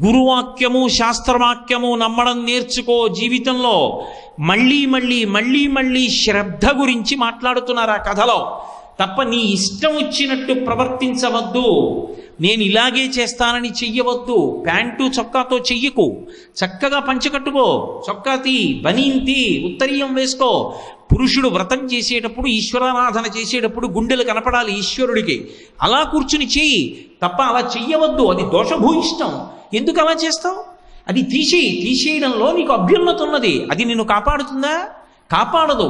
గురువాక్యము శాస్త్రవాక్యము నమ్మడం నేర్చుకో. జీవితంలో మళ్ళీ మళ్ళీ మళ్ళీ మళ్ళీ శ్రద్ధ గురించి మాట్లాడుతున్నారు ఆ కథలో. తప్ప నీ ఇష్టం వచ్చినట్టు ప్రవర్తించవద్దు, నేను ఇలాగే చేస్తానని చెయ్యవద్దు. ప్యాంటు చొక్కాతో చెయ్యకు, చక్కగా పంచకట్టుకో, చొక్కా తీ, బనీన్ తీ, ఉత్తరీయం వేసుకో. పురుషుడు వ్రతం చేసేటప్పుడు, ఈశ్వరారాధన చేసేటప్పుడు గుండెలు కనపడాలి ఈశ్వరుడికి. అలా కూర్చుని చెయ్యి తప్ప అలా చెయ్యవద్దు, అది దోషభూయిష్టం. ఎందుకు అలా చేస్తావు? అది తీసేయడంలో నీకు అభ్యున్నత ఉన్నది. అది నిన్ను కాపాడుతుందా? కాపాడదు.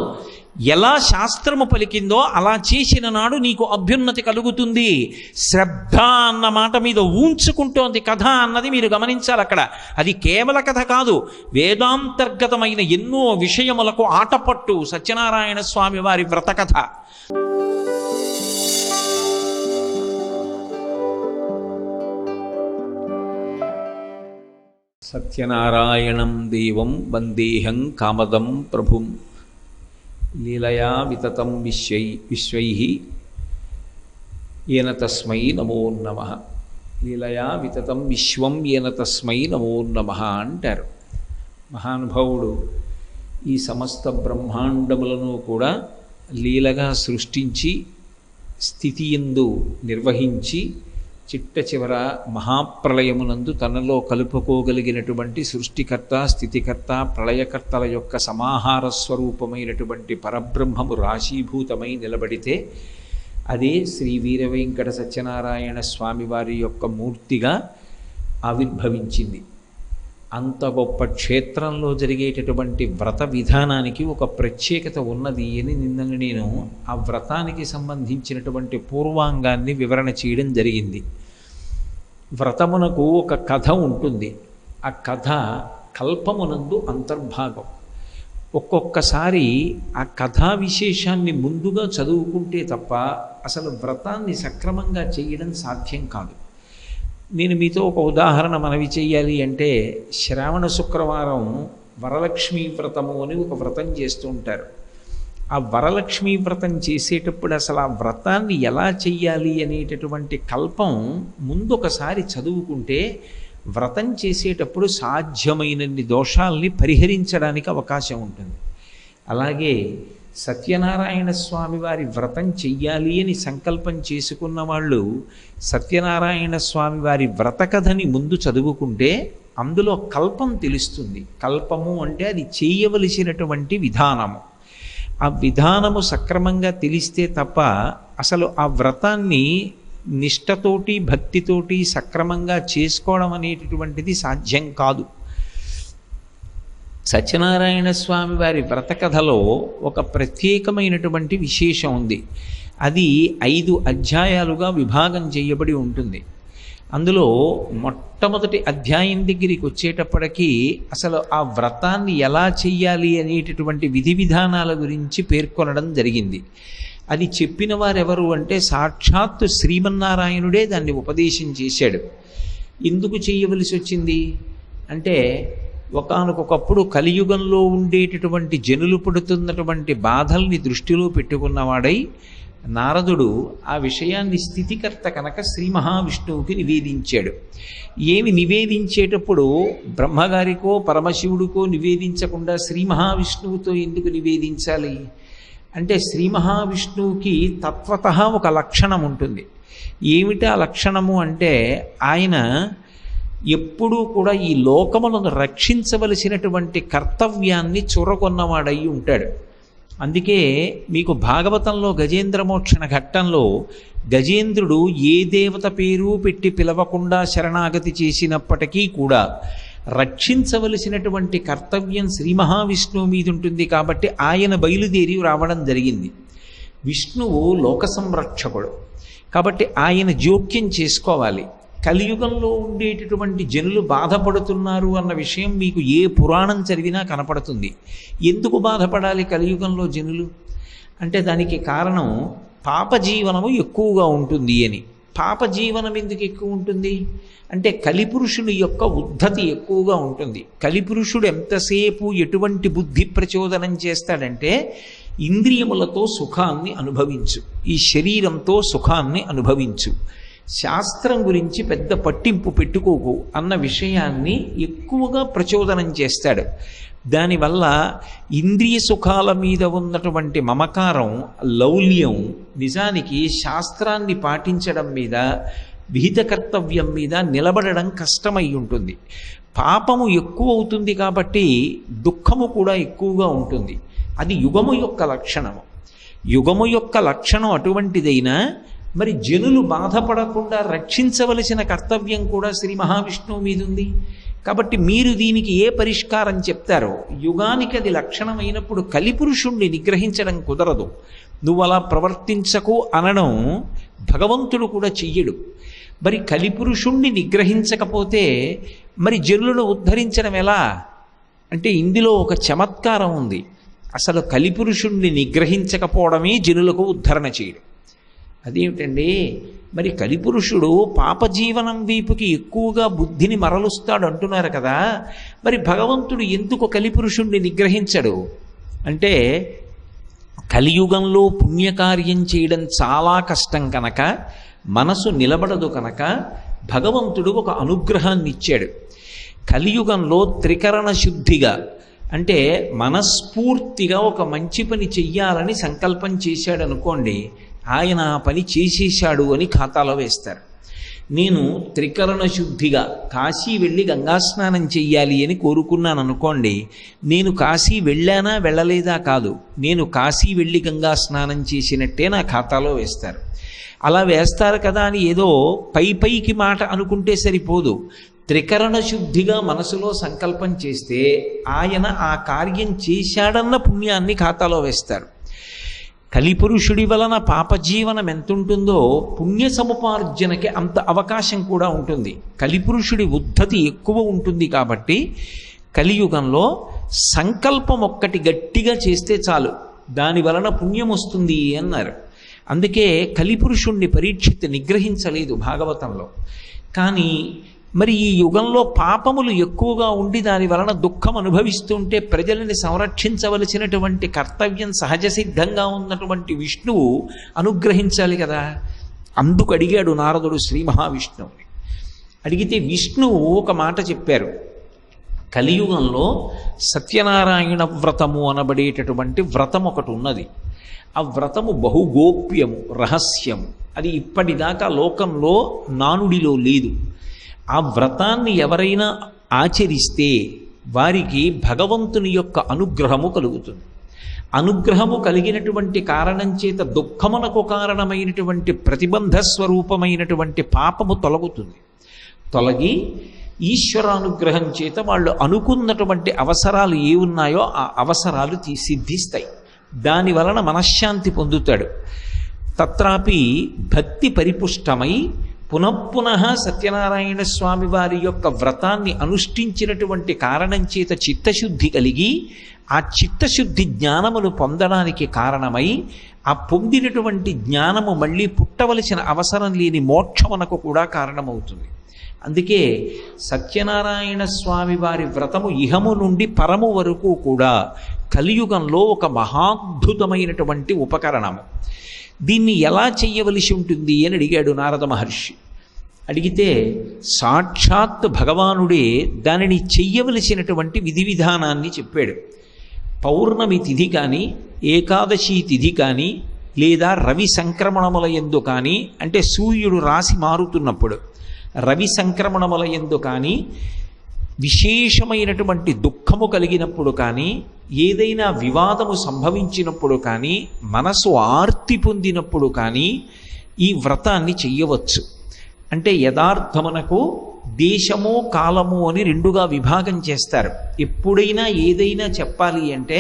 ఎలా శాస్త్రము పలికిందో అలా చేసిన నాడు నీకు అభ్యున్నతి కలుగుతుంది. శ్రద్ధ అన్న మాట మీద ఊంచుకుంటోంది కథ అన్నది మీరు గమనించాలి అక్కడ. అది కేవల కథ కాదు, వేదాంతర్గతమైన ఎన్నో విషయములకు ఆటపట్టు సత్యనారాయణ స్వామి వారి వ్రత కథ. సత్యనారాయణం దేవం వందేహం కామదం ప్రభుం లీలయా వితతం విశ్వైః ఏన తస్మై నమో నమః. లీలయా వితతం విశ్వం ఏన తస్మై నమో నమః అంటారు మహానుభావుడు. ఈ సమస్త బ్రహ్మాండములను కూడా లీలగా సృష్టించి స్థితియందు నిర్వహించి చిట్ట చివర మహాప్రళయమునందు తనలో కలుపుకోగలిగినటువంటి సృష్టికర్త, స్థితికర్త, ప్రళయకర్తల యొక్క సమాహార స్వరూపమైనటువంటి పరబ్రహ్మము రాశీభూతమై నిలబడితే అదే శ్రీ వీర వెంకట సత్యనారాయణ స్వామి వారి యొక్క మూర్తిగా ఆవిర్భవించింది. అంత గొప్ప క్షేత్రంలో జరిగేటటువంటి వ్రత విధానానికి ఒక ప్రత్యేకత ఉన్నది అని నిన్న నేను ఆ వ్రతానికి సంబంధించినటువంటి పూర్వాంగాన్ని వివరణ చేయడం జరిగింది. వ్రతమునకు ఒక కథ ఉంటుంది. ఆ కథ కల్పమునందు అంతర్భాగం. ఒక్కొక్కసారి ఆ కథా విశేషాన్ని ముందుగా చదువుకుంటే తప్ప అసలు వ్రతాన్ని సక్రమంగా చేయడం సాధ్యం కాదు. నేను మీతో ఒక ఉదాహరణ మనవి చెయ్యాలి అంటే, శ్రావణ శుక్రవారం వరలక్ష్మీ వ్రతము అని ఒక వ్రతం చేస్తూ ఉంటారు. ఆ వరలక్ష్మీ వ్రతం చేసేటప్పుడు అసలు ఆ వ్రతాన్ని ఎలా చెయ్యాలి అనేటటువంటి కల్పం ముందు ఒకసారి చదువుకుంటే వ్రతం చేసేటప్పుడు సాధ్యమైనన్ని దోషాల్ని పరిహరించడానికి అవకాశం ఉంటుంది. అలాగే సత్యనారాయణ స్వామి వారి వ్రతం చెయ్యాలి అని సంకల్పం చేసుకున్న వాళ్ళు సత్యనారాయణ స్వామి వారి వ్రత కథని ముందు చదువుకుంటే అందులో కల్పం తెలుస్తుంది. కల్పము అంటే అది చేయవలసినటువంటి విధానము. ఆ విధానము సక్రమంగా తెలిస్తే తప్ప అసలు ఆ వ్రతాన్ని నిష్టతోటి భక్తితోటి సక్రమంగా చేసుకోవడం అనేటటువంటిది సాధ్యం కాదు. సత్యనారాయణ స్వామి వారి వ్రత కథలో ఒక ప్రత్యేకమైనటువంటి విశేషం ఉంది. అది 5 అధ్యాయాలుగా విభాగం చేయబడి ఉంటుంది. అందులో మొట్టమొదటి అధ్యాయం దగ్గరికి వచ్చేటప్పటికీ అసలు ఆ వ్రతాన్ని ఎలా చెయ్యాలి అనేటటువంటి విధి విధానాల గురించి పేర్కొనడం జరిగింది. అది చెప్పిన వారెవరు అంటే సాక్షాత్తు శ్రీమన్నారాయణుడే దాన్ని ఉపదేశం చేశాడు. ఎందుకు చేయవలసి వచ్చింది అంటే, ఒకానొకప్పుడు కలియుగంలో ఉండేటటువంటి జనులు పడుతున్నటువంటి బాధల్ని దృష్టిలో పెట్టుకున్నవాడై నారదుడు ఆ విషయాన్ని స్థితికర్త కనుక శ్రీ మహావిష్ణువుకి నివేదించాడు. ఏమి నివేదించేటప్పుడు బ్రహ్మగారికో పరమశివుడికో నివేదించకుండా శ్రీ మహావిష్ణువుతో ఎందుకు నివేదించాలి అంటే, శ్రీ మహావిష్ణువుకి తత్వతః ఒక లక్షణం ఉంటుంది. ఏమిటా లక్షణము అంటే, ఆయన ఎప్పుడూ కూడా ఈ లోకములను రక్షించవలసినటువంటి కర్తవ్యాన్ని చూరగొన్నవాడై ఉంటాడు. అందుకే మీకు భాగవతంలో గజేంద్రమోక్షణ ఘట్టంలో గజేంద్రుడు ఏ దేవత పేరు పెట్టి పిలవకుండా శరణాగతి చేసినప్పటికీ కూడా రక్షించవలసినటువంటి కర్తవ్యం శ్రీ మహావిష్ణువు మీద ఉంటుంది. కాబట్టి ఆయన బయలుదేరి రావడం జరిగింది. విష్ణువు లోక సంరక్షకుడు కాబట్టి ఆయన జోక్యం చేసుకోవాలి. కలియుగంలో ఉండేటటువంటి జనులు బాధపడుతున్నారు అన్న విషయం మీకు ఏ పురాణం చదివినా కనపడుతుంది. ఎందుకు బాధపడాలి కలియుగంలో జనులు అంటే దానికి కారణం పాపజీవనము ఎక్కువగా ఉంటుంది అని. పాపజీవనం ఎందుకు ఎక్కువ ఉంటుంది అంటే కలిపురుషుని యొక్క ఉద్ధతి ఎక్కువగా ఉంటుంది. కలిపురుషుడు ఎంతసేపు ఎటువంటి బుద్ధి ప్రచోదనం చేస్తాడంటే, ఇంద్రియములతో సుఖాన్ని అనుభవించు, ఈ శరీరంతో సుఖాన్ని అనుభవించు, శాస్త్రం గురించి పెద్ద పట్టింపు పెట్టుకోకు అన్న విషయాన్ని ఎక్కువగా ప్రచోదనం చేస్తాడు. దానివల్ల ఇంద్రియ సుఖాల మీద ఉన్నటువంటి మమకారం, లౌల్యం నిజానికి శాస్త్రాన్ని పాటించడం మీద, విహిత కర్తవ్యం మీద నిలబడడం కష్టమై ఉంటుంది. పాపము ఎక్కువ అవుతుంది కాబట్టి దుఃఖము కూడా ఎక్కువగా ఉంటుంది. అది యుగము యొక్క లక్షణము. యుగము యొక్క లక్షణం అటువంటిదైనా మరి జనులు బాధపడకుండా రక్షించవలసిన కర్తవ్యం కూడా శ్రీ మహావిష్ణువు మీద ఉంది. కాబట్టి మీరు దీనికి ఏ పరిష్కారం చెప్తారో, యుగానికి అది లక్షణమైనప్పుడు కలిపురుషుణ్ణి నిగ్రహించడం కుదరదు. నువ్వు అలా ప్రవర్తించకు అనడం భగవంతుడు కూడా చెయ్యడు. మరి కలిపురుషుణ్ణి నిగ్రహించకపోతే మరి జనులను ఉద్ధరించడం ఎలా అంటే ఇందులో ఒక చమత్కారం ఉంది. అసలు కలిపురుషుణ్ణి నిగ్రహించకపోవడమే జనులకు ఉద్ధరణ చేయడం. అదేమిటండి, మరి కలిపురుషుడు పాపజీవనం వైపుకి ఎక్కువగా బుద్ధిని మరలుస్తాడు అంటున్నారు కదా, మరి భగవంతుడు ఎందుకు కలిపురుషుణ్ణి నిగ్రహించడు అంటే, కలియుగంలో పుణ్యకార్యం చేయడం చాలా కష్టం కనుక, మనసు నిలబడదు కనుక భగవంతుడు ఒక అనుగ్రహాన్ని ఇచ్చాడు. కలియుగంలో త్రికరణ శుద్ధిగా అంటే మనస్ఫూర్తిగా ఒక మంచి పని చెయ్యాలని సంకల్పం చేశాడు అనుకోండి, ఆయన ఆ పని చేసేశాడు అని ఖాతాలో వేస్తారు. నేను త్రికరణ శుద్ధిగా కాశీ వెళ్ళి గంగాస్నానం చెయ్యాలి అని కోరుకున్నాను అనుకోండి, నేను కాశీ వెళ్ళానా వెళ్ళలేదా కాదు, నేను కాశీ వెళ్ళి గంగాస్నానం చేసినట్టే నా ఖాతాలో వేస్తారు. అలా వేస్తారు కదా అని ఏదో పైకి మాట అనుకుంటే సరిపోదు. త్రికరణ శుద్ధిగా మనసులో సంకల్పం చేస్తే ఆయన ఆ కార్యం చేశాడన్న పుణ్యాన్ని ఖాతాలో వేస్తారు. కలిపురుషుడి వలన పాపజీవనం ఎంతుంటుందో పుణ్య సముపార్జనకి అంత అవకాశం కూడా ఉంటుంది. కలిపురుషుడి ఉద్ధతి ఎక్కువ ఉంటుంది కాబట్టి కలియుగంలో సంకల్పం ఒక్కటి గట్టిగా చేస్తే చాలు, దాని వలన పుణ్యం వస్తుంది అన్నారు. అందుకే కలిపురుషుణ్ణి పరీక్షిత్ నిగ్రహించలేదు భాగవతంలో. కానీ మరి ఈ యుగంలో పాపములు ఎక్కువగా ఉండి దాని వలన దుఃఖం అనుభవిస్తుంటే ప్రజలని సంరక్షించవలసినటువంటి కర్తవ్యం సహజ సిద్ధంగా ఉన్నటువంటి విష్ణువు అనుగ్రహించాలి కదా. అందుకు అడిగాడు నారదుడు శ్రీ మహావిష్ణువుని. అడిగితే విష్ణువు ఒక మాట చెప్పారు. కలియుగంలో సత్యనారాయణ వ్రతము అనబడేటటువంటి వ్రతం ఒకటి ఉన్నది. ఆ వ్రతము బహుగోప్యము, రహస్యము. అది ఇప్పటిదాకా లోకంలో నానుడిలో లేదు. ఆ వ్రతాన్ని ఎవరైనా ఆచరిస్తే వారికి భగవంతుని యొక్క అనుగ్రహము కలుగుతుంది. అనుగ్రహము కలిగినటువంటి కారణం చేత దుఃఖమునకు కారణమైనటువంటి ప్రతిబంధ స్వరూపమైనటువంటి పాపము తొలగుతుంది. తొలగి ఈశ్వరానుగ్రహం చేత వాళ్ళు అనుకున్నటువంటి అవసరాలు ఏ ఉన్నాయో ఆ అవసరాలు సిద్ధిస్తాయి. దాని వలన మనశ్శాంతి పొందుతాడు. తత్రాపి భక్తి పరిపుష్టమై పునఃపునః సత్యనారాయణ స్వామి వారి యొక్క వ్రతాన్ని అనుష్ఠించినటువంటి కారణం చేత చిత్తశుద్ధి కలిగి ఆ చిత్తశుద్ధి జ్ఞానమును పొందడానికి కారణమై ఆ పొందినటువంటి జ్ఞానము మళ్ళీ పుట్టవలసిన అవసరం లేని మోక్షమునకు కూడా కారణమవుతుంది. అందుకే సత్యనారాయణ స్వామి వారి వ్రతము ఇహము నుండి పరము వరకు కూడా కలియుగంలో ఒక మహాద్భుతమైనటువంటి ఉపకరణము. దీన్ని ఎలా చెయ్యవలసి ఉంటుంది అని అడిగాడు నారద మహర్షి. అడిగితే సాక్షాత్ భగవానుడే దానిని చెయ్యవలసినటువంటి విధి విధానాన్ని చెప్పాడు. పౌర్ణమి తిథి కానీ, ఏకాదశి తిథి కానీ, లేదా రవి సంక్రమణముల యందు కానీ, అంటే సూర్యుడు రాశి మారుతున్నప్పుడు రవి సంక్రమణముల యందు కానీ, విశేషమైనటువంటి దుఃఖము కలిగినప్పుడు కానీ, ఏదైనా వివాదము సంభవించినప్పుడు కానీ, మనసు ఆర్తి పొందినప్పుడు కానీ ఈ వ్రతాన్ని చెయ్యవచ్చు. అంటే యథార్థమునకు దేశము కాలము అని రెండుగా విభాగం చేస్తారు. ఎప్పుడైనా ఏదైనా చెప్పాలి అంటే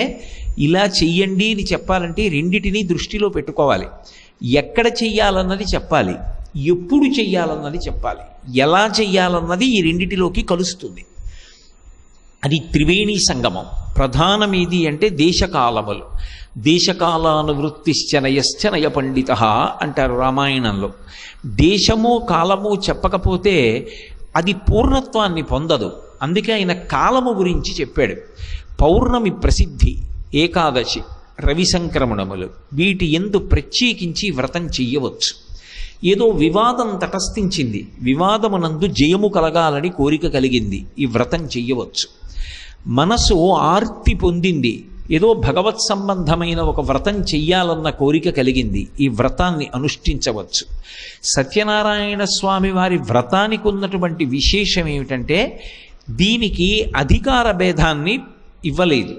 ఇలా చెయ్యండి అని చెప్పాలంటే రెండిటినీ దృష్టిలో పెట్టుకోవాలి. ఎక్కడ చెయ్యాలన్నది చెప్పాలి, ఎప్పుడు చెయ్యాలన్నది చెప్పాలి, ఎలా చెయ్యాలన్నది ఈ రెండిటిలోకి కలుస్తుంది. అది త్రివేణి సంగమం. ప్రధానమేది అంటే దేశకాలములు. దేశకాలానువృత్తిశ్చనయశ్చ నయ పండిత అంటారు రామాయణంలో. దేశము కాలము చెప్పకపోతే అది పూర్ణత్వాన్ని పొందదు. అందుకే ఆయన కాలము గురించి చెప్పాడు. పౌర్ణమి ప్రసిద్ధి, ఏకాదశి, రవి సంక్రమణములు, వీటి యందు ప్రత్యేకించి వ్రతం చెయ్యవచ్చు. ఏదో వివాదం తటస్థించింది, వివాదమునందు జయము కలగాలని కోరిక కలిగింది, ఈ వ్రతం చెయ్యవచ్చు. మనసు ఆర్తి పొందింది, ఏదో భగవత్ సంబంధమైన ఒక వ్రతం చెయ్యాలన్న కోరిక కలిగింది, ఈ వ్రతాన్ని అనుష్ఠించవచ్చు. సత్యనారాయణ స్వామి వారి వ్రతానికి ఉన్నటువంటి విశేషం ఏమిటంటే దీనికి అధికార భేదాన్ని ఇవ్వలేదు.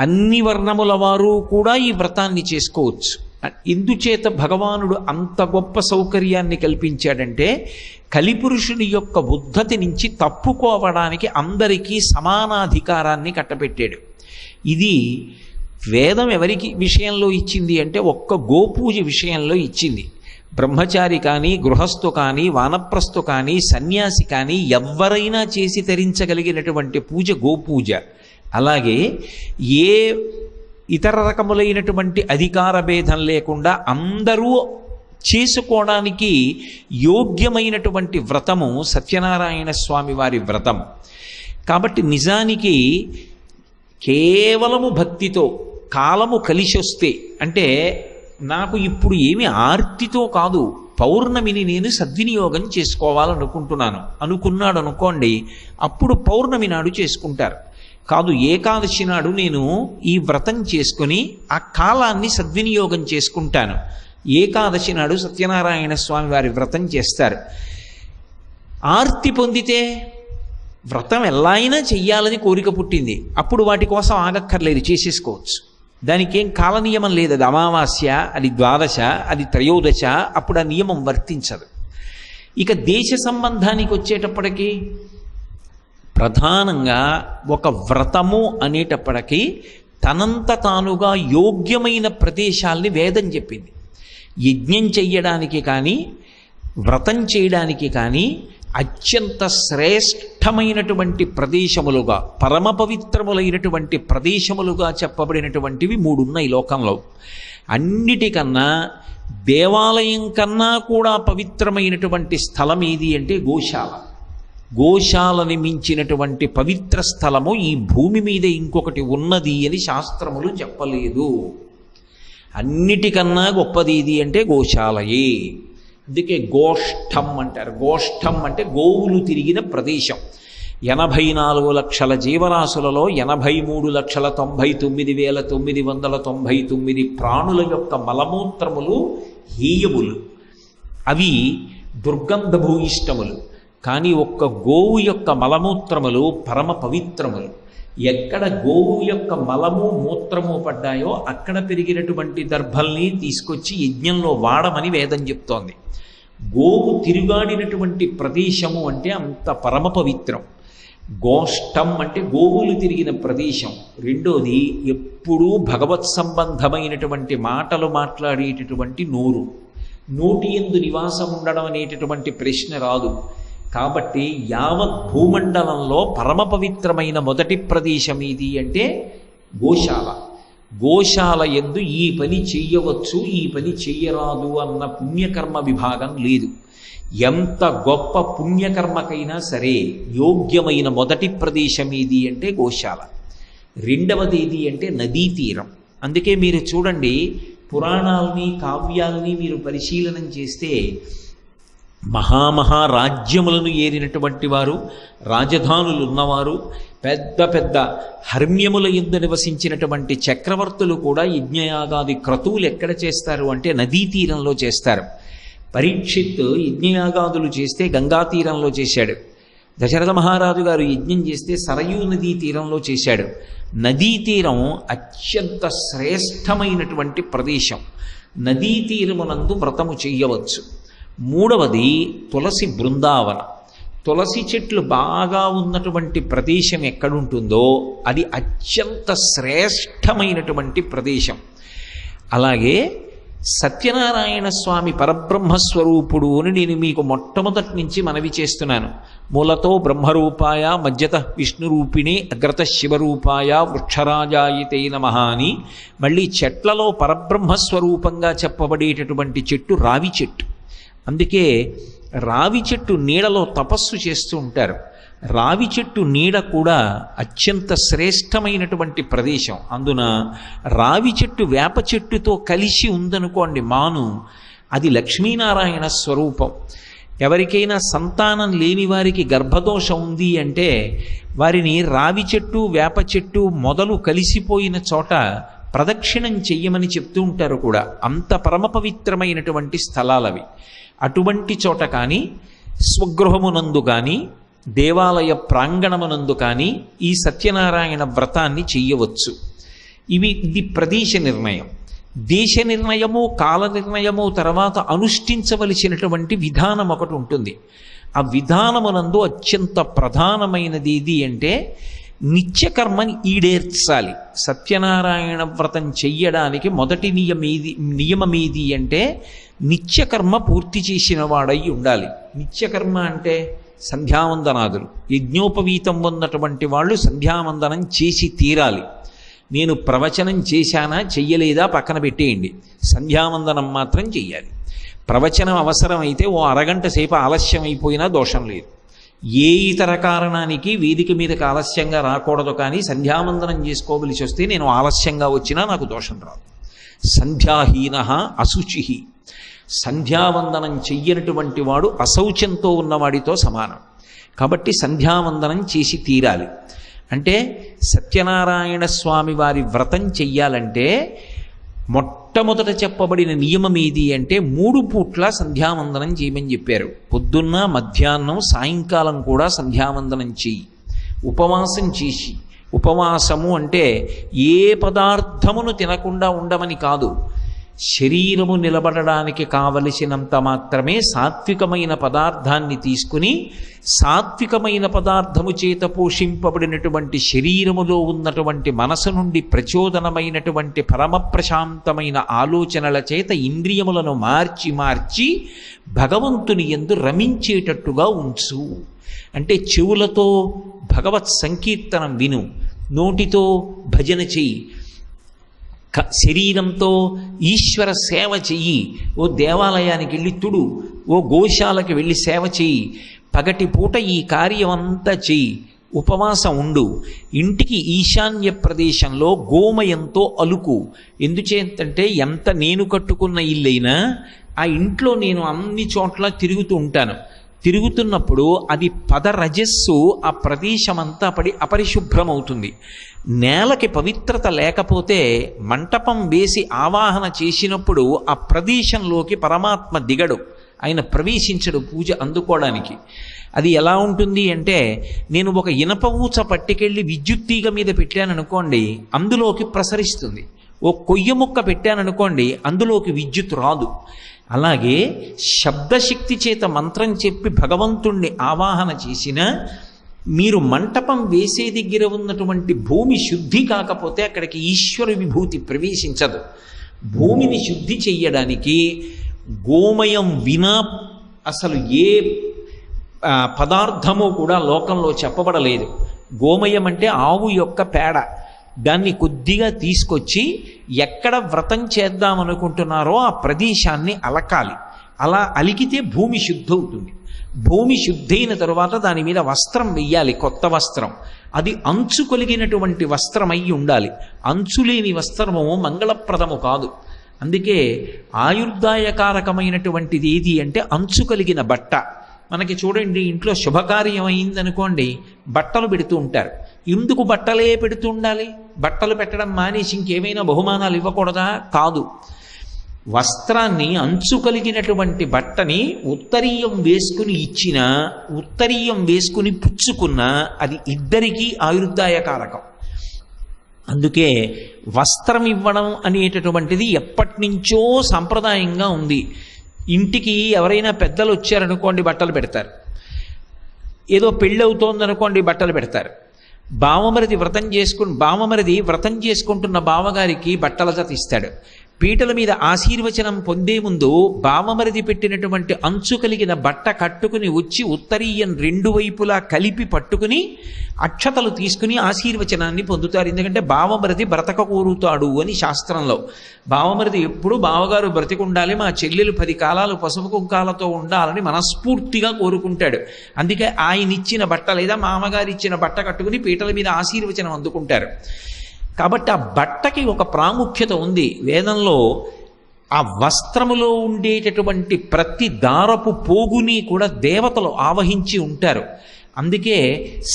అన్ని వర్ణముల వారు కూడా ఈ వ్రతాన్ని చేసుకోవచ్చు. ఇందుచేత భగవానుడు అంత గొప్ప సౌకర్యాన్ని కల్పించాడంటే కలిపురుషుని యొక్క ఉద్ధతి నుంచి తప్పుకోవడానికి అందరికీ సమానాధికారాన్ని కట్టబెట్టాడు. ఇది వేదం ఎవరికి విషయంలో ఇచ్చింది అంటే ఒక్క గోపూజ విషయంలో ఇచ్చింది. బ్రహ్మచారి కానీ, గృహస్థు కానీ, వానప్రస్థు కానీ, సన్యాసి కానీ ఎవరైనా చేసి తరించగలిగినటువంటి పూజ గోపూజ. అలాగే ఏ ఇతర రకములైనటువంటి అధికార భేదం లేకుండా అందరూ చేసుకోవడానికి యోగ్యమైనటువంటి వ్రతము సత్యనారాయణ స్వామి వారి వ్రతం. కాబట్టి నిజానికి కేవలము భక్తితో కాలము కలిసి వస్తే, అంటే నాకు ఇప్పుడు ఏమి ఆర్తితో కాదు, పౌర్ణమిని నేను సద్వినియోగం చేసుకోవాలనుకుంటున్నాను అనుకున్నాడు అనుకోండి, అప్పుడు పౌర్ణమి నాడు చేసుకుంటారు. కాదు, ఏకాదశి నాడు నేను ఈ వ్రతం చేసుకొని ఆ కాలాన్ని సద్వినియోగం చేసుకుంటాను, ఏకాదశి నాడు సత్యనారాయణ స్వామి వారి వ్రతం చేస్తారు. ఆర్తి పొందితే వ్రతం ఎలా అయినా చెయ్యాలని కోరిక పుట్టింది, అప్పుడు వాటి కోసం ఆగక్కర్లేదు, చేసేసుకోవచ్చు. దానికి ఏం కాలనియమం లేదు. అది అమావాస్య, అది ద్వాదశ, అది త్రయోదశ, అప్పుడు ఆ నియమం వర్తించదు. ఇక దేశ సంబంధానికి వచ్చేటప్పటికీ ప్రధానంగా ఒక వ్రతము అనేటప్పటికీ తనంత తానుగా యోగ్యమైన ప్రదేశాల్ని వేదం చెప్పింది. యజ్ఞం చెయ్యడానికి కానీ, వ్రతం చేయడానికి కానీ అత్యంత శ్రేష్టమైనటువంటి ప్రదేశములుగా, పరమ పవిత్రములైనటువంటి ప్రదేశములుగా చెప్పబడినటువంటివి 3 ఉన్నాయి లోకంలో. అన్నిటికన్నా దేవాలయం కన్నా కూడా పవిత్రమైనటువంటి స్థలం ఏది అంటే గోశాల. గోశాలని మించినటువంటి పవిత్ర స్థలము ఈ భూమి మీద ఇంకొకటి ఉన్నది అని శాస్త్రములు చెప్పలేదు. అన్నిటికన్నా గొప్పది ఏది అంటే గోశాలయే. అందుకే గోష్ఠం అంటారు. గోష్ఠం అంటే గోవులు తిరిగిన ప్రదేశం. 84 లక్షల జీవరాశులలో 83,99,999 ప్రాణుల యొక్క మలమూత్రములు హేయములు, అవి దుర్గంధభూయిష్టములు. కానీ ఒక్క గోవు యొక్క మలమూత్రములు పరమ పవిత్రములు. ఎక్కడ గోవు యొక్క మలము మూత్రము పడ్డాయో అక్కడ పెరిగినటువంటి దర్భల్ని తీసుకొచ్చి యజ్ఞంలో వాడమని వేదం చెప్తోంది. గోవు తిరుగాడినటువంటి ప్రదేశము అంటే అంత పరమ పవిత్రం. గోష్టం అంటే గోవులు తిరిగిన ప్రదేశం. రెండోది, ఎప్పుడూ భగవత్ సంబంధమైనటువంటి మాటలు మాట్లాడేటటువంటి నోరు. నోటి యందు నివాసం ఉండడం అనేటటువంటి ప్రశ్న రాదు. కాబట్టి యావత్ భూమండలంలో పరమ పవిత్రమైన మొదటి ప్రదేశం ఏది అంటే గోశాల. గోశాల యందు ఈ పని చెయ్యవచ్చు, ఈ పని చెయ్యరాదు అన్న పుణ్యకర్మ విభాగం లేదు. ఎంత గొప్ప పుణ్యకర్మకైనా సరే యోగ్యమైన మొదటి ప్రదేశం ఏది అంటే గోశాల. రెండవది ఏది అంటే నదీ తీరం. అందుకే మీరు చూడండి, పురాణాలని కావ్యాలని మీరు పరిశీలనం చేస్తే మహారాజ్యములను ఏరినటువంటి వారు, రాజధానులు ఉన్నవారు, పెద్ద పెద్ద హర్మ్యముల యందు నివసించినటువంటి చక్రవర్తులు కూడా యజ్ఞయాగాది క్రతువులు ఎక్కడ చేస్తారు అంటే నదీ తీరంలో చేస్తారు. పరీక్షిత్ యజ్ఞయాగాదులు చేస్తే గంగా తీరంలో చేశాడు. దశరథ మహారాజు గారు యజ్ఞం చేస్తే సరయూ నదీ తీరంలో చేశాడు. నదీ తీరం అత్యంత శ్రేష్టమైనటువంటి ప్రదేశం. నదీ తీరమునందు వ్రతము చెయ్యవచ్చు. మూడవది తులసి బృందావనం. తులసి చెట్లు బాగా ఉన్నటువంటి ప్రదేశం ఎక్కడుంటుందో అది అత్యంత శ్రేష్టమైనటువంటి ప్రదేశం. అలాగే సత్యనారాయణ స్వామి పరబ్రహ్మస్వరూపుడు అని నేను మీకు మొట్టమొదటి నుంచి మనవి చేస్తున్నాను. మూలతో బ్రహ్మరూపాయ, మధ్యత విష్ణురూపిణి, అగ్రత శివరూపాయ, వృక్షరాజాయితే నమః అని మళ్ళీ చెట్లలో పరబ్రహ్మస్వరూపంగా చెప్పబడేటటువంటి చెట్టు రావి చెట్టు. అందుకే రావి చెట్టు నీడలో తపస్సు చేస్తూ ఉంటారు. రావి చెట్టు నీడ కూడా అత్యంత శ్రేష్టమైనటువంటి ప్రదేశం. అందున రావి చెట్టు వేప చెట్టుతో కలిసి ఉందనుకోండి మాను, అది లక్ష్మీనారాయణ స్వరూపం. ఎవరికైనా సంతానం లేని వారికి గర్భదోషం ఉంది అంటే వారిని రావి చెట్టు వేప చెట్టు మొదలు కలిసిపోయిన చోట ప్రదక్షిణం చెయ్యమని చెప్తూ ఉంటారు కూడా. అంత పరమ పవిత్రమైనటువంటి స్థలాలవి. అటువంటి చోట కానీ స్వగృహమునందు కానీ దేవాలయ ప్రాంగణమునందు కానీ ఈ సత్యనారాయణ వ్రతాన్ని చెయ్యవచ్చు. ఇది ప్రదేశ నిర్ణయం. దేశ నిర్ణయము, కాల నిర్ణయము తర్వాత అనుష్ఠించవలసినటువంటి విధానం ఒకటి ఉంటుంది. ఆ విధానమునందు అత్యంత ప్రధానమైనది ఇది అంటే నిత్యకర్మని ఈడేర్చాలి. సత్యనారాయణ వ్రతం చెయ్యడానికి మొదటి నియమమేది అంటే నిత్యకర్మ పూర్తి చేసిన వాడై ఉండాలి. నిత్యకర్మ అంటే సంధ్యావందనాదులు. యజ్ఞోపవీతం ఉన్నటువంటి వాళ్ళు సంధ్యావందనం చేసి తీరాలి. నేను ప్రవచనం చేశానా చెయ్యలేదా పక్కన పెట్టేయండి, సంధ్యావందనం మాత్రం చెయ్యాలి. ప్రవచనం అవసరమైతే ఓ అరగంట సేపు ఆలస్యం అయిపోయినా దోషం లేదు. ఏ ఇతర కారణానికి వేదిక మీదకి ఆలస్యంగా రాకూడదు, కానీ సంధ్యావందనం చేసుకోవలసి వస్తే నేను ఆలస్యంగా వచ్చినా నాకు దోషం రాదు. సంధ్యాహీన అశుచి. సంధ్యావందనం చెయ్యనటువంటి వాడు అశౌచంతో ఉన్నవాడితో సమానం. కాబట్టి సంధ్యావందనం చేసి తీరాలి. అంటే సత్యనారాయణ స్వామి వారి వ్రతం చెయ్యాలంటే మొట్టమొదట చెప్పబడిన నియమం ఏది అంటే 3 పూట్ల సంధ్యావందనం చేయమని చెప్పారు. పొద్దున్న, మధ్యాహ్నం, సాయంకాలం కూడా సంధ్యావందనం చెయ్యి. ఉపవాసం చేసి, ఉపవాసము అంటే ఏ పదార్థమును తినకుండా ఉండమని కాదు, శరీరము నిలబడడానికి కావలసినంత మాత్రమే సాత్వికమైన పదార్థాన్ని తీసుకుని సాత్వికమైన పదార్థము చేత పోషింపబడినటువంటి శరీరములో ఉన్నటువంటి మనసు నుండి ప్రచోదనమైనటువంటి పరమ ప్రశాంతమైన ఆలోచనల చేత ఇంద్రియములను మార్చి మార్చి భగవంతుని యందు రమించేటట్టుగా ఉంచు. అంటే చెవులతో భగవత్ సంకీర్తనం విను, నోటితో భజన చెయ్యి, శరీరంతో ఈశ్వర సేవ చెయ్యి. ఓ దేవాలయానికి వెళ్ళి తుడు, ఓ గోశాలకు వెళ్ళి సేవ చెయ్యి, పగటి పూట ఈ కార్యం అంతా చెయ్యి, ఉపవాసం ఉండు. ఇంటికి ఈశాన్య ప్రదేశంలో గోమయంతో అలుకు. ఎందుచేతంటే ఎంత నేను కట్టుకున్న ఇల్లైనా ఆ ఇంట్లో నేను అన్ని చోట్ల తిరుగుతూ ఉంటాను. తిరుగుతున్నప్పుడు అది పదరజస్సు ఆ ప్రదేశమంతా పడి అపరిశుభ్రమవుతుంది. నేలకి పవిత్రత లేకపోతే మంటపం వేసి ఆవాహన చేసినప్పుడు ఆ ప్రదేశంలోకి పరమాత్మ దిగడు, ఆయన ప్రవేశించడు పూజ అందుకోవడానికి. అది ఎలా ఉంటుంది అంటే నేను ఒక ఇనప ఊచ పట్టుకెళ్ళి విద్యుత్ తీగ మీద పెట్టాననుకోండి, అందులోకి ప్రసరిస్తుంది. ఓ కొయ్య ముక్క పెట్టాననుకోండి, అందులోకి విద్యుత్ రాదు. అలాగే శబ్దశక్తి చేత మంత్రం చెప్పి భగవంతుణ్ణి ఆవాహన చేసిన మీరు మంటపం వేసే దగ్గర ఉన్నటువంటి భూమి శుద్ధి కాకపోతే అక్కడికి ఈశ్వర విభూతి ప్రవేశించదు. భూమిని శుద్ధి చెయ్యడానికి గోమయం వినా అసలు ఏ పదార్థము కూడా లోకంలో చెప్పబడలేదు. గోమయం అంటే ఆవు యొక్క పేడ. దాన్ని కొద్దిగా తీసుకొచ్చి ఎక్కడ వ్రతం చేద్దామనుకుంటున్నారో ఆ ప్రదేశాన్ని అలకాలి. అలా అలికితే భూమి శుద్ధవుతుంది. భూమి శుద్ధైన తరువాత దాని మీద వస్త్రం వెయ్యాలి, కొత్త వస్త్రం. అది అంచు కలిగినటువంటి వస్త్రం అయి ఉండాలి. అంచు లేని వస్త్రము మంగళప్రదము కాదు. అందుకే ఆయుర్దాయకారకమైనటువంటిది ఏది అంటే అంచు కలిగిన బట్ట. మనకి చూడండి, ఇంట్లో శుభకార్యం అయిందనుకోండి, బట్టలు పెడుతూ ఉంటారు. ఎందుకు బట్టలే పెడుతూ ఉండాలి? బట్టలు పెట్టడం మానేసి ఇంకేమైనా బహుమానాలు ఇవ్వకూడదా? కాదు. వస్త్రాన్ని అంచు కలిగినటువంటి బట్టని ఉత్తరీయం వేసుకుని ఇచ్చినా, ఉత్తరీయం వేసుకుని పుచ్చుకున్నా అది ఇద్దరికీ ఆయుర్దాయకారకం. అందుకే వస్త్రం ఇవ్వడం అనేటటువంటిది ఎప్పటి నుంచో సంప్రదాయంగా ఉంది. ఇంటికి ఎవరైనా పెద్దలు వచ్చారనుకోండి, బట్టలు పెడతారు. ఏదో పెళ్ళి అవుతోందనుకోండి, బట్టలు పెడతారు. బావమరిది వ్రతం చేసుకుంటున్న బావగారికి బట్టల జత ఇస్తాడు. పీటల మీద ఆశీర్వచనం పొందే ముందు బావమరిది పెట్టినటువంటి అంచు కలిగిన బట్ట కట్టుకుని వచ్చి ఉత్తరీయం 2 వైపులా కలిపి పట్టుకుని అక్షతలు తీసుకుని ఆశీర్వచనాన్ని పొందుతారు. ఎందుకంటే బావమరిది బ్రతక కోరుతాడు అని శాస్త్రంలో. బావమరిది ఎప్పుడు బావగారు బ్రతికుండాలి, మా చెల్లెలు 10 కాలాలు పసుపు కుంకాలతో ఉండాలని మనస్ఫూర్తిగా కోరుకుంటాడు. అందుకే ఆయన ఇచ్చిన బట్ట లేదా మామగారు ఇచ్చిన బట్ట కట్టుకుని పీటల మీద ఆశీర్వచనం అందుకుంటారు. కాబట్టి ఆ బట్టకి ఒక ప్రాముఖ్యత ఉంది. వేదంలో ఆ వస్త్రములో ఉండేటటువంటి ప్రతి దారపు పోగుని కూడా దేవతలు ఆవహించి ఉంటారు. అందుకే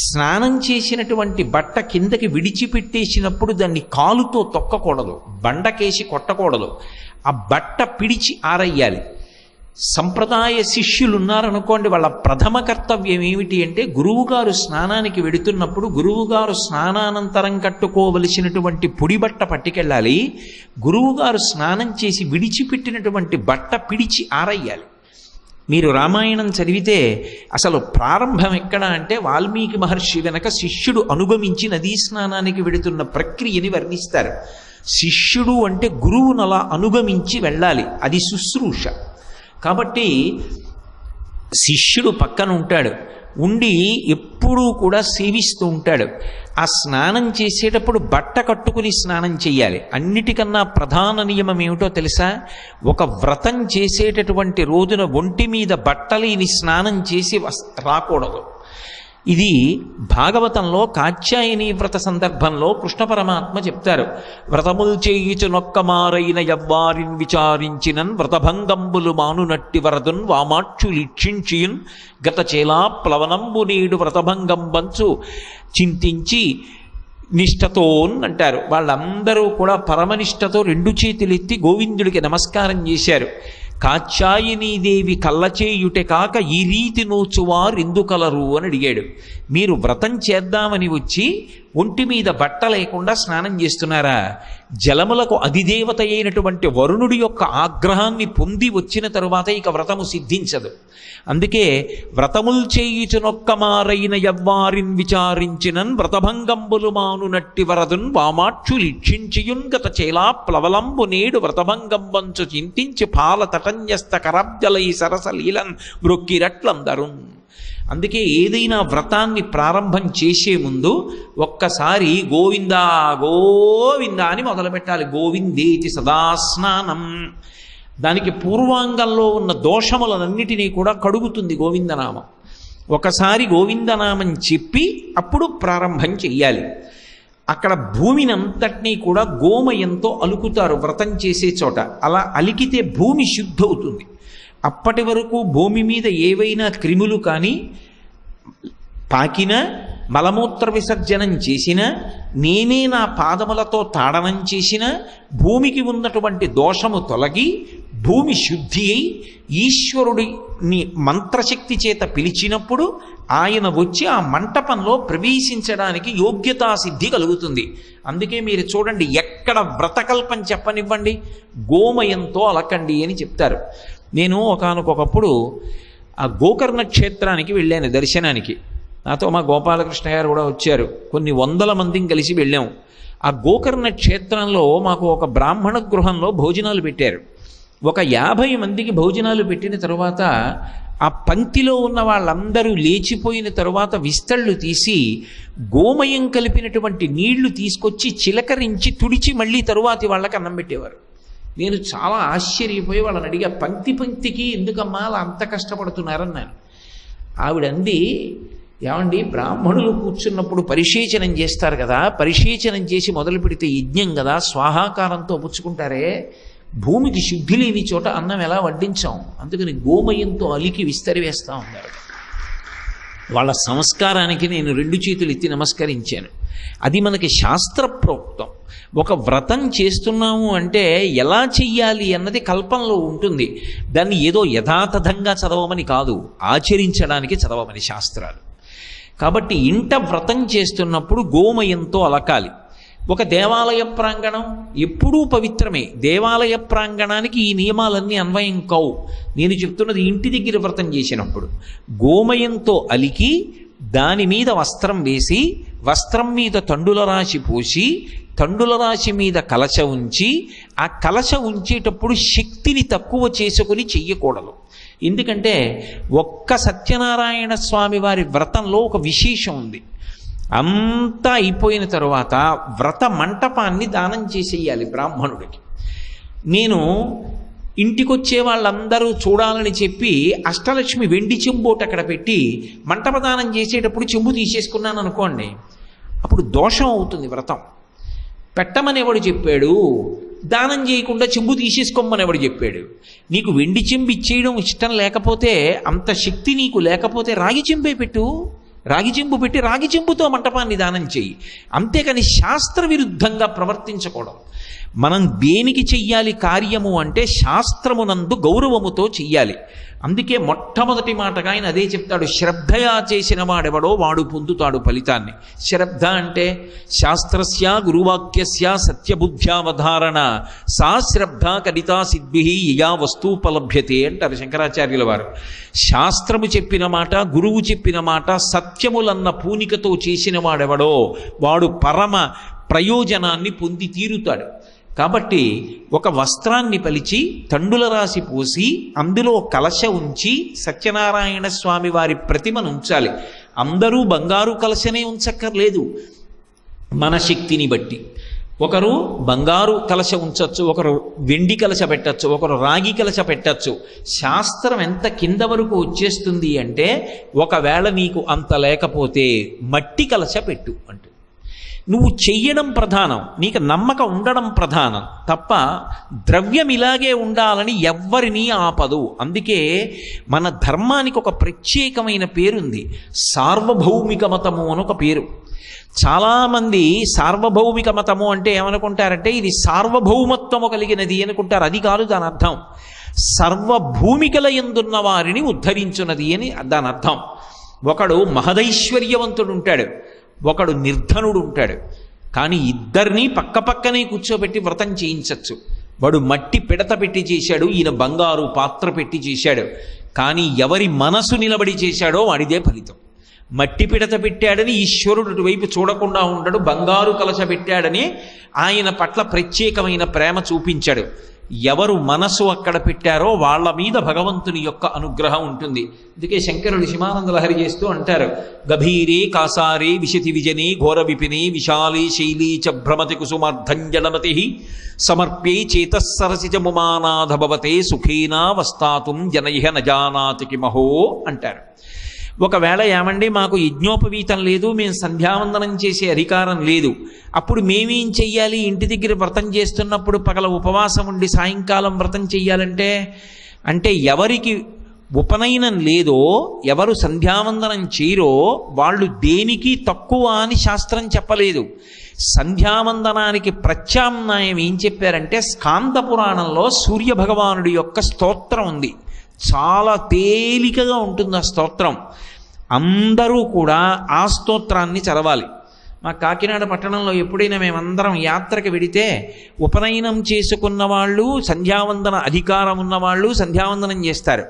స్నానం చేసినటువంటి బట్ట కిందకి విడిచిపెట్టేసినప్పుడు దాన్ని కాలుతో తొక్కకూడదు, బండకేసి కొట్టకూడదు. ఆ బట్ట పిడిచి ఆరయ్యాలి. సంప్రదాయ శిష్యులు ఉన్నారనుకోండి, వాళ్ళ ప్రథమ కర్తవ్యం ఏమిటి అంటే గురువుగారు స్నానానికి వెడుతున్నప్పుడు గురువుగారు స్నానానంతరం కట్టుకోవలసినటువంటి పొడి బట్ట పట్టుకెళ్ళాలి. గురువుగారు స్నానం చేసి విడిచిపెట్టినటువంటి బట్ట పిడిచి ఆరయ్యాలి. మీరు రామాయణం చదివితే అసలు ప్రారంభం ఎక్కడ అంటే వాల్మీకి మహర్షి వెనక శిష్యుడు అనుగమించి నదీ స్నానానికి వెడుతున్న ప్రక్రియని వర్ణిస్తారు. శిష్యుడు అంటే గురువును అలా అనుగమించి వెళ్ళాలి, అది శుశ్రూష. కాబట్టి శిష్యుడు పక్కన ఉంటాడు, ఉండి ఎప్పుడూ కూడా సేవిస్తూ ఉంటాడు. ఆ స్నానం చేసేటప్పుడు బట్ట కట్టుకుని స్నానం చేయాలి. అన్నిటికన్నా ప్రధాన నియమం ఏమిటో తెలుసా? ఒక వ్రతం చేసేటటువంటి రోజున ఒంటి మీద బట్టలేని స్నానం చేసి రాకూడదు. ఇది భాగవతంలో కాత్యాయని వ్రత సందర్భంలో కృష్ణ పరమాత్మ చెప్తారు. వ్రతములు చేయుచు నొక్కమారైన యవ్వారిన్ విచారించినన్ వ్రతభంగంబులు మానునట్టి వరదున్ వామాక్షులిక్షించియున్ గత చేలా ప్లవనంబు నేడు వ్రతభంగం బంచు చింతించి నిష్టతోన్ అంటారు. వాళ్ళందరూ కూడా పరమనిష్టతో రెండు చేతులెత్తి గోవిందుడికి నమస్కారం చేశారు. కాత్యాయనీదేవి కళ్ళచేయుటే కాక ఈ రీతి నోచువారు ఎందుకలరు అని అడిగాడు. మీరు వ్రతం చేద్దామని వచ్చి ఒంటి మీద బట్ట లేకుండా స్నానం చేస్తున్నారా? జలములకు అధిదేవత అయినటువంటి వరుణుడి యొక్క ఆగ్రహాన్ని పొంది వచ్చిన తరువాత ఇక వ్రతము సిద్ధించదు. అందుకే వ్రతముల్ చేయుచునొక్కమారైన యవ్వారిన్ విచారించినన్ వ్రతభంగంబులు మానునట్టి వరదున్ వామాక్షులిక్షించియున్ గత చేలా ప్లవలంబు నేడు వ్రతభంగంబంచు చింతించి పాల తటంజస్త కరాబ్జలై సరసలీలన్ వృక్కిరట్లందరున్. అందుకే ఏదైనా వ్రతాన్ని ప్రారంభం చేసే ముందు ఒక్కసారి గోవిందా గోవిందా అని మొదలుపెట్టాలి. గోవిందేతి సదాస్నానం. దానికి పూర్వాంగంలో ఉన్న దోషములన్నిటినీ కూడా కడుగుతుంది గోవిందనామం. ఒకసారి గోవిందనామం చెప్పి అప్పుడు ప్రారంభం చెయ్యాలి. అక్కడ భూమిని అంతటినీ కూడా గోమయంతో అలుకుతారు వ్రతం చేసే చోట. అలా అలికితే భూమి శుద్ధవుతుంది. అప్పటి వరకు భూమి మీద ఏవైనా క్రిములు కానీ పాకినా మలమూత్ర విసర్జనం చేసినా నేనే నా పాదములతో తాడనం చేసినా భూమికి ఉన్నటువంటి దోషము తొలగి భూమి శుద్ధి అయి ఈశ్వరుడిని మంత్రశక్తి చేత పిలిచినప్పుడు ఆయన వచ్చి ఆ మంటపంలో ప్రవేశించడానికి యోగ్యతా సిద్ధి కలుగుతుంది. అందుకే మీరు చూడండి, ఎక్కడ వ్రతకల్పం చెప్పనివ్వండి గోమయంతో అలకండి అని చెప్తారు. నేను ఒకానొకప్పుడు ఆ గోకర్ణ క్షేత్రానికి వెళ్ళాను దర్శనానికి. నాతో మా గోపాలకృష్ణ గారు కూడా వచ్చారు. కొన్ని వందల మందిని కలిసి వెళ్ళాం. ఆ గోకర్ణ క్షేత్రంలో మాకు ఒక బ్రాహ్మణ గృహంలో భోజనాలు పెట్టారు. ఒక 50 మందికి భోజనాలు పెట్టిన తరువాత ఆ పంక్తిలో ఉన్న వాళ్ళందరూ లేచిపోయిన తరువాత విస్తళ్ళు తీసి గోమయం కలిపినటువంటి నీళ్లు తీసుకొచ్చి చిలకరించి తుడిచి మళ్ళీ తరువాతి వాళ్ళకి అన్నం పెట్టేవారు. నేను చాలా ఆశ్చర్యపోయి వాళ్ళని అడిగా, పంక్తి పంక్తికి ఎందుకమ్మా అలా అంత కష్టపడుతున్నారన్నాను. ఆవిడంది, ఏమండి బ్రాహ్మణులు కూర్చున్నప్పుడు పరిశేచనం చేస్తారు కదా, పరిశేచనం చేసి మొదలు పెడితే యజ్ఞం కదా, స్వాహాకారంతో పుచ్చుకుంటారే, భూమికి శుద్ధి లేని చోట అన్నం ఎలా వడ్డించాం, అందుకని గోమయంతో అలికి విస్తరి వేస్తూ ఉన్నారు. వాళ్ళ సంస్కారానికి నేను 2 చేతులు ఎత్తి నమస్కరించాను. అది మనకి శాస్త్రప్రోక్తం. ఒక వ్రతం చేస్తున్నాము అంటే ఎలా చెయ్యాలి అన్నది కల్పంలో ఉంటుంది. దాన్ని ఏదో యథాతథంగా చదవమని కాదు, ఆచరించడానికి చదవమని శాస్త్రాలు. కాబట్టి ఇంట వ్రతం చేస్తున్నప్పుడు గోమయంతో అలకాలి. ఒక దేవాలయ ప్రాంగణం ఎప్పుడూ పవిత్రమే. దేవాలయ ప్రాంగణానికి ఈ నియమాలన్నీ అన్వయం కావు. నేను చెప్తున్నది ఇంటి దగ్గర వ్రతం చేసినప్పుడు గోమయంతో అలికి దాని మీద వస్త్రం వేసి వస్త్రం మీద తండుల రాశి పోసి తండుల రాశి మీద కలశ ఉంచి ఆ కలశ ఉంచేటప్పుడు శక్తిని తక్కువ చేసుకుని చెయ్యకూడదు. ఎందుకంటే ఒక్క సత్యనారాయణ స్వామి వారి వ్రతంలో ఒక విశేషం ఉంది. అంతా అయిపోయిన తరువాత వ్రత మంటపాన్ని దానం చేసేయాలి బ్రాహ్మణుడికి. నేను ఇంటికొచ్చే వాళ్ళందరూ చూడాలని చెప్పి అష్టలక్ష్మి వెండి చెంబోట అక్కడ పెట్టి మంటపదానం చేసేటప్పుడు చెంబు తీసేసుకున్నాను అనుకోండి, అప్పుడు దోషం అవుతుంది వ్రతం. పెట్టమనేవాడు చెప్పాడు, దానం చేయకుండా చెంబు తీసేసుకోమని ఎవడు చెప్పాడు? నీకు వెండి చెంబు ఇచ్చేయడం ఇష్టం లేకపోతే, అంత శక్తి నీకు లేకపోతే రాగి చెంబే పెట్టు, రాగి చెంబు పెట్టి రాగి చెంబుతో మంటపాన్ని దానం చెయ్యి. అంతేకాని శాస్త్ర విరుద్ధంగా ప్రవర్తించకూడదు. మనం దేనికి చెయ్యాలి కార్యము అంటే శాస్త్రమునందు గౌరవముతో చెయ్యాలి. అందుకే మొట్టమొదటి మాటగా ఆయన అదే చెప్తాడు, శ్రద్ధయా చేసిన వాడెవడో వాడు పొందుతాడు ఫలితాన్ని. శ్రద్ధ అంటే శాస్త్రస్య గురువాక్యస్య సత్యబుద్ధ్యావధారణ సా శ్రద్ధ కడితా సిద్భి యయా వస్తూపలభ్యతే అంటారు శంకరాచార్యుల వారు. శాస్త్రము చెప్పిన మాట, గురువు చెప్పిన మాట సత్యములన్న పూనికతో చేసిన వాడెవడో వాడు పరమ ప్రయోజనాన్ని పొంది తీరుతాడు. కాబట్టి ఒక వస్త్రాన్ని పలిచి తండుల రాసి పోసి అందులో కలశ ఉంచి సత్యనారాయణ స్వామి వారి ప్రతిమను ఉంచాలి. అందరూ బంగారు కలశనే ఉంచక్కర్లేదు, మన శక్తిని బట్టి. ఒకరు బంగారు కలశ ఉంచవచ్చు, ఒకరు వెండి కలశ పెట్టచ్చు, ఒకరు రాగి కలశ పెట్టచ్చు. శాస్త్రం ఎంత కింద వరకు వచ్చేస్తుంది అంటే, ఒకవేళ నీకు అంత లేకపోతే మట్టి కలశ పెట్టు అంటూ. నువ్వు చెయ్యడం ప్రధానం, నీకు నమ్మకం ఉండడం ప్రధానం తప్ప ద్రవ్యం ఇలాగే ఉండాలని ఎవ్వరినీ ఆపదు. అందుకే మన ధర్మానికి ఒక ప్రత్యేకమైన పేరుంది, సార్వభౌమిక మతము అని ఒక పేరు. చాలామంది సార్వభౌమిక మతము అంటే ఏమనుకుంటారంటే ఇది సార్వభౌమత్వము కలిగినది అనుకుంటారు. అది కాదు దాని అర్థం. సర్వభూమికల యందున్న వారిని ఉద్ధరించున్నది అని దాని అర్థం. ఒకడు మహదైశ్వర్యవంతుడు ఉంటాడు, ఒకడు నిర్ధనుడు ఉంటాడు. కానీ ఇద్దరినీ పక్కపక్కనే కూర్చోబెట్టి వ్రతం చేయించవచ్చు. వాడు మట్టి పిడత పెట్టి చేశాడు, ఈయన బంగారు పాత్ర పెట్టి చేశాడు. కానీ ఎవరి మనసు నిలబడి చేశాడో వాడిదే ఫలితం. మట్టి పిడత పెట్టాడని ఈశ్వరుడు అటువైపు చూడకుండా ఉండడు, బంగారు కలశ పెట్టాడని ఆయన పట్ల ప్రత్యేకమైన ప్రేమ చూపించాడు. ఎవరు మనసు అక్కడ పెట్టారో వాళ్ళ మీద భగవంతుని యొక్క అనుగ్రహం ఉంటుంది. అందుకే శంకరుడు శివానంద లహరి చేస్తూ అంటారు, గభీరే కాసారే విశతి విజనే ఘోర విపినే విశాలే శైలీ చ భ్రమతి కుసుమార్ధంజనమతి సమర్ప్యే చేతస్సరసిజ ముమానాథ భవతే సుఖేనా వస్తాతుం జనయిహ నజానాతి కిమహో అంటారు. ఒకవేళ ఏమండి మాకు యజ్ఞోపవీతం లేదు, మేము సంధ్యావందనం చేసే అధికారం లేదు, అప్పుడు మేమేం చెయ్యాలి? ఇంటి దగ్గర వ్రతం చేస్తున్నప్పుడు పగల ఉపవాసం ఉండి సాయంకాలం వ్రతం చెయ్యాలంటే, అంటే ఎవరికి ఉపనయనం లేదో, ఎవరు సంధ్యావందనం చేయరో వాళ్ళు దేనికి తక్కువ అని శాస్త్రం చెప్పలేదు. సంధ్యావందనానికి ప్రత్యామ్నాయం ఏం చెప్పారంటే, స్కాంద పురాణంలో సూర్యభగవానుడి యొక్క స్తోత్రం ఉంది. చాలా తేలికగా ఉంటుంది ఆ స్తోత్రం. అందరూ కూడా ఆ స్తోత్రాన్ని చదవాలి. మా కాకినాడ పట్టణంలో ఎప్పుడైనా మేమందరం యాత్రకు వెడితే ఉపనయనం చేసుకున్న వాళ్ళు, సంధ్యావందన అధికారం ఉన్నవాళ్ళు సంధ్యావందనం చేస్తారు.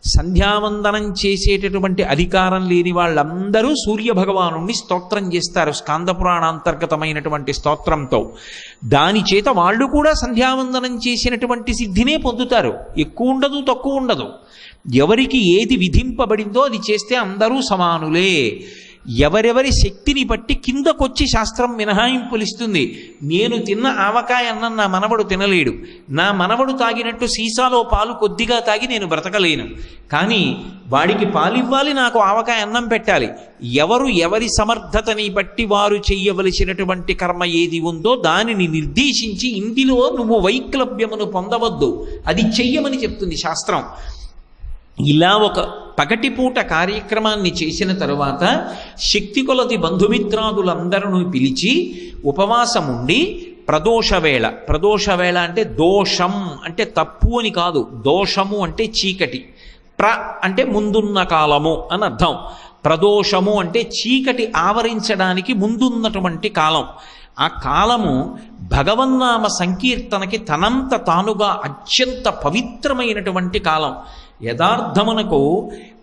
సంధ్యావందనం చేసేటటువంటి అధికారం లేని వాళ్ళందరూ సూర్యభగవానుణ్ణి స్తోత్రం చేస్తారు స్కాందపురాణాంతర్గతమైనటువంటి స్తోత్రంతో. దాని చేత వాళ్ళు కూడా సంధ్యావందనం చేసినటువంటి సిద్ధినే పొందుతారు. ఎక్కువ ఉండదు, తక్కువ ఉండదు. ఎవరికి ఏది విధింపబడిందో అది చేస్తే అందరూ సమానులే. ఎవరెవరి శక్తిని బట్టి కిందకొచ్చి శాస్త్రం మినహాయింపులు ఇస్తుంది. నేను తిన్న ఆవకాయ అన్నం నా మనవడు తినలేడు, నా మనవడు తాగినట్టు సీసాలో పాలు కొద్దిగా తాగి నేను బ్రతకలేను. కానీ వాడికి పాలివ్వాలి, నాకు ఆవకాయ అన్నం పెట్టాలి. ఎవరి సమర్థతని బట్టి వారు చెయ్యవలసినటువంటి కర్మ ఏది ఉందో దానిని నిర్దేశించి ఇందులో నువ్వు వైక్లభ్యమును పొందవద్దు, అది చెయ్యమని చెప్తుంది శాస్త్రం. ఇలా ఒక పగటిపూట కార్యక్రమాన్ని చేసిన తరువాత శక్తి కొలది బంధుమిత్రాదులందరూ పిలిచి ఉపవాసముండి ప్రదోషవేళ, ప్రదోషవేళ అంటే దోషం అంటే తప్పు అని కాదు, దోషము అంటే చీకటి, అంటే ముందున్న కాలము అని అర్థం. ప్రదోషము అంటే చీకటి ఆవరించడానికి ముందున్నటువంటి కాలం. ఆ కాలము భగవన్నామ సంకీర్తనకి తనంత తానుగా అత్యంత పవిత్రమైనటువంటి కాలం. యథార్థమునకు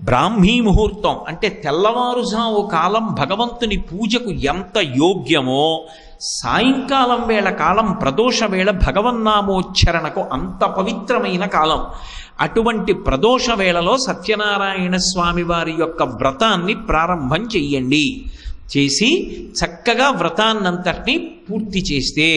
బ్రాహ్మీ ముహూర్తం అంటే తెల్లవారుజాము కాలం భగవంతుని పూజకు ఎంత యోగ్యమో, సాయంకాలం వేళ కాలం ప్రదోష వేళ భగవన్నామోచ్చరణకు అంత పవిత్రమైన కాలం. అటువంటి ప్రదోష వేళలో సత్యనారాయణ స్వామి వారి యొక్క వ్రతాన్ని ప్రారంభం చెయ్యండి. చేసి చక్కగా వ్రతాన్నంతటినీ పూర్తి చేస్తే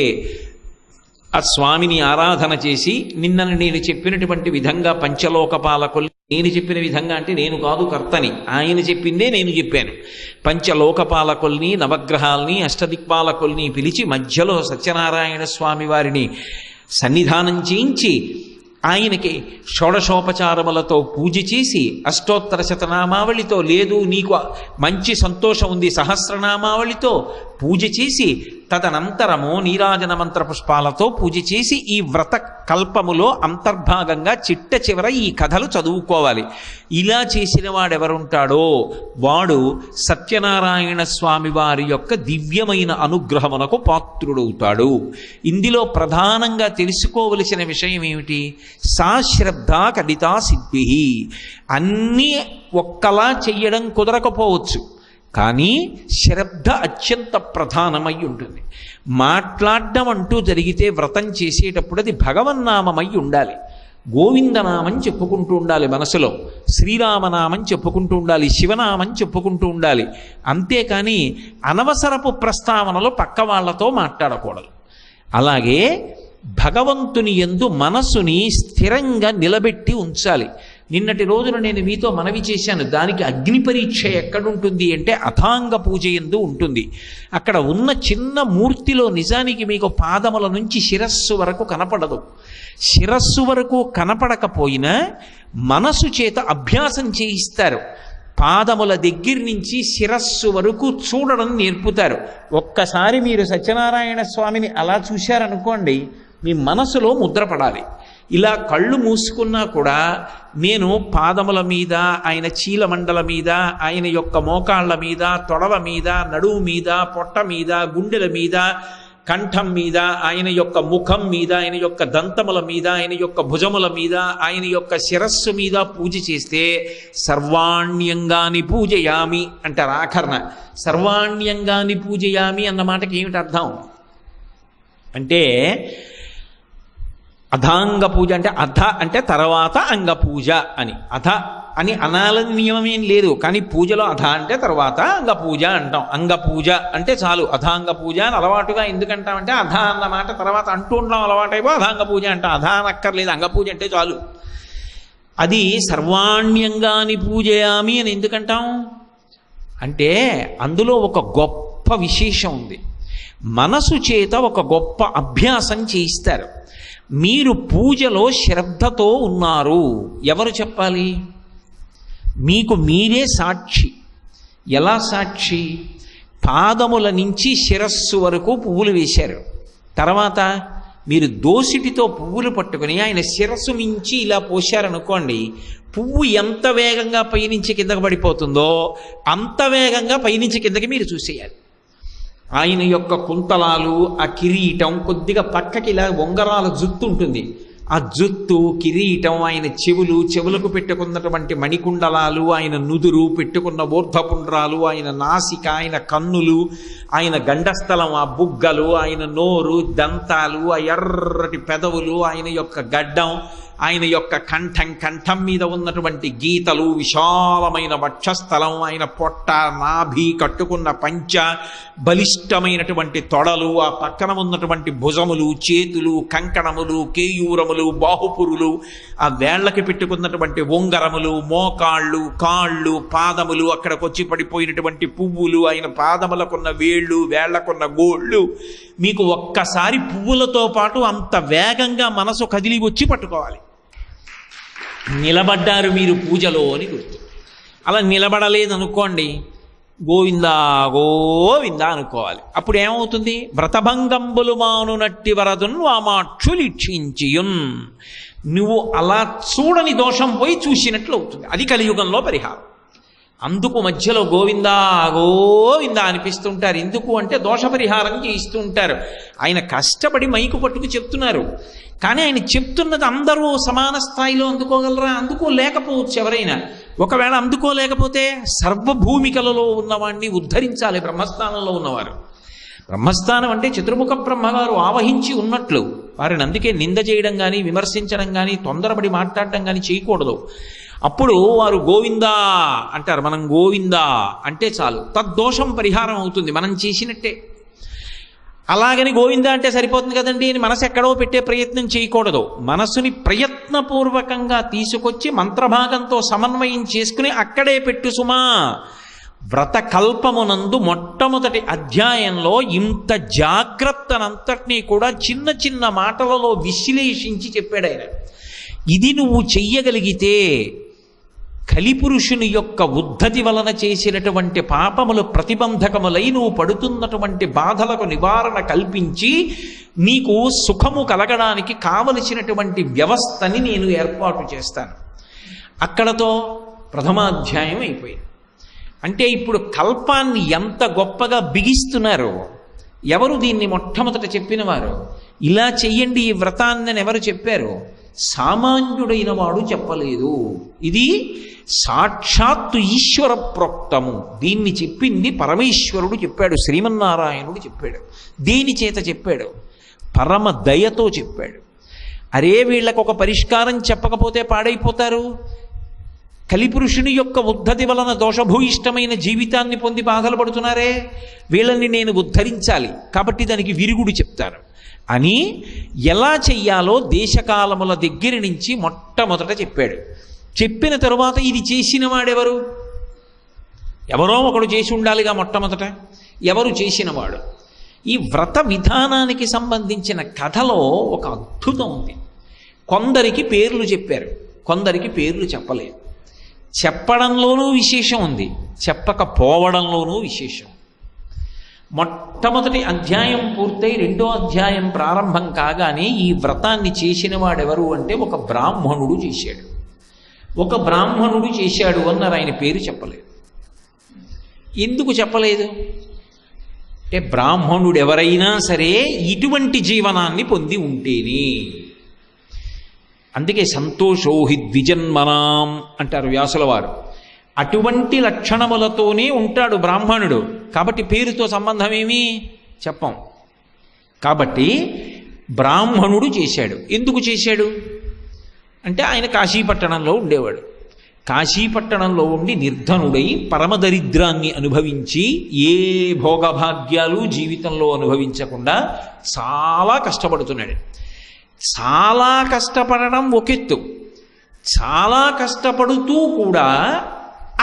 ఆ స్వామిని ఆరాధన చేసి నిన్నను నేను చెప్పినటువంటి విధంగా పంచలోకపాలకుల్ని, నేను చెప్పిన విధంగా అంటే నేను కాదు కర్తని, ఆయన చెప్పిందే నేను చెప్పాను. పంచలోకపాలకుల్ని, నవగ్రహాల్ని, అష్టదిక్పాలకుల్ని పిలిచి మధ్యలో సత్యనారాయణ స్వామి వారిని సన్నిధానం చేయించి ఆయనకి షోడశోపచారములతో పూజ చేసి అష్టోత్తర శతనామావళితో, లేదు నీకు మంచి సంతోషం ఉంది సహస్రనామావళితో పూజ చేసి, తదనంతరము నీరాజన మంత్ర పుష్పాలతో పూజ చేసి ఈ వ్రత కల్పములో అంతర్భాగంగా చిట్ట చివర ఈ కథలు చదువుకోవాలి. ఇలా చేసిన వాడెవరుంటాడో వాడు సత్యనారాయణ స్వామి వారి యొక్క దివ్యమైన అనుగ్రహమునకు పాత్రుడవుతాడు. ఇందులో ప్రధానంగా తెలుసుకోవలసిన విషయం ఏమిటి? సాశ్రద్ధ కడితా సిద్ధి. అన్నీ ఒక్కలా చెయ్యడం కుదరకపోవచ్చు, కానీ శ్రద్ధ అత్యంత ప్రధానమై ఉంటుంది. మాట్లాడడం అంటూ జరిగితే వ్రతం చేసేటప్పుడు అది భగవన్నామమై ఉండాలి. గోవిందనామం చెప్పుకుంటూ ఉండాలి మనసులో, శ్రీరామనామం చెప్పుకుంటూ ఉండాలి, శివనామం చెప్పుకుంటూ ఉండాలి. అంతేకాని అనవసరపు ప్రస్తావనలు పక్క వాళ్లతో మాట్లాడకూడదు. అలాగే భగవంతుని యందు మనసుని స్థిరంగా నిలబెట్టి ఉంచాలి. నిన్నటి రోజున నేను మీతో మనవి చేశాను, దానికి అగ్ని పరీక్ష ఎక్కడుంటుంది అంటే అథాంగ పూజ యందు ఉంటుంది. అక్కడ ఉన్న చిన్న మూర్తిలో నిజానికి మీకు పాదముల నుంచి శిరస్సు వరకు కనపడదు. శిరస్సు వరకు కనపడకపోయినా మనసు చేత అభ్యాసం చేయిస్తారు. పాదముల దగ్గర నుంచి శిరస్సు వరకు చూడడం నేర్పుతారు. ఒక్కసారి మీరు సత్యనారాయణ స్వామిని అలా చూశారనుకోండి, మీ మనసులో ముద్రపడాలి. ఇలా కళ్ళు మూసుకున్నా కూడా నేను పాదముల మీద, ఆయన చీలమండల మీద, ఆయన యొక్క మోకాళ్ళ మీద, తొడవ మీద, నడువు మీద, పొట్ట మీద, గుండెల మీద, కంఠం మీద, ఆయన యొక్క ముఖం మీద, ఆయన యొక్క దంతముల మీద, ఆయన యొక్క భుజముల మీద, ఆయన యొక్క శిరస్సు మీద పూజ చేస్తే సర్వాణ్యంగాని పూజయామి అంటారు ఆఖరణ. సర్వాణ్యంగాని పూజయామి అన్న మాటకి ఏమిటి అర్థం అంటే, అథాంగ పూజ అంటే అథ అంటే తర్వాత అంగ పూజ అని. అథ అని అనాలని నియమమేం లేదు, కానీ పూజలో అథ అంటే తర్వాత అంగ పూజ అంటాం. అంగ పూజ అంటే చాలు. అథాంగ పూజ అని అలవాటుగా ఎందుకంటామంటే అథ అన్న మాట తర్వాత అంటూ ఉండడం అలవాటైపో అథాంగ పూజ అంటాం. అథ అనక్కర్లేదు, అంగ పూజ అంటే చాలు. అది సర్వాణ్యంగాని పూజయామి అని ఎందుకంటాం అంటే అందులో ఒక గొప్ప విశేషం ఉంది. మనసు చేత ఒక గొప్ప అభ్యాసం చేయిస్తారు. మీరు పూజలో శ్రద్ధతో ఉన్నారు, ఎవరు చెప్పాలి? మీకు మీరే సాక్షి. ఎలా సాక్షి? పాదముల నుంచి శిరస్సు వరకు పువ్వులు వేశారు. తర్వాత మీరు దోసిటితో పువ్వులు పట్టుకుని ఆయన శిరస్సు మించి ఇలా పోశారనుకోండి, పువ్వు ఎంత వేగంగా పైనుంచి కిందకు పడిపోతుందో అంత వేగంగా పైనుంచి కిందకి మీరు చూసేయాలి. ఆయన యొక్క కుంతలాలు, ఆ కిరీటం, కొద్దిగా పక్కకి ఇలా ఉంగరాల జుత్తు ఉంటుంది, ఆ జుత్తు, కిరీటం, ఆయన చెవులు, చెవులకు పెట్టుకున్నటువంటి మణికుండలాలు, ఆయన నుదురు, పెట్టుకున్న ఊర్ధ్వపుండ్రాలు, ఆయన నాసిక, ఆయన కన్నులు, ఆయన గండస్థలం, ఆ బుగ్గలు, ఆయన నోరు, దంతాలు, ఆ ఎర్రటి పెదవులు, ఆయన యొక్క గడ్డం, ఆయన యొక్క కంఠం మీద ఉన్నటువంటి గీతలు, విశాలమైన వక్షస్థలం, ఆయన పొట్ట, నాభి, కట్టుకున్న పంచ, బలిష్టమైనటువంటి తొడలు, ఆ పక్కన ఉన్నటువంటి భుజములు, చేతులు, కంకణములు, కేయూరములు, బాహుపురులు, ఆ వేళ్లకి పెట్టుకున్నటువంటి ఉంగరములు, మోకాళ్ళు, కాళ్ళు, పాదములు, అక్కడికి వచ్చి పడిపోయినటువంటి పువ్వులు, ఆయన పాదములకున్న వేళ్ళు, వేళ్లకున్న గోళ్ళు, మీకు ఒక్కసారి పువ్వులతో పాటు అంత వేగంగా మనసు కదిలి వచ్చి పట్టుకోవాలి. నిలబడ్డారు మీరు పూజలో అని గుర్తు. అలా నిలబడలేదనుకోండి, గోవిందా గోవిందా అనుకోవాలి. అప్పుడు ఏమవుతుంది? వ్రతభంగంబులు మానునట్టి వరదున్ వామాక్షులిక్షించియున్. నువ్వు అలా చూడని దోషం పోయి చూసినట్లు అవుతుంది. అది కలియుగంలో పరిహారం. అందుకు మధ్యలో గోవిందా గోవిందా అనిపిస్తుంటారు. ఎందుకు అంటే దోష పరిహారం చేయిస్తూ ఉంటారు. ఆయన కష్టపడి మైకు పట్టుకు చెప్తున్నారు, కానీ ఆయన చెప్తున్నది అందరూ సమాన స్థాయిలో అందుకోగలరా? అందుకోలేకపోవచ్చు ఎవరైనా. ఒకవేళ అందుకోలేకపోతే సర్వభూమికలలో ఉన్నవాడిని ఉద్ధరించాలి బ్రహ్మస్థానంలో ఉన్నవారు. బ్రహ్మస్థానం అంటే చతుర్ముఖ బ్రహ్మగారు ఆవహించి ఉన్నట్లు. వారిని అందుకే నింద చేయడం కానీ, విమర్శించడం కానీ, తొందరపడి మాట్లాడటం కానీ చేయకూడదు. అప్పుడు వారు గోవిందా అంటారు. మనం గోవిందా అంటే చాలు, తద్దోషం పరిహారం అవుతుంది, మనం చేసినట్టే. అలాగని గోవిందా అంటే సరిపోతుంది కదండి అని మనసు ఎక్కడో పెట్టే ప్రయత్నం చేయకూడదు. మనసుని ప్రయత్నపూర్వకంగా తీసుకొచ్చి మంత్రభాగంతో సమన్వయం చేసుకుని అక్కడే పెట్టు సుమా. వ్రతకల్పమునందు మొట్టమొదటి అధ్యాయంలో ఇంత జాగ్రత్తనంతటినీ కూడా చిన్న చిన్న మాటలలో విశ్లేషించి చెప్పాడు ఆయన. ఇది నువ్వు చెయ్యగలిగితే కలిపురుషుని యొక్క ఉద్ధతి వలన చేసినటువంటి పాపములు ప్రతిబంధకములై నువ్వు పడుతున్నటువంటి బాధలకు నివారణ కల్పించి నీకు సుఖము కలగడానికి కావలసినటువంటి వ్యవస్థని నేను ఏర్పాటు చేస్తాను. అక్కడతో ప్రథమాధ్యాయం అయిపోయింది. అంటే ఇప్పుడు కల్పాన్ని ఎంత గొప్పగా బిగిస్తున్నారో, ఎవరు దీన్ని మొట్టమొదట చెప్పినవారు, ఇలా చెయ్యండి ఈ వ్రతాన్ని ఎవరు చెప్పారు? సామాన్యుడైన వాడు చెప్పలేదు. ఇది సాక్షాత్తు ఈశ్వర ప్రోక్తము. దీన్ని చెప్పింది పరమేశ్వరుడు చెప్పాడు, శ్రీమన్నారాయణుడు చెప్పాడు. దేని చేత చెప్పాడు? పరమ దయతో చెప్పాడు. అరే వీళ్ళకు ఒక పరిష్కారం చెప్పకపోతే పాడైపోతారు. కలిపురుషుని యొక్క ఉద్ధతి వలన దోషభూయిష్టమైన జీవితాన్ని పొంది బాధలు పడుతున్నారే, వీళ్ళని నేను ఉద్ధరించాలి, కాబట్టి దానికి విరుగుడు చెప్తాను అని ఎలా చెయ్యాలో దేశకాలముల దగ్గర నుంచి మొట్టమొదట చెప్పాడు. చెప్పిన తరువాత ఇది చేసిన వాడెవరు? ఎవరో ఒకడు చేసి ఉండాలిగా మొట్టమొదట. ఎవరు చేసినవాడు? ఈ వ్రత విధానానికి సంబంధించిన కథలో ఒక అద్భుతం ఉంది. కొందరికి పేర్లు చెప్పారు, కొందరికి పేర్లు చెప్పలేదు. చెప్పడంలోనూ విశేషం ఉంది, చెప్పకపోవడంలోనూ విశేషం. మొట్టమొదటి అధ్యాయం పూర్తయి రెండో అధ్యాయం ప్రారంభం కాగానే ఈ వ్రతాన్ని చేసిన వాడెవరు అంటే ఒక బ్రాహ్మణుడు చేశాడు. ఒక బ్రాహ్మణుడు చేశాడు అన్నారు, ఆయన పేరు చెప్పలేదు. ఎందుకు చెప్పలేదు అంటే బ్రాహ్మణుడు ఎవరైనా సరే ఇటువంటి జీవనాన్ని పొంది ఉంటేనే. అందుకే సంతోషోహి ద్విజన్మనాం అంటారు వ్యాసుల వారు. అటువంటి లక్షణములతోనే ఉంటాడు బ్రాహ్మణుడు. కాబట్టి పేరుతో సంబంధం ఏమీ చెప్పం. కాబట్టి బ్రాహ్మణుడు చేశాడు. ఎందుకు చేశాడు అంటే ఆయన కాశీపట్టణంలో ఉండేవాడు. కాశీపట్టణంలో ఉండి నిర్ధనుడై పరమదరిద్రాన్ని అనుభవించి ఏ భోగభాగ్యాలు జీవితంలో అనుభవించకుండా చాలా కష్టపడుతున్నాడు. చాలా కష్టపడడం ఒకెత్తు, చాలా కష్టపడుతూ కూడా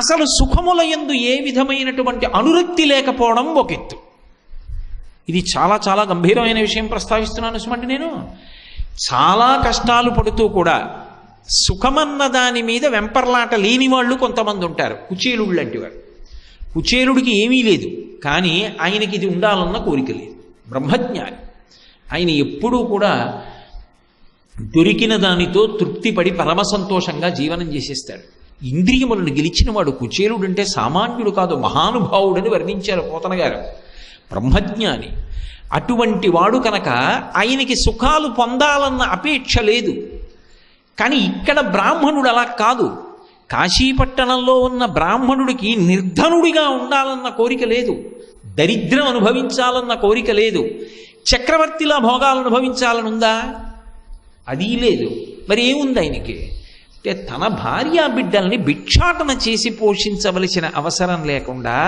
అసలు సుఖముల యందు ఏ విధమైనటువంటి అనురక్తి లేకపోవడం ఒకెత్తు. ఇది చాలా చాలా గంభీరమైన విషయం ప్రస్తావిస్తున్నాను సుమండి. నేను చాలా కష్టాలు పడుతూ కూడా సుఖమన్న దాని మీద వెంపర్లాట లేని వాళ్ళు కొంతమంది ఉంటారు. కుచేలుడు లాంటి వారు. కుచేలుడికి ఏమీ లేదు, కానీ ఆయనకి ఇది ఉండాలన్న కోరిక లేదు. బ్రహ్మజ్ఞాని. ఆయన ఎప్పుడూ కూడా దొరికిన దానితో తృప్తిపడి పరమ సంతోషంగా జీవనం చేసేస్తాడు. ఇంద్రియములను గెలిచినవాడు కుచేలుడు అంటే సామాన్యుడు కాదు, మహానుభావుడని వర్ణించారు పోతన గారు. బ్రహ్మజ్ఞాని. అటువంటి వాడు కనుక ఆయనకి సుఖాలు పొందాలన్న అపేక్ష లేదు. కానీ ఇక్కడ బ్రాహ్మణుడు అలా కాదు. కాశీపట్టణంలో ఉన్న బ్రాహ్మణుడికి నిర్ధనుడిగా ఉండాలన్న కోరిక లేదు, దరిద్రం అనుభవించాలన్న కోరిక లేదు, చక్రవర్తిలా భోగాలు అనుభవించాలని ఉందా? అది లేదు. మరి ఏముంది ఆయనకి అంటే తన భార్యా బిడ్డల్ని భిక్షాటన చేసి పోషించవలసిన అవసరం లేకుండా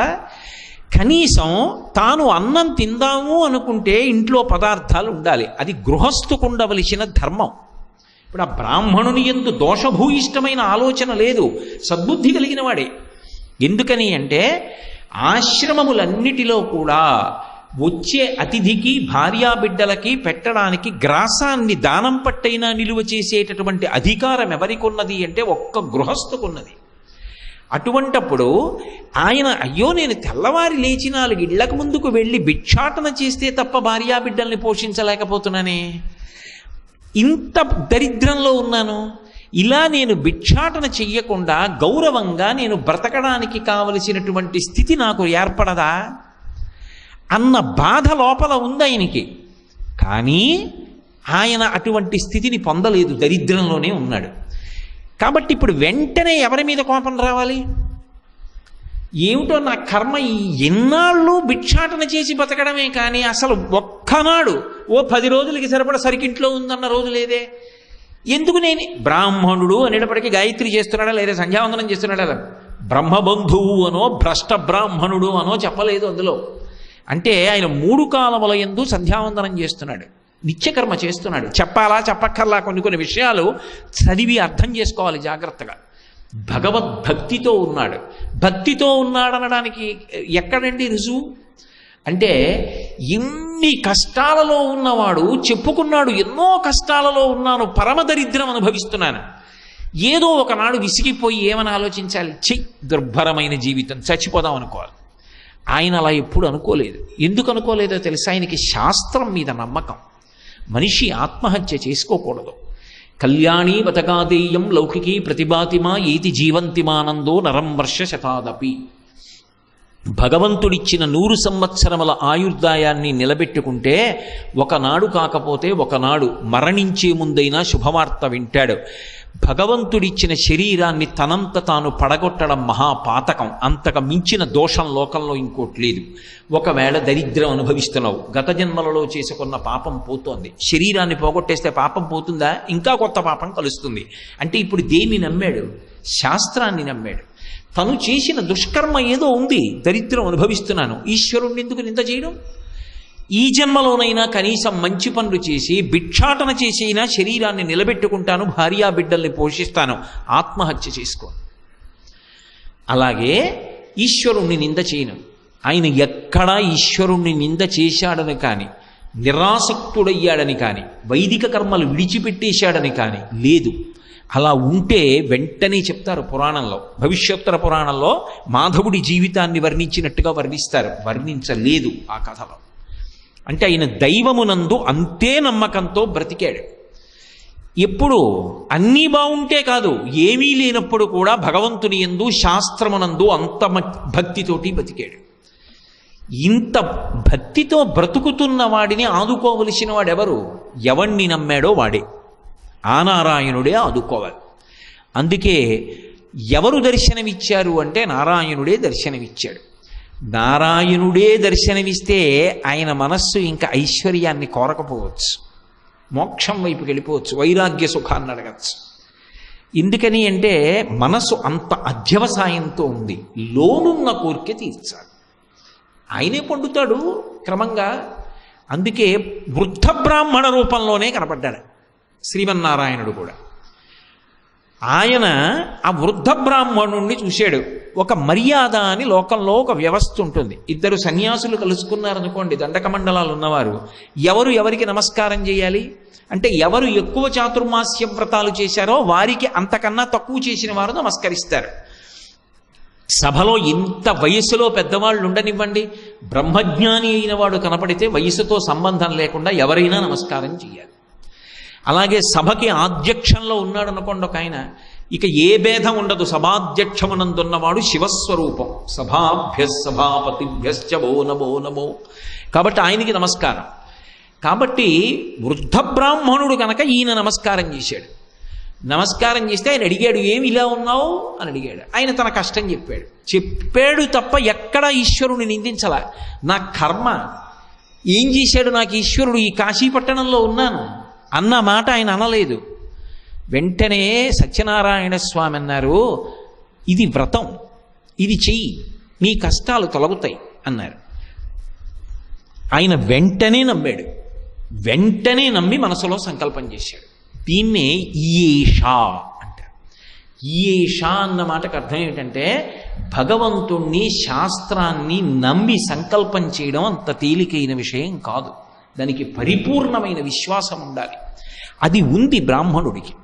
కనీసం తాను అన్నం తిందాము అనుకుంటే ఇంట్లో పదార్థాలు ఉండాలి. అది గృహస్థుకు ఉండవలసిన ధర్మం. ఇప్పుడు ఆ బ్రాహ్మణుని యందు దోషభూయిష్టమైన ఆలోచన లేదు, సద్బుద్ధి కలిగిన వాడే. ఎందుకని అంటే ఆశ్రమములన్నిటిలో కూడా వచ్చే అతిథికి భార్యాబిడ్డలకి పెట్టడానికి గ్రాసాన్ని దానం పట్టైనా నిలువ చేసేటటువంటి అధికారం ఎవరికున్నది అంటే ఒక్క గృహస్థుకున్నది. అటువంటప్పుడు ఆయన అయ్యో నేను తెల్లవారి లేచి 4 ఇళ్లకు ముందుకు వెళ్ళి భిక్షాటన చేస్తే తప్ప భార్యాబిడ్డల్ని పోషించలేకపోతున్నానే, ఇంత దరిద్రంలో ఉన్నాను, ఇలా నేను భిక్షాటన చెయ్యకుండా గౌరవంగా నేను బ్రతకడానికి కావలసినటువంటి స్థితి నాకు ఏర్పడదా అన్న బాధ లోపల ఉంది ఆయనకి. కానీ ఆయన అటువంటి స్థితిని పొందలేదు, దరిద్రంలోనే ఉన్నాడు. కాబట్టి ఇప్పుడు వెంటనే ఎవరి మీద కోపం రావాలి? ఏమిటో నా కర్మ, ఈ ఎన్నాళ్ళు భిక్షాటన చేసి బతకడమే కానీ అసలు ఒక్కనాడు 10 రోజులకి సరిపడ సరికింట్లో ఉందన్న రోజు లేదే. ఎందుకు నేను బ్రాహ్మణుడు అనేటప్పటికీ గాయత్రి చేస్తున్నాడా లేదా సంధ్యావందనం చేస్తున్నాడా? బ్రహ్మబంధువు అనో భ్రష్ట బ్రాహ్మణుడు అనో చెప్పలేదు అందులో. అంటే ఆయన 3 కాలముల యందు సంధ్యావందనం చేస్తున్నాడు, నిత్యకర్మ చేస్తున్నాడు. చెప్పాలా చెప్పక్కర్లా కొన్ని విషయాలు చదివి అర్థం చేసుకోవాలి జాగ్రత్తగా. భగవద్భక్తితో ఉన్నాడు. భక్తితో ఉన్నాడనడానికి ఎక్కడండి రుజువు? అంటే ఎన్ని కష్టాలలో ఉన్నవాడు చెప్పుకున్నాడు, ఎన్నో కష్టాలలో ఉన్నాను, పరమదరిద్రం అనుభవిస్తున్నాను. ఏదో ఒకనాడు విసిగిపోయి ఏమని ఆలోచించాలి? దుర్భరమైన జీవితం, చచ్చిపోదాం అనుకోవాలి. ఆయన అలా ఎప్పుడు అనుకోలేదు. ఎందుకు అనుకోలేదో తెలుసా? ఆయనకి శాస్త్రం మీద నమ్మకం. మనిషి ఆత్మహత్య చేసుకోకూడదు. కళ్యాణీ బతకాదేయం లౌకికీ ప్రతిభాతిమా ఏతి జీవంతిమానందో నరం వర్ష శతాదపి. భగవంతుడిచ్చిన 100 సంవత్సరముల ఆయుర్దాయాన్ని నిలబెట్టుకుంటే ఒకనాడు కాకపోతే ఒకనాడు మరణించే ముందైనా శుభవార్త వింటాడు. భగవంతుడిచ్చిన శరీరాన్ని తనంత తాను పడగొట్టడం మహాపాతకం. అంతకు మించిన దోషం లోకంలో ఇంకోటి లేదు. ఒకవేళ దరిద్రం అనుభవిస్తున్నావు, గత జన్మలలో చేసుకున్న పాపం పోతోంది, శరీరాన్ని పోగొట్టేస్తే పాపం పోతుందా? ఇంకా కొత్త పాపం కలుస్తుంది. అంటే ఇప్పుడు దేన్ని నమ్మాడు? శాస్త్రాన్ని నమ్మాడు. తను చేసిన దుష్కర్మ ఏదో ఉంది, దరిద్రం అనుభవిస్తున్నాను, ఈశ్వరుణ్ణి ఎందుకు నింద చేయడం? ఈ జన్మలోనైనా కనీసం మంచి పనులు చేసి భిక్షాటన చేసైనా శరీరాన్ని నిలబెట్టుకుంటాను, భార్యా బిడ్డల్ని పోషిస్తాను, ఆత్మహత్య చేసుకో. అలాగే ఈశ్వరుణ్ణి నింద చేయను. ఆయన ఎక్కడా ఈశ్వరుణ్ణి నింద చేశాడని కానీ, నిరాసక్తుడయ్యాడని కానీ, వైదిక కర్మలు విడిచిపెట్టేశాడని కానీ లేదు. అలా ఉంటే వెంటనే చెప్తారు పురాణంలో, భవిష్యోత్తర పురాణంలో మాధవుడి జీవితాన్ని వర్ణించినట్టుగా వర్ణిస్తారు. వర్ణించలేదు ఆ కథలో. అంటే ఆయన దైవమునందు అంతే నమ్మకంతో బ్రతికాడు. ఎప్పుడు అన్నీ బాగుంటే కాదు, ఏమీ లేనప్పుడు కూడా భగవంతుని యందు శాస్త్రమునందు అంత భక్తితోటి బతికాడు. ఇంత భక్తితో బ్రతుకుతున్న వాడిని ఆదుకోవలసిన వాడెవరు? ఎవణ్ణి నమ్మాడో వాడే. ఆ నారాయణుడే ఆదుకోవాలి. అందుకే ఎవరు దర్శనమిచ్చారు అంటే నారాయణుడే దర్శనమిచ్చాడు. నారాయణుడే దర్శనమిస్తే ఆయన మనస్సు ఇంకా ఐశ్వర్యాన్ని కోరకపోవచ్చు, మోక్షం వైపుకి వెళ్ళిపోవచ్చు, వైరాగ్య సుఖాన్ని అడగచ్చు. ఎందుకని అంటే మనసు అంత అధ్యవసాయంతో ఉంది. లోనున్న కోరిక తీర్చాలి. ఆయనే పండుతాడు క్రమంగా. అందుకే వృద్ధ బ్రాహ్మణ రూపంలోనే కనపడ్డాడు శ్రీమన్నారాయణుడు కూడా. ఆయన ఆ వృద్ధ బ్రాహ్మణుణ్ణి చూశాడు. ఒక మర్యాద అని లోకంలో ఒక వ్యవస్థ ఉంటుంది. ఇద్దరు సన్యాసులు కలుసుకున్నారనుకోండి, దండక మండలాలు ఉన్నవారు, ఎవరు ఎవరికి నమస్కారం చేయాలి అంటే ఎవరు ఎక్కువ చాతుర్మాస్య వ్రతాలు చేశారో వారికి అంతకన్నా తక్కువ చేసిన వారు నమస్కరిస్తారు. సభలో ఇంత వయస్సులో పెద్దవాళ్ళు ఉండనివ్వండి, బ్రహ్మజ్ఞాని అయిన వాడు కనపడితే వయసుతో సంబంధం లేకుండా ఎవరైనా నమస్కారం చేయాలి. అలాగే సభకి ఆధ్యక్షంలో ఉన్నాడు అనుకోండి ఒక ఆయన, ఇక ఏ భేదం ఉండదు. సభాధ్యక్షమునందున్నవాడు శివస్వరూపం. సభాభ్యస్సభాపతిభ్యశ్చ వో నమో నమో. కాబట్టి ఆయనకి నమస్కారం. కాబట్టి వృద్ధ బ్రాహ్మణుడు కనుక ఈయన నమస్కారం చేశాడు. నమస్కారం చేస్తే ఆయన అడిగాడు, ఏమి ఇలా ఉన్నావు అని అడిగాడు. ఆయన తన కష్టం చెప్పాడు తప్ప ఎక్కడా ఈశ్వరుని నిందించలా. నా కర్మ ఏం చేశాడు నాకు ఈశ్వరుడు, ఈ కాశీపట్టణంలో ఉన్నాను అన్న మాట ఆయన అనలేదు. వెంటనే సత్యనారాయణ స్వామి అన్నారు, ఇది వ్రతం, ఇది చెయ్యి, నీ కష్టాలు తొలగుతాయి అన్నారు. ఆయన వెంటనే నమ్మాడు. వెంటనే నమ్మి మనసులో సంకల్పం చేశాడు. దీన్నే ఈయేషా అంటారు. ఈయేషా అన్న మాటకు అర్థం ఏమిటంటే భగవంతుణ్ణి, శాస్త్రాన్ని నమ్మి సంకల్పం చేయడం అంత తేలికైన విషయం కాదు. దానికి పరిపూర్ణమైన విశ్వాసం ఉండాలి. అది ఉంది బ్రాహ్మణుడికి.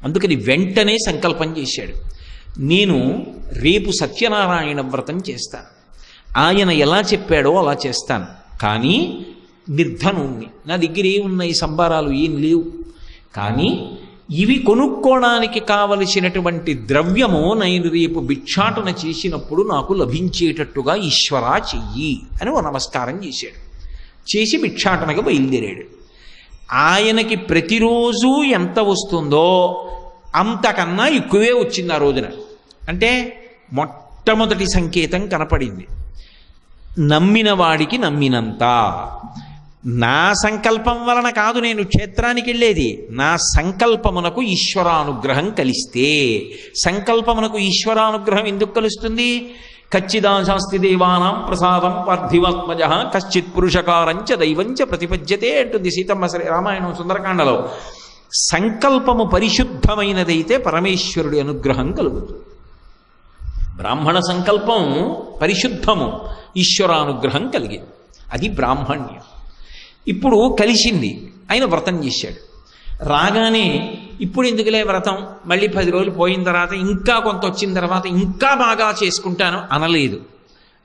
అందుకని వెంటనే సంకల్పం చేశాడు, నేను రేపు సత్యనారాయణ వ్రతం చేస్తాను, ఆయన ఎలా చెప్పాడో అలా చేస్తాను, కానీ నిర్ధనుణ్ణి, నా దగ్గర ఏమున్నాయి సంబారాలు ఏం లేవు, కానీ ఇవి కొనుక్కోవడానికి కావలసినటువంటి ద్రవ్యము నేను రేపు భిక్షాటన చేసినప్పుడు నాకు లభించేటట్టుగా ఈశ్వరా చెయ్యి అని ఓ నమస్కారం చేశాడు. చేసి భిక్షాటనకు బయలుదేరాడు. ఆయనకి ప్రతిరోజు ఎంత వస్తుందో అంతకన్నా ఎక్కువే వచ్చింది ఆ రోజున. అంటే మొట్టమొదటి సంకేతం కనపడింది, నమ్మిన వాడికి నమ్మినంత. నా సంకల్పం వలన కాదు నేను క్షేత్రానికి వెళ్ళేది, నా సంకల్పమునకు ఈశ్వరానుగ్రహం కలిస్తే. సంకల్పమునకు ఈశ్వరానుగ్రహం ఎందుకు కలుస్తుంది? కచ్చిదాశాస్తి దేవానాం ప్రసాదం పార్థివాత్మజ కశ్చిత్ పురుషకారంచ దైవంచ ప్రతిపద్యతే అంటుంది సీతమ్మ రామాయణం సుందరకాండలో. సంకల్పము పరిశుద్ధమైనదైతే పరమేశ్వరుడి అనుగ్రహం కలుగుతుంది. బ్రాహ్మణ సంకల్పం పరిశుద్ధము, ఈశ్వరానుగ్రహం కలిగింది. అది బ్రాహ్మణ్యం. ఇప్పుడు కలిసింది, ఆయన వ్రతం చేశాడు. రాగానే ఇప్పుడు ఎందుకులే వ్రతం, మళ్ళీ 10 రోజులు పోయిన తర్వాత ఇంకా కొంత వచ్చిన తర్వాత ఇంకా బాగా చేసుకుంటాను అనలేదు.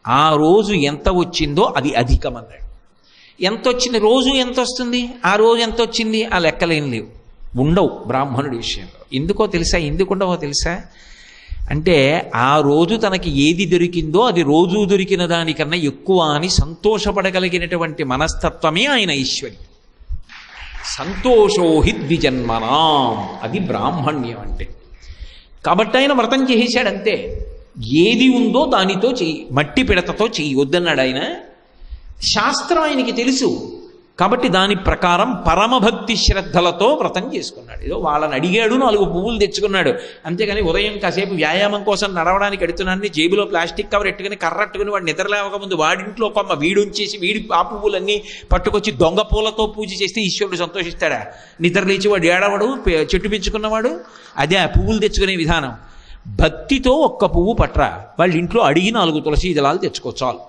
ఆ రోజు ఎంత వచ్చిందో అది అధికమన్నాడు. ఎంత వచ్చింది, రోజు ఎంత వస్తుంది, ఆ రోజు ఎంత వచ్చింది, ఆ లెక్కలేం లేవు, ఉండవు బ్రాహ్మణుడి విషయంలో. ఎందుకో తెలుసా, ఎందుకుండవో తెలుసా అంటే ఆ రోజు తనకి ఏది దొరికిందో అది రోజు దొరికిన దానికన్నా ఎక్కువ అని సంతోషపడగలిగినటువంటి మనస్తత్వమే ఆయన ఐశ్వర్యం. సంతోషోహి ద్విజన్మనాం, అది బ్రాహ్మణ్యం అంటే. కాబట్టి ఆయన వ్రతం చేసేశాడంతే. ఏది ఉందో దానితో చెయ్యి, మట్టి పిడతతో చెయ్యి వద్దన్నాడు ఆయన. శాస్త్రం ఆయనకి తెలుసు కాబట్టి దాని ప్రకారం పరమభక్తి శ్రద్ధలతో వ్రతం చేసుకున్నాడు. ఏదో వాళ్ళని అడిగాడు, 4 పువ్వులు తెచ్చుకున్నాడు, అంతేగాని ఉదయం కాసేపు వ్యాయామం కోసం నడవడానికి ఎడుతున్నాడని జేబులో ప్లాస్టిక్ కవర్ ఎట్టుకుని కర్రట్టుకుని వాడు నిద్రలేవకముందు వాడింట్లో కొమ్మ వీడుంచేసి వీడి ఆ పువ్వులన్నీ పట్టుకొచ్చి దొంగ పూలతో పూజ చేస్తే ఈశ్వరుడు సంతోషిస్తాడా? నిద్రలేచి వాడు ఏడవడు, చెట్టు పెంచుకున్నవాడు. అదే ఆ పువ్వులు తెచ్చుకునే విధానం. భక్తితో ఒక్క పువ్వు పట్రా, వాళ్ళ ఇంట్లో అడిగి 4 తులసి దళాలు తెచ్చుకోవచ్చాలు.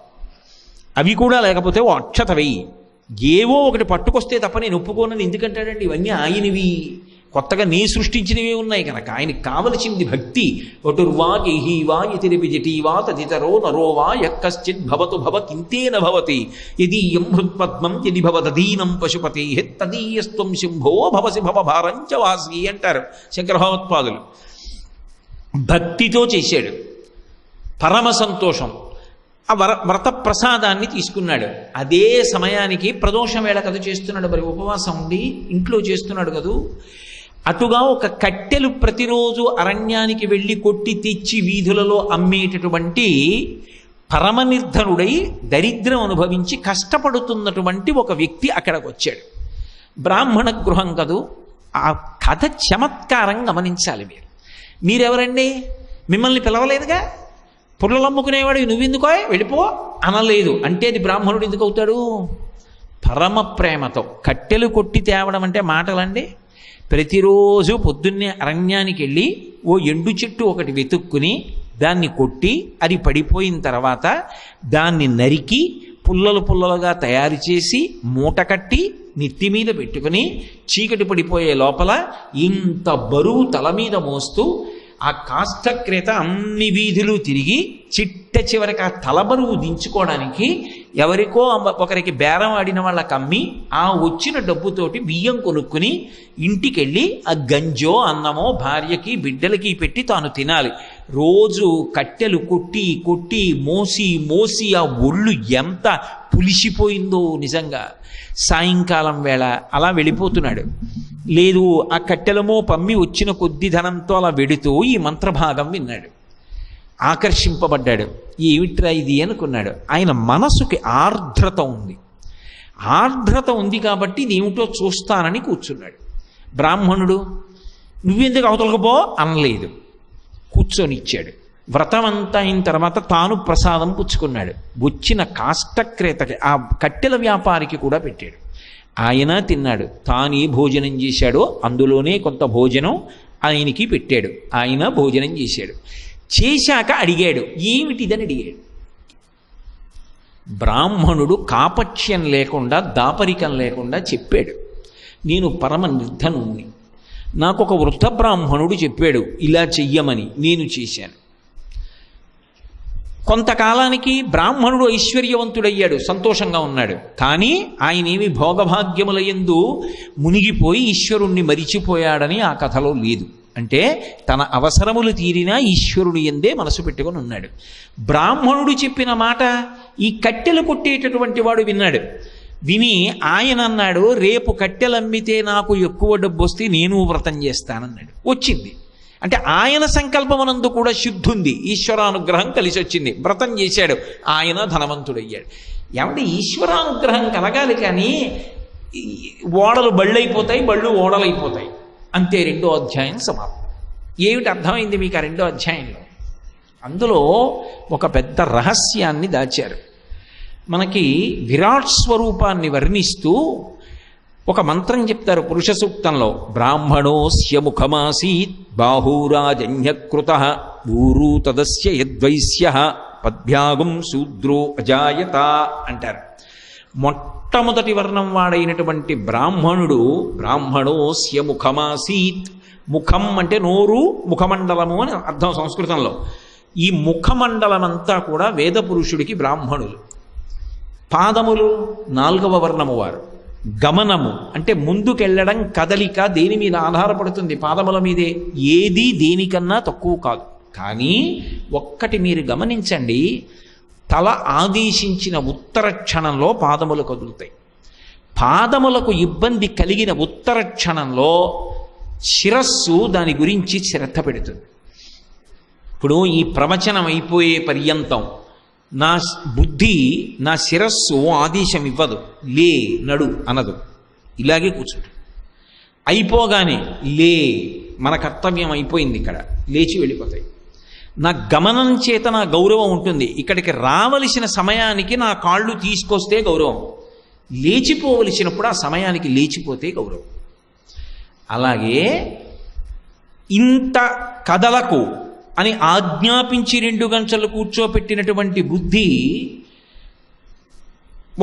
అవి కూడా లేకపోతే ఓ అక్షత వెయ్యి, ఏవో ఒకటి పట్టుకొస్తే తప్ప నేను ఒప్పుకోనని ఎందుకంటాడండి? ఇవన్నీ ఆయనవి, కొత్తగా నీ సృష్టించినవే ఉన్నాయి కనుక. ఆయనకి కావలసింది భక్తి. వటుర్వా గేహీవా ఇతిరిపి జటీవా తదితరో నరోవా యక్కశ్చిత్ భవతు భవకింతేన భవతి యదీయం హృత్పద్మం యది భవదీనం పశుపతి తదీయస్త్వం శంభో భవసి భవభారంచ వాసి అంటారు శంకరభగవత్పాదులు. భక్తితో చేశాడు, పరమ సంతోషం. ఆ వ్రత ప్రసాదాన్ని తీసుకున్నాడు. అదే సమయానికి ప్రదోషం వేళ కథ చేస్తున్నాడు, మరి ఉపవాసం ఉండి ఇంట్లో చేస్తున్నాడు కదూ. అటుగా ఒక కట్టెలు ప్రతిరోజు అరణ్యానికి వెళ్ళి కొట్టి తెచ్చి వీధులలో అమ్మేటటువంటి పరమనిర్ధనుడై దరిద్రం అనుభవించి కష్టపడుతున్నటువంటి ఒక వ్యక్తి అక్కడికి వచ్చాడు. బ్రాహ్మణ గృహం కదూ. ఆ కథ చమత్కారం గమనించాలి మీరు. మీరెవరండి? మిమ్మల్ని పిలవలేదుగా. పుల్లలు అమ్ముకునేవాడు నువ్వెందుకో వెళ్ళిపో అనలేదు. అంటే అది బ్రాహ్మణుడు ఎందుకు అవుతాడు? పరమ ప్రేమతో. కట్టెలు కొట్టి తేవడం అంటే మాటలండి. ప్రతిరోజు పొద్దున్నే అరణ్యానికి వెళ్ళి ఓ ఎండు చెట్టు ఒకటి వెతుక్కుని దాన్ని కొట్టి అది పడిపోయిన తర్వాత దాన్ని నరికి పుల్లలు పుల్లలుగా తయారు చేసి మూట కట్టి నెత్తి మీద పెట్టుకుని చీకటి పడిపోయే లోపల ఇంత బరువు తల మీద మోస్తూ ఆ కాష్టక్రేత అన్ని వీధులు తిరిగి చిట్ట చివరికి ఆ తలబరువు దించుకోవడానికి ఎవరికో ఒకరికి బేరం ఆడిన వాళ్ళకి అమ్మి ఆ వచ్చిన డబ్బుతోటి బియ్యం కొనుక్కుని ఇంటికెళ్ళి ఆ గంజో అన్నమో భార్యకి బిడ్డలకి పెట్టి తాను తినాలి. రోజు కట్టెలు కొట్టి కొట్టి మోసి మోసి ఆ ఒళ్ళు ఎంత పులిసిపోయిందో నిజంగా. సాయంకాలం వేళ అలా వెళ్ళిపోతున్నాడు. లేదు, ఆ కట్టెలమో పమ్మి వచ్చిన కొద్ది ధనంతో అలా వెడుతూ ఈ మంత్రభాగం విన్నాడు. ఆకర్షింపబడ్డాడు. ఏమిట్రా ఇది అనుకున్నాడు. ఆయన మనసుకి ఆర్ద్రత ఉంది. ఆర్ద్రత ఉంది కాబట్టి ఇది ఏమిటో చూస్తానని కూర్చున్నాడు. బ్రాహ్మణుడు నువ్వెందుకు అవతలకు పో అనలేదు, కూర్చొనిచ్చాడు. వ్రతం అంతా అయిన తర్వాత తాను ప్రసాదం పుచ్చుకున్నాడు. వచ్చిన కాష్టక్రేతకి ఆ కట్టెల వ్యాపారికి కూడా పెట్టాడు. ఆయన తిన్నాడు. తానే భోజనం చేశాడో అందులోనే కొంత భోజనం ఆయనకి పెట్టాడు. ఆయన భోజనం చేశాడు. చేశాక అడిగాడు, ఏమిటిదని అడిగాడు. బ్రాహ్మణుడు కాపట్యం లేకుండా దాపరికం లేకుండా చెప్పాడు, నేను పరమ నిర్ధనుణ్ణి, నాకు ఒక వృద్ధ బ్రాహ్మణుడు చెప్పాడు ఇలా చెయ్యమని, నేను చేశాను. కొంతకాలానికి బ్రాహ్మణుడు ఐశ్వర్యవంతుడయ్యాడు, సంతోషంగా ఉన్నాడు. కానీ ఆయన ఏమి భోగభాగ్యములయందు మునిగిపోయి ఈశ్వరుణ్ణి మరిచిపోయాడని ఆ కథలో లేదు. అంటే తన అవసరములు తీరినా ఈశ్వరుడు ఎందే మనసు పెట్టుకొని ఉన్నాడు. బ్రాహ్మణుడు చెప్పిన మాట ఈ కట్టెలు కొట్టేటటువంటి వాడు విన్నాడు. విని ఆయన అన్నాడు, రేపు కట్టెలమ్మితే నాకు ఎక్కువ డబ్బు వస్తే నేను వ్రతం చేస్తానన్నాడు. వచ్చింది. అంటే ఆయన సంకల్పమనందు కూడా శుద్ధి ఉంది, ఈశ్వరానుగ్రహం కలిసి వచ్చింది. వ్రతం చేశాడు, ఆయన ధనవంతుడయ్యాడు. ఏమంటే ఈశ్వరానుగ్రహం కలగాలి, కానీ ఓడలు బళ్ళైపోతాయి, బళ్ళు ఓడలైపోతాయి. అంతే. 2వ అధ్యాయం సమాప్తం. ఏమిటి అర్థమైంది మీకు ఆ 2వ అధ్యాయంలో? అందులో ఒక పెద్ద రహస్యాన్ని దాచారు. మనకి విరాట్ స్వరూపాన్ని వర్ణిస్తూ ఒక మంత్రం చెప్తారు పురుష సూక్తంలో, బ్రాహ్మణోస్య ముఖమాసీత్ బాహూరాజన్యకృత ఊరు తదస్య యద్వైశ్య పద్భ్యాగం శూద్రో అజాయత అంటారు. మొట్టమొదటి వర్ణం వాడైనటువంటి బ్రాహ్మణుడు బ్రాహ్మణోస్య ముఖమాసీత్. ముఖం అంటే నోరు, ముఖమండలము అని అర్థం సంస్కృతంలో. ఈ ముఖమండలమంతా కూడా వేద పురుషుడికి బ్రాహ్మణులు. పాదములు 4వ వర్ణము వారు. గమనము అంటే ముందుకెళ్ళడం, కదలిక దేని మీద ఆధారపడుతుంది? పాదముల మీదే. ఏది దేనికన్నా తక్కువ కాదు. కానీ ఒక్కటి మీరు గమనించండి, తల ఆదేశించిన ఉత్తర క్షణంలో పాదములు కదులుతాయి. పాదములకు ఇబ్బంది కలిగిన ఉత్తర క్షణంలో శిరస్సు దాని గురించి శ్రద్ధ పెడుతుంది. ఇప్పుడు ఈ ప్రవచనం అయిపోయే పర్యంతం నా బుద్ధి, నా శిరస్సు ఆదేశం ఇవ్వదు, లే నడు అనదు, ఇలాగే కూర్చుంటుంది. అయిపోగానే లే, మన కర్తవ్యం అయిపోయింది, ఇక్కడ లేచి వెళ్ళిపోతాయి. నా గమనం చేత నా గౌరవం ఉంటుంది. ఇక్కడికి రావలసిన సమయానికి నా కాళ్ళు తీసుకొస్తే గౌరవం, లేచిపోవలసినప్పుడు ఆ సమయానికి లేచిపోతే గౌరవం. అలాగే ఇంత కదలకు అని ఆజ్ఞాపించి 2 గంటలు కూర్చోపెట్టినటువంటి బుద్ధి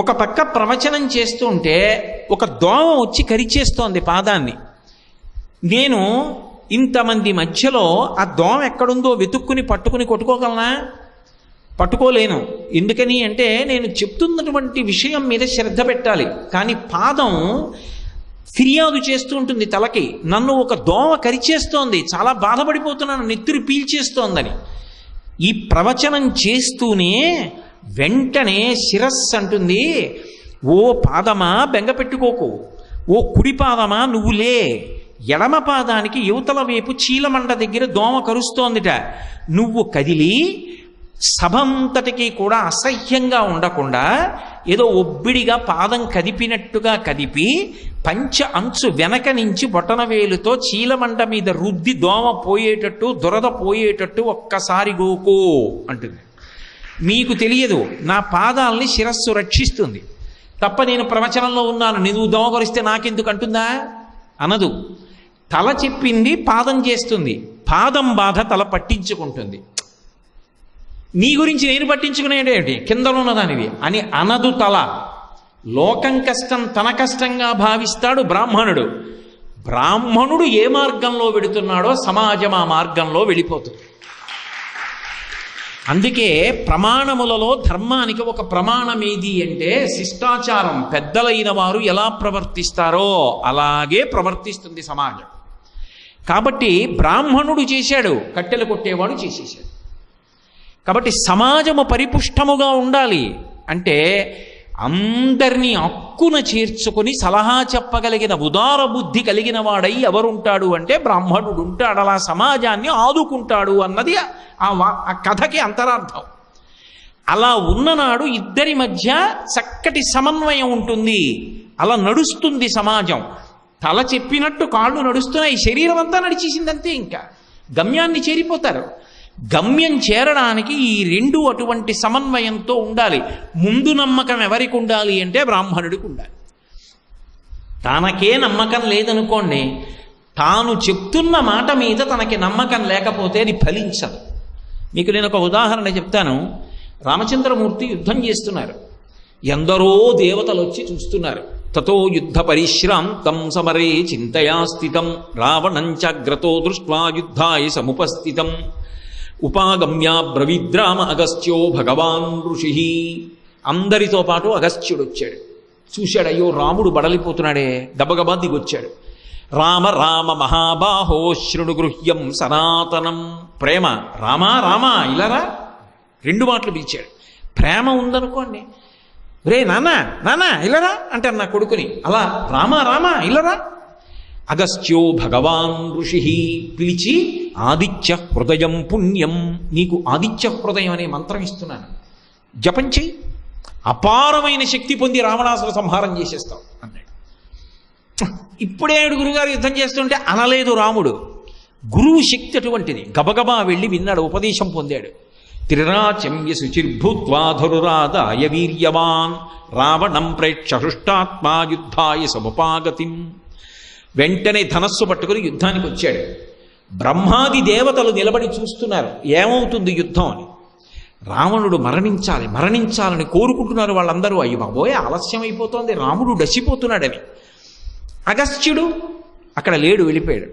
ఒక పక్క ప్రవచనం చేస్తుంటే ఒక దోమ వచ్చి కరిచేస్తోంది పాదాన్ని. నేను ఇంతమంది మధ్యలో ఆ దోమ ఎక్కడుందో వెతుక్కుని పట్టుకుని కొట్టుకోగలనా? పట్టుకోలేను. ఎందుకని అంటే నేను చెప్తున్నటువంటి విషయం మీద శ్రద్ధ పెట్టాలి. కానీ పాదం ఫిర్యాదు చేస్తూ ఉంటుంది తలకి, నన్ను ఒక దోమ కరిచేస్తోంది, చాలా బాధపడిపోతున్నాను, నెత్తురు పీల్చేస్తోందని. ఈ ప్రవచనం చేస్తూనే వెంటనే శిరస్సు అంటుంది, ఓ పాదమా బెంగ పెట్టుకోకు, ఓ కుడి పాదమా నువ్వులే, ఎడమ పాదానికి యువతల వైపు చీలమండ దగ్గర దోమ కరుస్తోందిట, నువ్వు కదిలి సభంతటికి కూడా అసహ్యంగా ఉండకుండా ఏదో ఒబ్బిడిగా పాదం కదిపినట్టుగా కదిపి పంచ అంచు వెనక నుంచి బొటనవేలుతో చీలమండ మీద రుద్ది దోమ పోయేటట్టు, దురద పోయేటట్టు ఒక్కసారి గోకో అంటుంది. మీకు తెలియదు, నా పాదాలని శిరస్సు రక్షిస్తుంది తప్ప నేను ప్రవచనంలో ఉన్నాను, నువ్వు దోమ కొరిస్తే నాకెందుకు అంటుందా? అనదు. తల చెప్పింది పాదం చేస్తుంది, పాదం బాధ తల పట్టించుకుంటుంది. నీ గురించి నేను పట్టించుకునేటేమిటి, కిందలో ఉన్నదానివి అని అనదు తల. లోకం కష్టం తన కష్టంగా భావిస్తాడు బ్రాహ్మణుడు. బ్రాహ్మణుడు ఏ మార్గంలో వెడుతున్నాడో సమాజం ఆ మార్గంలో వెళ్ళిపోతుంది. అందుకే ప్రమాణములలో ధర్మానికి ఒక ప్రమాణం ఏది అంటే శిష్టాచారం. పెద్దలైన వారు ఎలా ప్రవర్తిస్తారో అలాగే ప్రవర్తిస్తుంది సమాజం. కాబట్టి బ్రాహ్మణుడు చేశాడు, కట్టెలు కొట్టేవాడు చేసేసాడు. కాబట్టి సమాజము పరిపుష్టముగా ఉండాలి అంటే అందరినీ అక్కున చేర్చుకొని సలహా చెప్పగలిగిన ఉదార బుద్ధి కలిగిన వాడై ఎవరుంటాడు అంటే బ్రాహ్మణుడు ఉంటాడు. అలా సమాజాన్ని ఆదుకుంటాడు అన్నది ఆ కథకి అంతరార్థం. అలా ఉన్ననాడు ఇద్దరి మధ్య చక్కటి సమన్వయం ఉంటుంది, అలా నడుస్తుంది సమాజం. తల చెప్పినట్టు కాళ్ళు నడుస్తున్నాయి, శరీరం అంతా నడిచేసిందంతే, ఇంకా గమ్యాన్ని చేరిపోతారు. గమ్యం చేరడానికి ఈ 2 అటువంటి సమన్వయంతో ఉండాలి. ముందు నమ్మకం ఎవరికి ఉండాలి అంటే బ్రాహ్మణుడికి ఉండాలి. తనకే నమ్మకం లేదనుకోండి, తాను చెప్తున్న మాట మీద తనకి నమ్మకం లేకపోతే అది ఫలించదు. మీకు నేను ఒక ఉదాహరణ చెప్తాను. రామచంద్రమూర్తి యుద్ధం చేస్తున్నారు, ఎందరో దేవతలు వచ్చి చూస్తున్నారు. తతో యుద్ధ పరిశ్రాంతం సమరే చింతయా స్థితం రావణంచాగ్రతో దృష్ట్వా యుద్ధాయ సముపస్థితం ఉపాగమ్య బ్రవిద్రామ అగస్త్యో భగవాన్ ఋషి. అందరితో పాటు అగస్త్యుడు వచ్చాడు. చూశాడు, అయ్యో రాముడు బడలిపోతున్నాడే, గబగబా దిగొచ్చాడు. రామ రామ మహాబాహో శృణు గృహ్యం సనాతనం. ప్రేమ, రామా రామా ఇలారా 2 మాటలు పిలిచాడు. ప్రేమ ఉందనుకోండి, రే నాన్న నాన్న ఇలారా అంటారు నా కొడుకుని, అలా రామా రామా ఇలారా. అగస్త్యో భగవాన్ ఋషి పిలిచి ఆదిత్య హృదయం పుణ్యం, నీకు ఆదిత్య హృదయం అనే మంత్రం ఇస్తున్నాను, జపం చెయ్యి, అపారమైన శక్తి పొంది రావణాసుర సంహారం చేసేస్తాం అన్నాడు. ఇప్పుడే గురుగారు యుద్ధం చేస్తుంటే అనలేదు రాముడు. గురువు శక్తి అటువంటిది. గబగబా వెళ్ళి విన్నాడు, ఉపదేశం పొందాడు. త్రిరాచమ్య శుచిర్భూత్వాధురాదాయ వీర్యవాన్ రావణం ప్రేక్ష హృష్టాత్మా యుద్ధాయ సముపాగతిం. వెంటనే ధనస్సు పట్టుకుని యుద్ధానికి వచ్చాడు. బ్రహ్మాది దేవతలు నిలబడి చూస్తున్నారు ఏమవుతుంది యుద్ధం అని. రావణుడు మరణించాలి మరణించాలని కోరుకుంటున్నారు వాళ్ళందరూ. అయ్యి బాబోయే ఆలస్యం అయిపోతోంది, రాముడు డసిపోతున్నాడని. అగస్త్యుడు అక్కడ లేడు, వెళ్ళిపోయాడు.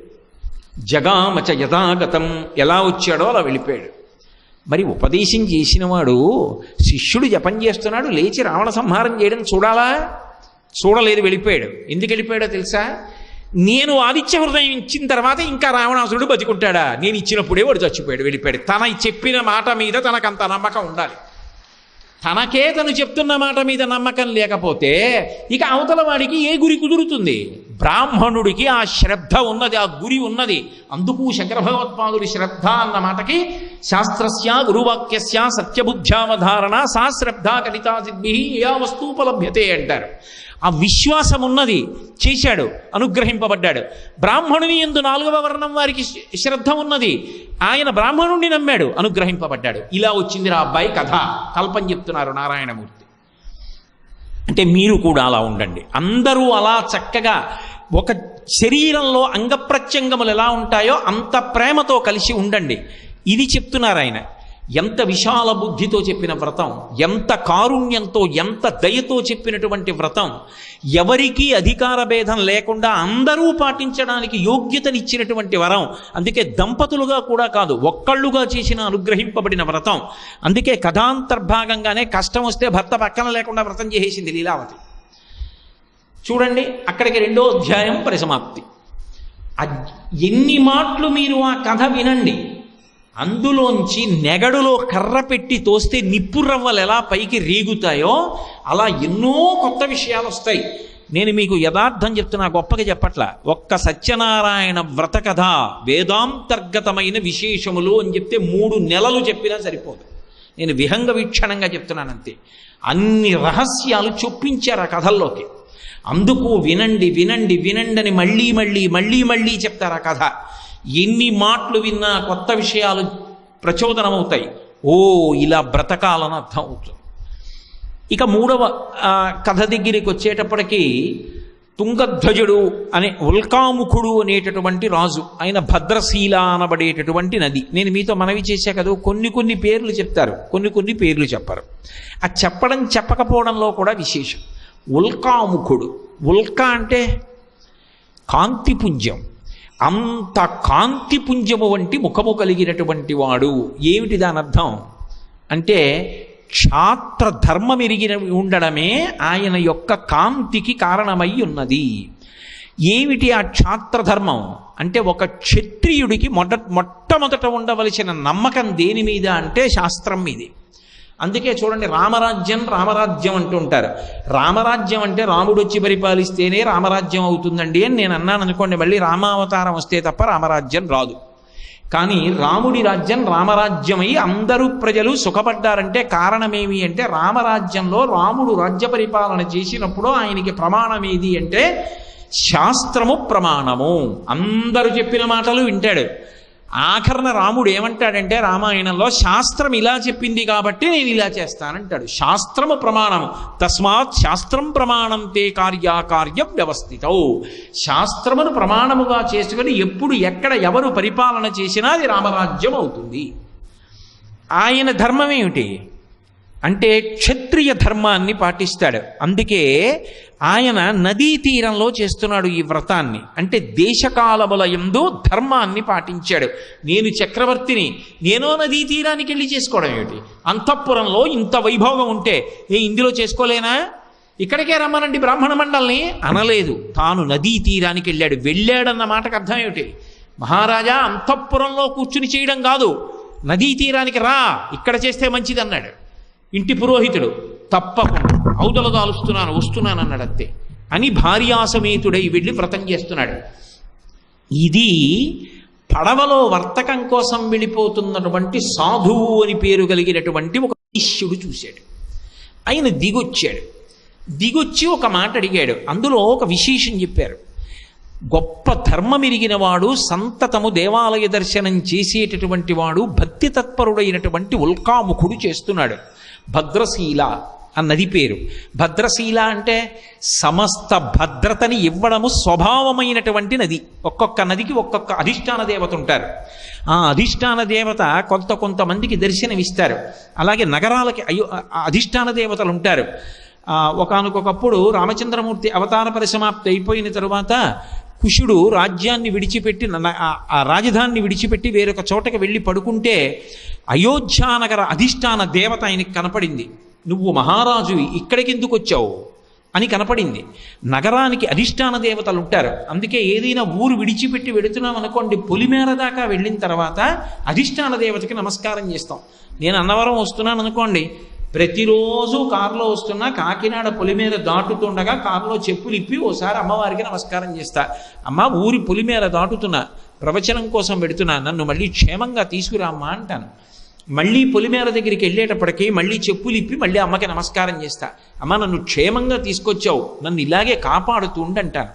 జగామచ యథాగతం, ఎలా వచ్చాడో అలా వెళ్ళిపోయాడు. మరి ఉపదేశం చేసినవాడు శిష్యుడు జపం చేస్తున్నాడు, లేచి రావణ సంహారం చేయడం చూడాలా? చూడలేదు, వెళ్ళిపోయాడు. ఎందుకు వెళ్ళిపోయాడో తెలుసా? నేను ఆదిత్య హృదయం ఇచ్చిన తర్వాత ఇంకా రావణాసురుడు బతికుంటాడా? నేను ఇచ్చినప్పుడే వాడు చచ్చిపోయాడు, వెళ్ళిపోయాడు. తన చెప్పిన మాట మీద తనకంత నమ్మకం ఉండాలి. తనకే తను చెప్తున్న మాట మీద నమ్మకం లేకపోతే ఇక అవతల వాడికి ఏ గురి కుదురుతుంది? బ్రాహ్మణుడికి ఆ శ్రద్ధ ఉన్నది, ఆ గురి ఉన్నది. అందుకు శంకర భగవత్పాదుడి శ్రద్ధ అన్న మాటకి శాస్త్రస్య గురువాక్యస్య సత్యబుద్ధ్యావధారణ సా శ్రద్ధ కలితా సిద్భి యా వస్తూపలభ్యతే అంటారు. ఆ విశ్వాసం ఉన్నది, చేశాడు, అనుగ్రహింపబడ్డాడు. బ్రాహ్మణుని యందు 4వ వర్ణం వారికి శ్రద్ధ ఉన్నది, ఆయన బ్రాహ్మణుణ్ణి నమ్మాడు, అనుగ్రహింపబడ్డాడు. ఇలా వచ్చింది రా అబ్బాయి కథ. కల్పన చెప్తున్నారు నారాయణమూర్తి. అంటే మీరు కూడా అలా ఉండండి. అందరూ అలా చక్కగా ఒక శరీరంలో అంగప్రత్యంగములు ఎలా ఉంటాయో అంత ప్రేమతో కలిసి ఉండండి. ఇది చెప్తున్నారు ఆయన. ఎంత విశాల బుద్ధితో చెప్పిన వ్రతం, ఎంత కారుణ్యంతో, ఎంత దయతో చెప్పినటువంటి వ్రతం, ఎవరికీ అధికార భేదం లేకుండా అందరూ పాటించడానికి యోగ్యతనిచ్చినటువంటి వరం. అందుకే దంపతులుగా కూడా కాదు, ఒక్కళ్ళుగా చేసిన అనుగ్రహింపబడిన వ్రతం. అందుకే కథాంతర్భాగంగానే కష్టం వస్తే భర్త పక్కన లేకుండా వ్రతం చేసేసింది లీలావతి. చూడండి, అక్కడికి 2వ అధ్యాయం పరిసమాప్తి. ఎన్ని మాటలు మీరు ఆ కథ వినండి, అందులోంచి నెగడులో కర్ర పెట్టి తోస్తే నిప్పురవ్వలు ఎలా పైకి రేగుతాయో అలా ఎన్నో కొత్త విషయాలు వస్తాయి. నేను మీకు యథార్థం చెప్తున్నా, గొప్పగా చెప్పట్లా. ఒక్క సత్యనారాయణ వ్రత కథ వేదాంతర్గతమైన విశేషములు అని చెప్తే 3 నెలలు చెప్పినా సరిపోదు. నేను విహంగ వీక్షణంగా చెప్తున్నానంతే. అన్ని రహస్యాలు చొప్పించారు ఆ కథల్లోకి. అందుకు వినండి వినండి వినండి అని మళ్ళీ మళ్ళీ మళ్ళీ మళ్ళీ చెప్తారు ఆ కథ. ఎన్ని మాటలు విన్నా కొత్త విషయాలు ప్రచోదనమవుతాయి. ఓ ఇలా బ్రతకాలని అర్థం అవుతుంది. ఇక 3వ కథ దగ్గరికి వచ్చేటప్పటికీ తుంగధ్వజుడు అనే ఉల్కాముఖుడు అనేటటువంటి రాజు, ఆయన భద్రశీల అనబడేటటువంటి నది. నేను మీతో మనవి చేశా కదా, కొన్ని పేర్లు చెప్తారు, కొన్ని పేర్లు చెప్పరు. ఆ చెప్పడం చెప్పకపోవడంలో కూడా విశేషం. ఉల్కాముఖుడు, ఉల్కా అంటే కాంతిపుంజం, అంత కాంతిపుంజము వంటి ముఖము కలిగినటువంటి వాడు. ఏమిటి దాని అర్థం అంటే క్షాత్ర ధర్మం ఎరిగిన ఉండడమే ఆయన యొక్క కాంతికి కారణమై ఉన్నది. ఏమిటి ఆ క్షాత్రధర్మం అంటే ఒక క్షత్రియుడికి మొట్టమొదట ఉండవలసిన నమ్మకం దేని మీద అంటే శాస్త్రం మీదే. అందుకే చూడండి, రామరాజ్యం అంటూ ఉంటారు. రామరాజ్యం అంటే రాముడు వచ్చి పరిపాలిస్తేనే రామరాజ్యం అవుతుందండి అని నేను అన్నాను అనుకోండి, మళ్ళీ రామావతారం వస్తే తప్ప రామరాజ్యం రాదు. కానీ రాముడి రాజ్యం రామరాజ్యమై అందరూ ప్రజలు సుఖపడ్డారంటే కారణమేమి అంటే రామరాజ్యంలో రాముడు రాజ్య పరిపాలన చేసినప్పుడు ఆయనకి ప్రమాణం ఏది అంటే శాస్త్రము ప్రమాణము. అందరూ చెప్పిన మాటలు వింటాడు. ఆఖరణ రాముడు ఏమంటాడంటే రామాయణంలో శాస్త్రం ఇలా చెప్పింది కాబట్టి నేను ఇలా చేస్తానంటాడు. శాస్త్రము ప్రమాణం, తస్మాత్ శాస్త్రం ప్రమాణం తే కార్యాకార్య వ్యవస్థితౌ. శాస్త్రమును ప్రమాణముగా చేసుకుని ఎప్పుడు ఎక్కడ ఎవరు పరిపాలన చేసినా అది రామరాజ్యం అవుతుంది. ఆయన ధర్మం ఏమిటి అంటే క్షత్రియ ధర్మాన్ని పాటిస్తాడు. అందుకే ఆయన నదీ తీరంలో చేస్తున్నాడు ఈ వ్రతాన్ని. అంటే దేశకాలముల యందు ధర్మాన్ని పాటించాడు. నేను చక్రవర్తిని, నేనో నదీ తీరానికి వెళ్ళి చేసుకోవడం ఏమిటి? అంతఃపురంలో ఇంత వైభోగం ఉంటే ఇందులో చేసుకోలేనా? ఇక్కడికే రమ్మనండి బ్రాహ్మణ మండల్ని అనలేదు. తాను నదీ తీరానికి వెళ్ళాడన్న మాటకు అర్థం ఏమిటి? మహారాజా అంతఃపురంలో కూర్చుని చేయడం కాదు, నదీ తీరానికి రా, ఇక్కడ చేస్తే మంచిది అన్నాడు. ఇంటి పురోహితుడు తప్పకుండా అవతల వస్తున్నాను అన్నాడు. అంతే అని భార్యాసమేతుడై వెళ్ళి వ్రతం చేస్తున్నాడు. ఇది పడవలో వర్తకం కోసం వెళ్ళిపోతున్నటువంటి సాధువు అని పేరు కలిగినటువంటి ఒక శిష్యుడు చూశాడు. ఆయన దిగొచ్చి ఒక మాట అడిగాడు. అందులో ఒక విశేషం చెప్పారు. గొప్ప ధర్మం ఎరిగినవాడు, సంతతము దేవాలయ దర్శనం చేసేటటువంటి వాడు, భక్తి తత్పరుడైనటువంటి ఉల్కాముఖుడు చేస్తున్నాడు. భద్రశీల అన్నది పేరు. భద్రశీల అంటే సమస్త భద్రతని ఇవ్వడము స్వభావమైనటువంటి నది. ఒక్కొక్క నదికి ఒక్కొక్క అధిష్టాన దేవత ఉంటారు. ఆ అధిష్టాన దేవత కొంతమందికి దర్శనమిస్తారు. అలాగే నగరాలకి అధిష్టాన దేవతలు ఉంటారు. ఒకానొకప్పుడు రామచంద్రమూర్తి అవతార పరిసమాప్తి అయిపోయిన తరువాత కుశుడు రాజ్యాన్ని విడిచిపెట్టి, ఆ రాజధానిని విడిచిపెట్టి వేరొక చోటకి వెళ్ళి పడుకుంటే అయోధ్యానగర అధిష్టాన దేవత ఆయనకి కనపడింది. నువ్వు మహారాజువి, ఇక్కడికి ఎందుకు వచ్చావు అని కనపడింది. నగరానికి అధిష్టాన దేవతలు ఉంటారు. అందుకే ఏదైనా ఊరు విడిచిపెట్టి వెళుతున్నాం అనుకోండి, పొలిమేర దాకా వెళ్ళిన తర్వాత అధిష్టాన దేవతకి నమస్కారం చేస్తాం. నేను అన్నవరం వస్తున్నాను అనుకోండి, ప్రతిరోజు కారులో వస్తున్నా కాకినాడ పొలిమేర దాటుతుండగా కారులో చెప్పులు ఇప్పి ఓసారి అమ్మవారికి నమస్కారం చేస్తా. అమ్మ, ఊరి పొలిమేర దాటుతున్నా, ప్రవచనం కోసం పెడుతున్నా, నన్ను మళ్ళీ క్షేమంగా తీసుకురామ్మా అంటాను. మళ్ళీ పొలిమేర దగ్గరికి వెళ్ళేటప్పటికీ మళ్ళీ చెప్పులు ఇప్పి మళ్ళీ అమ్మకి నమస్కారం చేస్తా. అమ్మ, నన్ను క్షేమంగా తీసుకొచ్చావు, నన్ను ఇలాగే కాపాడుతుండంటాను.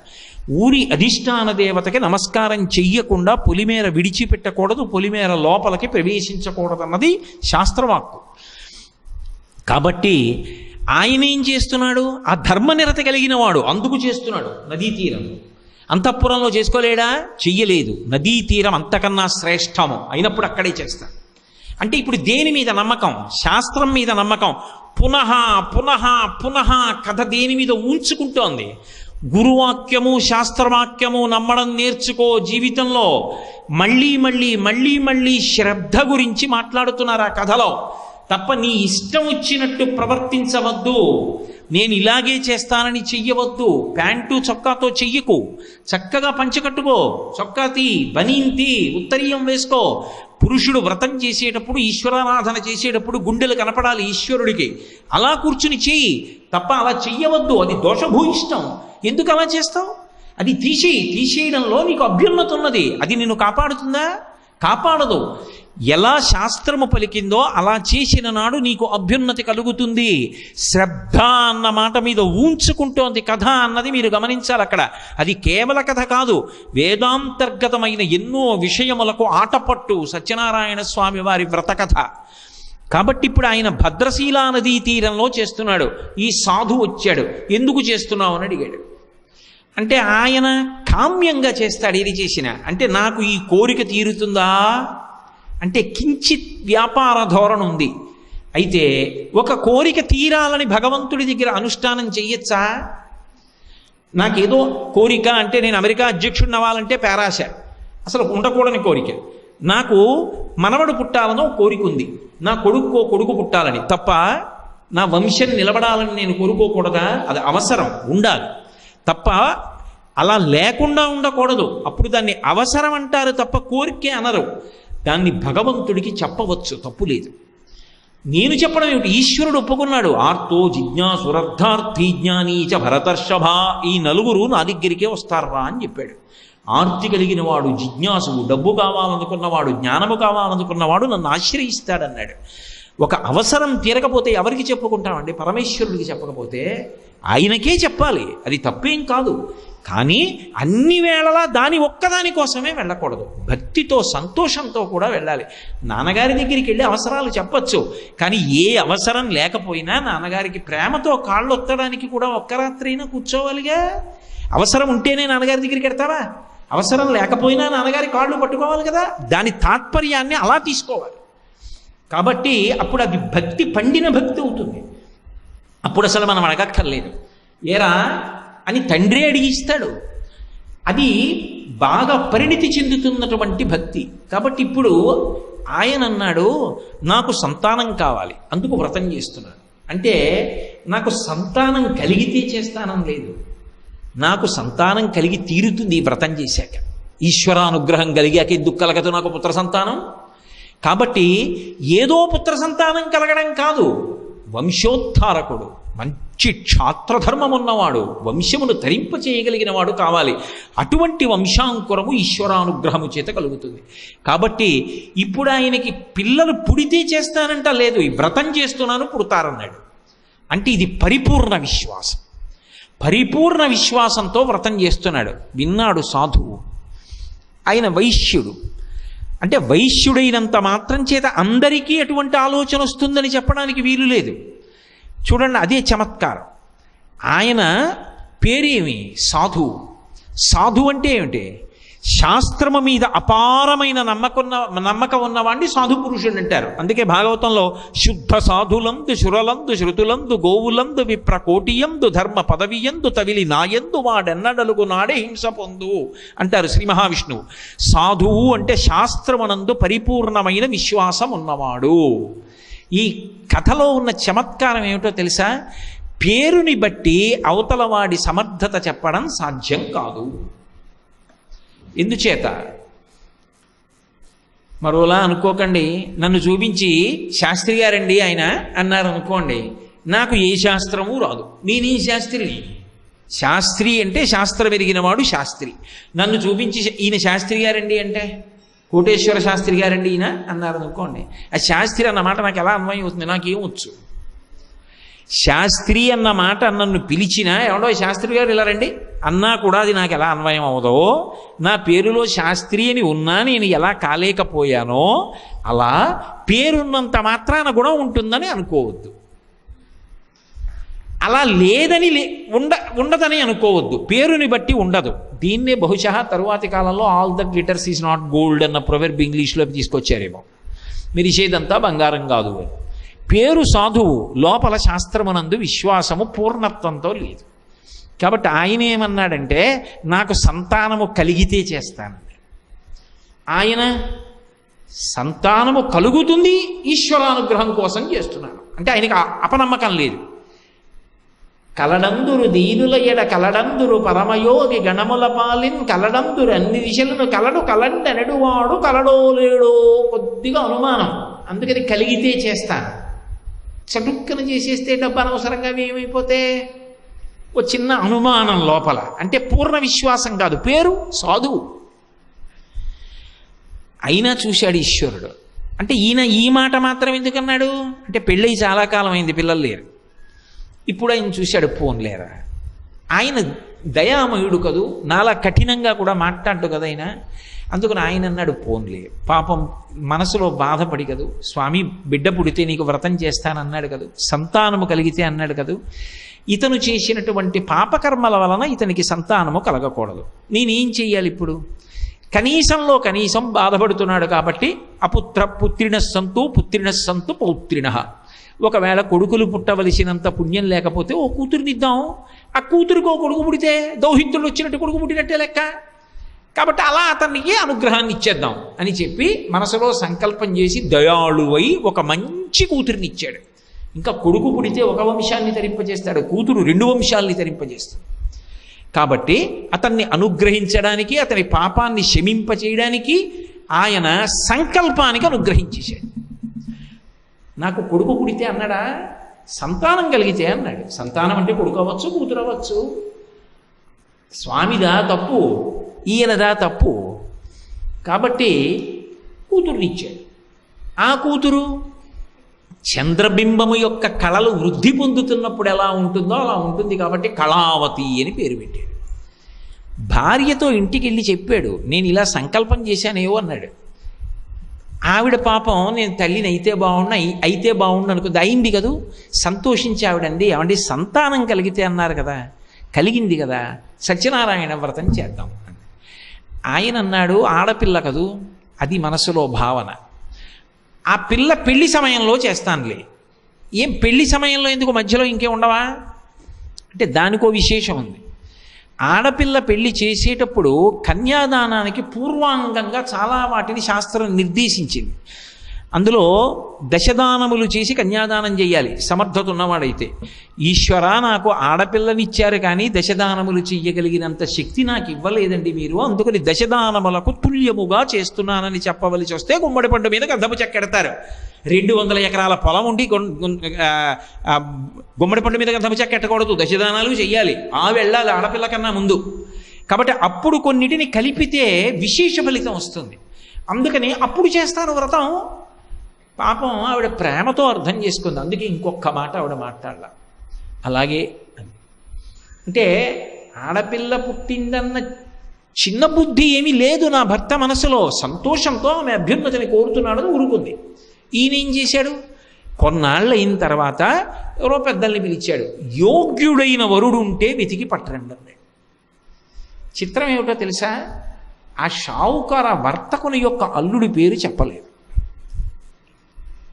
ఊరి అధిష్టాన దేవతకి నమస్కారం చెయ్యకుండా పొలిమేర విడిచిపెట్టకూడదు, పొలిమేర లోపలికి ప్రవేశించకూడదన్నది శాస్త్రవాక్కు. కాబట్టి ఆయన ఏం చేస్తున్నాడు? ఆ ధర్మనిరత కలిగిన వాడు, అందుకు చేస్తున్నాడు. నదీ తీరం అంతఃపురంలో చేసుకోలేడా? చెయ్యలేదు. నదీ తీరం అంతకన్నా శ్రేష్టము అయినప్పుడు అక్కడే చేస్తాడు. అంటే ఇప్పుడు దేని మీద నమ్మకం? శాస్త్రం మీద నమ్మకం. పునః పునః పునః కథ దేని మీద ఉంచుకుంటోంది? గురువాక్యము శాస్త్రవాక్యము నమ్మడం నేర్చుకో. జీవితంలో మళ్ళీ మళ్ళీ మళ్ళీ మళ్ళీ శ్రద్ధ గురించి మాట్లాడుతున్నారు ఆ కథలో. తప్ప నీ ఇష్టం వచ్చినట్టు ప్రవర్తించవద్దు. నేను ఇలాగే చేస్తానని చెయ్యవద్దు. ప్యాంటు చొక్కాతో చెయ్యకు. చక్కగా పంచకట్టుకో, చొక్కా తీ, బనీన్ తీ, ఉత్తరీయం వేసుకో. పురుషుడు వ్రతం చేసేటప్పుడు, ఈశ్వరారాధన చేసేటప్పుడు గుండెలు కనపడాలి ఈశ్వరుడికి. అలా కూర్చుని చెయ్యి తప్ప అలా చెయ్యవద్దు. అది దోషభూయిష్టం. ఎందుకు అలా చేస్తావు? అది తీసేయడంలో నీకు అభ్యున్నత ఉన్నది. అది నిన్ను కాపాడుతుందా? కాపాడదు. ఎలా శాస్త్రము పలికిందో అలా చేసిన నాడు నీకు అభ్యున్నతి కలుగుతుంది. శ్రద్ధ అన్న మాట మీద ఉంచుకుంటోంది కథ అన్నది మీరు గమనించాలి అక్కడ. అది కేవల కథ కాదు, వేదాంతర్గతమైన ఎన్నో విషయములకు ఆటపట్టు సత్యనారాయణ స్వామి వారి వ్రత కథ. కాబట్టి ఇప్పుడు ఆయన భద్రశీలా నదీ తీరంలో చేస్తున్నాడు. ఈ సాధు వచ్చాడు. ఎందుకు చేస్తున్నావు అని అడిగాడు. అంటే ఆయన కామ్యంగా చేస్తాడు. ఏది చేసినా అంటే నాకు ఈ కోరిక తీరుతుందా అంటే కించిత్ వ్యాపార ధోరణి ఉంది. అయితే ఒక కోరిక తీరాలని భగవంతుడి దగ్గర అనుష్ఠానం చెయ్యొచ్చా? నాకేదో కోరిక అంటే నేను అమెరికా అధ్యక్షుడిని అవ్వాలంటే పేరాశ, అసలు ఉండకూడని కోరిక. నాకు మనవడు పుట్టాలనో కోరిక ఉంది, నా కొడుకు పుట్టాలని. తప్ప నా వంశం నిలబడాలని నేను కోరుకోకూడదా? అది అవసరం, ఉండాలి తప్ప అలా లేకుండా ఉండకూడదు. అప్పుడు దాన్ని అవసరం అంటారు తప్ప కోరికే అనరు. దాన్ని భగవంతుడికి చెప్పవచ్చు, తప్పు లేదు. నేను చెప్పడం ఏమిటి? ఈశ్వరుడు ఒప్పుకున్నాడు. ఆర్తో జిజ్ఞాసురర్థార్థీ జ్ఞానీచ భరతర్షభ, ఈ నలుగురు నా దగ్గరికే వస్తారా అని చెప్పాడు. ఆర్తి కలిగిన వాడు జిజ్ఞాసువు, డబ్బు కావాలనుకున్నవాడు, జ్ఞానము కావాలనుకున్నవాడు నన్ను ఆశ్రయిస్తాడన్నాడు. ఒక అవసరం తీరకపోతే ఎవరికి చెప్పుకుంటామండి? పరమేశ్వరుడికి చెప్పకపోతే ఆయనకే చెప్పాలి. అది తప్పేం కాదు. కానీ అన్ని వేళలా దాని ఒక్కదాని కోసమే వెళ్ళకూడదు. భక్తితో సంతోషంతో కూడా వెళ్ళాలి. నాన్నగారి దగ్గరికి వెళ్ళి అవసరాలు చెప్పచ్చు, కానీ ఏ అవసరం లేకపోయినా నాన్నగారికి ప్రేమతో కాళ్ళు ఒత్తడానికి కూడా ఒక్క రాత్రి అయినా కూర్చోవాలిగా. అవసరం ఉంటేనే నాన్నగారి దగ్గరికి వెడతావా? అవసరం లేకపోయినా నాన్నగారి కాళ్ళు పట్టుకోవాలి కదా. దాని తాత్పర్యాన్ని అలా తీసుకోవాలి. కాబట్టి అప్పుడు అది భక్తి, పండిన భక్తి అవుతుంది. అప్పుడు అసలు మనం అడగక్కర్లేదు. ఏరా అని తండ్రి అడిగిస్తాడు. అది బాగా పరిణితి చెందుతున్నటువంటి భక్తి. కాబట్టి ఇప్పుడు ఆయన అన్నాడు, నాకు సంతానం కావాలి, అందుకు వ్రతం చేస్తున్నాను. అంటే నాకు సంతానం కలిగితే చేస్తానని లేదు, నాకు సంతానం కలిగి తీరుతుంది ఈ వ్రతం చేశాక. ఈశ్వరానుగ్రహం కలిగాక ఎందుకు కలగదు నాకు పుత్ర సంతానం? కాబట్టి ఏదో పుత్ర సంతానం కలగడం కాదు, వంశోద్ధారకుడు, మంచి క్షాత్రధర్మం ఉన్నవాడు, వంశమును తరింప చేయగలిగిన వాడు కావాలి. అటువంటి వంశాంకురము ఈశ్వరానుగ్రహము చేత కలుగుతుంది. కాబట్టి ఇప్పుడు ఆయనకి పిల్లలు పుడితే చేస్తానంట లేదు, ఈ వ్రతం చేస్తున్నాను పుడతారన్నాడు. అంటే ఇది పరిపూర్ణ విశ్వాసం. పరిపూర్ణ విశ్వాసంతో వ్రతం చేస్తున్నాడు. విన్నాడు సాధువు, ఆయన వైశ్యుడు. అంటే వైశ్యుడైనంత మాత్రం చేత అందరికీ అటువంటి ఆలోచన వస్తుందని చెప్పడానికి వీలు లేదు. చూడండి, అదే చమత్కారం. ఆయన పేరేమి? సాధువు. సాధువు అంటే ఏమిటి? శాస్త్రము మీద అపారమైన నమ్మకం ఉన్నవాడిని సాధు పురుషుడు అంటారు. అందుకే భాగవతంలో శుద్ధ సాధులందు శురలందు శృతులందు గోవులందు విప్రకోటియందు ధర్మ పదవియందు తవిలి నాయందు వాడెన్నడలుగు నాడే హింస పొందు అంటారు శ్రీ మహావిష్ణువు. సాధువు అంటే శాస్త్రమునందు పరిపూర్ణమైన విశ్వాసం ఉన్నవాడు. ఈ కథలో ఉన్న చమత్కారం ఏమిటో తెలుసా? పేరుని బట్టి అవతలవాడి సమర్థత చెప్పడం సాధ్యం కాదు. ఎందుచేత? మరోలా అనుకోకండి, నన్ను చూపించి శాస్త్రి గారండి ఆయన అన్నారు అనుకోండి, నాకు ఏ శాస్త్రము రాదు, నేనే శాస్త్రిని. శాస్త్రి అంటే శాస్త్రం ఎరిగినవాడు శాస్త్రి. నన్ను చూపించి ఈయన శాస్త్రి గారండి అంటే, కోటేశ్వర శాస్త్రి గారండి ఈయన అన్నారు అనుకోండి, ఆ శాస్త్రి అన్న మాట నాకు ఎలా అన్వయం అవుతుంది? నాకేమొచ్చు? శాస్త్రి అన్న మాట నన్ను పిలిచినా, ఎవడో శాస్త్రి గారు ఇలా రండి అన్నా కూడా అది నాకు ఎలా అన్వయం అవదో, నా పేరులో శాస్త్రి అని ఉన్నా నేను ఎలా కాలేకపోయానో, అలా పేరున్నంత మాత్రాన గుణం ఉంటుందని అనుకోవద్దు. అలా లేదని ఉండదని అనుకోవద్దు. పేరుని బట్టి ఉండదు. దీన్నే బహుశా తరువాతి కాలంలో all the glitters is not gold అన్న ప్రొవెర్బ్ ఇంగ్లీష్లోకి తీసుకొచ్చారేమో. మెరిసేదంతా బంగారం కాదు అని. పేరు సాధువు, లోపల శాస్త్రమునందు విశ్వాసము పూర్ణత్వంతో లేదు. కాబట్టి ఆయన ఏమన్నాడంటే, నాకు సంతానము కలిగితే చేస్తాను. ఆయన సంతానము కలుగుతుంది ఈశ్వరానుగ్రహం కోసం చేస్తున్నాను అంటే ఆయనకి అపనమ్మకం లేదు. కలడందురు దీనుల ఎడ కలడందురు పరమయోగి గణముల పాలిన్ కలడందురు అన్ని దిశలను కలండనెడువాడు కలడో లేడో కొద్దిగా అనుమానం. అందుకని కలిగితే చేస్తాను. చటుక్కన చేసేస్తే డబ్బు అనవసరంగా ఏమైపోతే ఓ చిన్న అనుమానం లోపల, అంటే పూర్ణ విశ్వాసం కాదు. పేరు సాధువు అయినా చూశాడు ఈశ్వరుడు. అంటే ఈయన ఈ మాట మాత్రం ఎందుకన్నాడు అంటే, పెళ్ళై చాలా కాలం అయింది, పిల్లలు లేరు. ఇప్పుడు ఆయన చూశాడు, పోన్లేరా. ఆయన దయామయుడు కదూ, నాలా కఠినంగా కూడా మాట్లాడు కదా ఆయన. అందుకని ఆయన అన్నాడు, పోన్లే. పాపం మనసులో బాధపడి కదూ, స్వామి బిడ్డ పుడితే నీకు వ్రతం చేస్తానన్నాడు కదూ, సంతానము కలిగితే అన్నాడు కదూ, ఇతను చేసినటువంటి పాపకర్మల వలన ఇతనికి సంతానము కలగకూడదు. నేనేం చెయ్యాలి ఇప్పుడు? కనీసం బాధపడుతున్నాడు కాబట్టి పుత్రిణ సంతు పౌత్రిణ. ఒకవేళ కొడుకులు పుట్టవలసినంత పుణ్యం లేకపోతే ఓ కూతురునిద్దాం. ఆ కూతురుకో కొడుకు పుడితే దౌహిత్రుడు వచ్చినట్టు కొడుకు పుట్టినట్టే లెక్క. కాబట్టి అలా అతనికి అనుగ్రహాన్ని ఇచ్చేద్దాం అని చెప్పి మనసులో సంకల్పం చేసి దయాళువై ఒక మంచి కూతురిని ఇచ్చాడు. ఇంకా కొడుకు పుడితే ఒక వంశాన్ని తరింపజేస్తాడు, కూతురు 2 వంశాలని తరింపజేస్తాడు. కాబట్టి అతన్ని అనుగ్రహించడానికి, అతని పాపాన్ని శమింపచేయడానికి ఆయన సంకల్పానికి అనుగ్రహించేశాడు. నాకు కొడుకు పుడితే అన్నాడా, సంతానం కలిగితే అన్నాడు. సంతానం అంటే కొడుకు అవ్వచ్చు, కూతురు అవ్వచ్చు. స్వామిదా తప్పు, ఈయనదా తప్పు. కాబట్టి కూతురునిచ్చాడు. ఆ కూతురు చంద్రబింబము యొక్క కళలు వృద్ధి పొందుతున్నప్పుడు ఎలా ఉంటుందో అలా ఉంటుంది. కాబట్టి కళావతి అని పేరు పెట్టాడు. భార్యతో ఇంటికి వెళ్ళి చెప్పాడు, నేను ఇలా సంకల్పం చేశానేవో అన్నాడు. ఆవిడ పాపం, నేను తల్లిని అయితే బాగుండు అనుకుంది. అయింది కదూ, సంతోషించి ఆవిడండి, ఏమండి సంతానం కలిగితే అన్నారు కదా, కలిగింది కదా, సత్యనారాయణ వ్రతం చేద్దాం. ఆయన అన్నాడు, ఆడపిల్ల కదూ, అది మనసులో భావన. ఆ పిల్ల పెళ్లి సమయంలో చేస్తానులే. ఏం పెళ్లి సమయంలో ఎందుకు, మధ్యలో ఇంకే ఉండవా అంటే దానికో విశేషం ఉంది. ఆడపిల్ల పెళ్లి చేసేటప్పుడు కన్యాదానానికి పూర్వాంగంగా చాలా వాటిని శాస్త్రం నిర్దేశించింది. అందులో దశదానములు చేసి కన్యాదానం చేయాలి సమర్థత ఉన్నవాడైతే. ఈశ్వర, నాకు ఆడపిల్లనిచ్చారు కానీ దశదానములు చెయ్యగలిగినంత శక్తి నాకు ఇవ్వలేదండి మీరు, అందుకని దశదానములకు తుల్యముగా చేస్తున్నానని చెప్పవలసి వస్తే గుమ్మడి పండు మీద గంధపు చెక్కెడతారు. 200 ఎకరాల పొలం ఉండి గుమ్మడి పండు మీద గంధపు చెక్కెట్టకూడదు, దశదానాలు చెయ్యాలి. వెళ్ళాలి ఆడపిల్ల కన్నా ముందు. కాబట్టి అప్పుడు కొన్నిటిని కలిపితే విశేష ఫలితం వస్తుంది. అందుకని అప్పుడు చేస్తాను వ్రతం. పాపం ఆవిడ ప్రేమతో అర్థం చేసుకుంది. అందుకే ఇంకొక మాట ఆవిడ మాట్లాడాల. అలాగే అంటే ఆడపిల్ల పుట్టిందన్న చిన్న బుద్ధి ఏమీ లేదు నా భర్త మనసులో. సంతోషంతో ఆమె అభ్యున్నతిని కోరుతున్నాడని ఊరుకుంది. ఈయనేం చేశాడు, కొన్నాళ్ళు అయిన తర్వాత ఎవరో పెద్దల్ని పిలిచాడు, యోగ్యుడైన వరుడు ఉంటే వెతికి పట్టరండి అన్నాడు. చిత్రం ఏమిటో తెలుసా, ఆ షావుకార వర్తకుని యొక్క అల్లుడి పేరు చెప్పలేదు.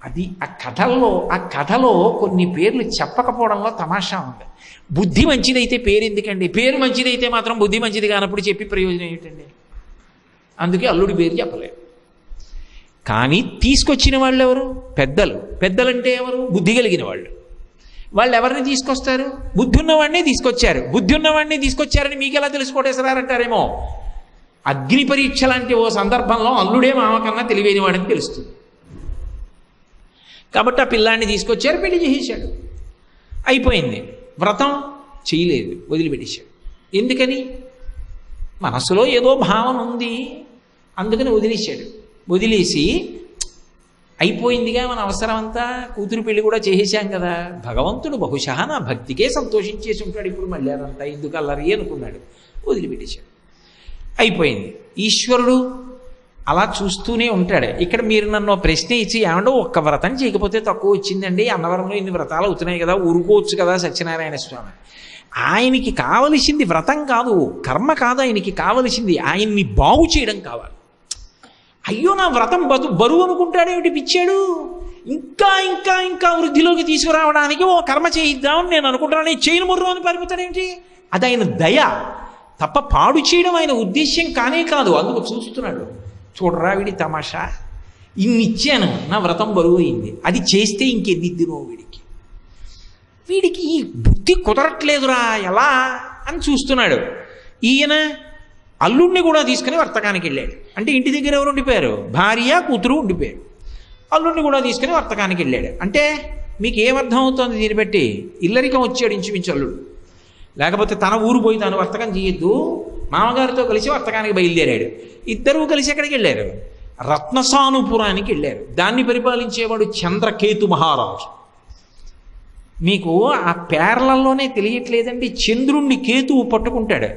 అది ఆ కథలో కొన్ని పేర్లు చెప్పకపోవడంలో తమాషా ఉంది. బుద్ధి మంచిదైతే పేరు ఎందుకండి, పేరు మంచిదైతే మాత్రం బుద్ధి మంచిది కానప్పుడు చెప్పి ప్రయోజనం ఏమిటండి. అందుకే అల్లుడి పేరు చెప్పలేదు. కానీ తీసుకొచ్చిన వాళ్ళు ఎవరు, పెద్దలంటే ఎవరు, బుద్ధి కలిగిన వాళ్ళు. వాళ్ళు ఎవరిని తీసుకొస్తారు, బుద్ధి ఉన్నవాడినే తీసుకొచ్చారు. బుద్ధి ఉన్నవాడిని తీసుకొచ్చారని మీకు ఎలా తెలుసుకోటేసరారంటారేమో. అగ్ని పరీక్ష లాంటి ఓ సందర్భంలో అల్లుడే మామ కన్నా తెలివైన వాడని తెలుస్తుంది. కాబట్టి ఆ పిల్లాన్ని తీసుకొచ్చారు, పెళ్లి చేసేసాడు, అయిపోయింది. వ్రతం చేయలేదు, వదిలిపెట్టేశాడు. ఎందుకని, మనసులో ఏదో భావన ఉంది, అందుకని వదిలేశాడు. వదిలేసి అయిపోయిందిగా మన అవసరం అంతా, కూతురు పెళ్లి కూడా చేసేసాం కదా, భగవంతుడు బహుశా నా భక్తికే సంతోషించేసి ఉంటాడు, ఇప్పుడు మళ్ళీ అదంతా ఎందుకు అల్లరి అనుకున్నాడు, వదిలిపెట్టేశాడు. అయిపోయింది. ఈశ్వరుడు అలా చూస్తూనే ఉంటాడు. ఇక్కడ మీరు నన్ను ప్రశ్న ఇచ్చి ఏమంటే ఒక్క వ్రతం చేయకపోతే తక్కువ వచ్చిందండి, అన్నవరంలో ఇన్ని వ్రతాలు అవుతున్నాయి కదా, ఊరుకోవచ్చు కదా సత్యనారాయణ స్వామి. ఆయనకి కావలసింది వ్రతం కాదు, కర్మ కాదు, ఆయనకి కావలసింది ఆయన్ని బాగు చేయడం కావాలి. అయ్యో నా వ్రతం బరువు అనుకుంటాడేమిటి పిచ్చాడు, ఇంకా ఇంకా ఇంకా వృద్ధిలోకి తీసుకురావడానికి ఓ కర్మ చేయిద్దామని నేను అనుకుంటాను, చేయను మొర్రు అని పారిపోతాడేమిటి. అది ఆయన దయ తప్ప పాడు చేయడం ఆయన ఉద్దేశ్యం కానే కాదు. అందుకు చూస్తున్నాడు, చూడరా వీడి తమాషా, ఇన్నిచ్చాను నా వ్రతం బరువు అయింది, అది చేస్తే ఇంకెన్నిద్దినో వీడికి ఈ బుద్ధి కుదరట్లేదురా ఎలా అని చూస్తున్నాడు. ఈయన అల్లుడిని కూడా తీసుకుని వర్తకానికి వెళ్ళాడు. అంటే ఇంటి దగ్గర ఎవరు ఉండిపోయారు, భార్య కూతురు ఉండిపోయారు. అల్లుడిని కూడా తీసుకుని వర్తకానికి వెళ్ళాడు. అంటే మీకు ఏమర్థం అవుతుంది దీన్ని బట్టి, ఇల్లరికం వచ్చాడు ఇంచుమించు అల్లుడు. లేకపోతే తన ఊరు పోయి తాను వర్తకం చేయొద్దు, మామగారితో కలిసి వర్తకానికి బయలుదేరాడు. ఇద్దరూ కలిసి ఎక్కడికి వెళ్ళారు, రత్నసానుపురానికి వెళ్ళారు. దాన్ని పరిపాలించేవాడు చంద్రకేతు మహారాజు. మీకు ఆ పేర్లలోనే తెలియట్లేదండి, చంద్రుణ్ణి కేతువు పట్టుకుంటాడు,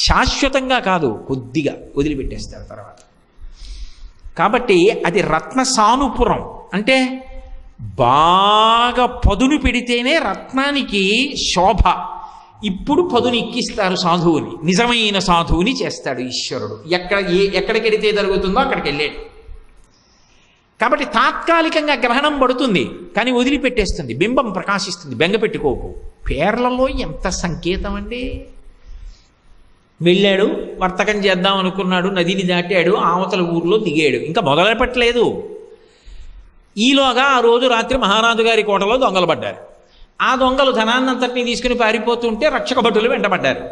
శాశ్వతంగా కాదు, కొద్దిగా వదిలిపెట్టేస్తాడు తర్వాత. కాబట్టి అది రత్నసానుపురం. అంటే బాగా పదును పెడితేనే రత్నానికి శోభ. ఇప్పుడు పదును ఎక్కిస్తారు సాధువుని, నిజమైన సాధువుని చేస్తాడు ఈశ్వరుడు. ఎక్కడికెడితే జరుగుతుందో అక్కడికి వెళ్ళాడు. కాబట్టి తాత్కాలికంగా గ్రహణం పడుతుంది, కానీ వదిలిపెట్టేస్తుంది, బింబం ప్రకాశిస్తుంది, బెంగ పెట్టుకోకు. పేర్లలో ఎంత సంకేతం అండి. వెళ్ళాడు, వర్తకం చేద్దాం అనుకున్నాడు, నదిని దాటాడు, ఆవతల ఊర్లో దిగాడు, ఇంకా మొదలుపెట్టలేదు. ఈలోగా ఆ రోజు రాత్రి మహారాజు గారి కోటలో దొంగలు పడ్డారు. ఆ దొంగలు ధనాన్నంతటినీ తీసుకుని పారిపోతుంటే రక్షక భటులు వెంటబడ్డారు.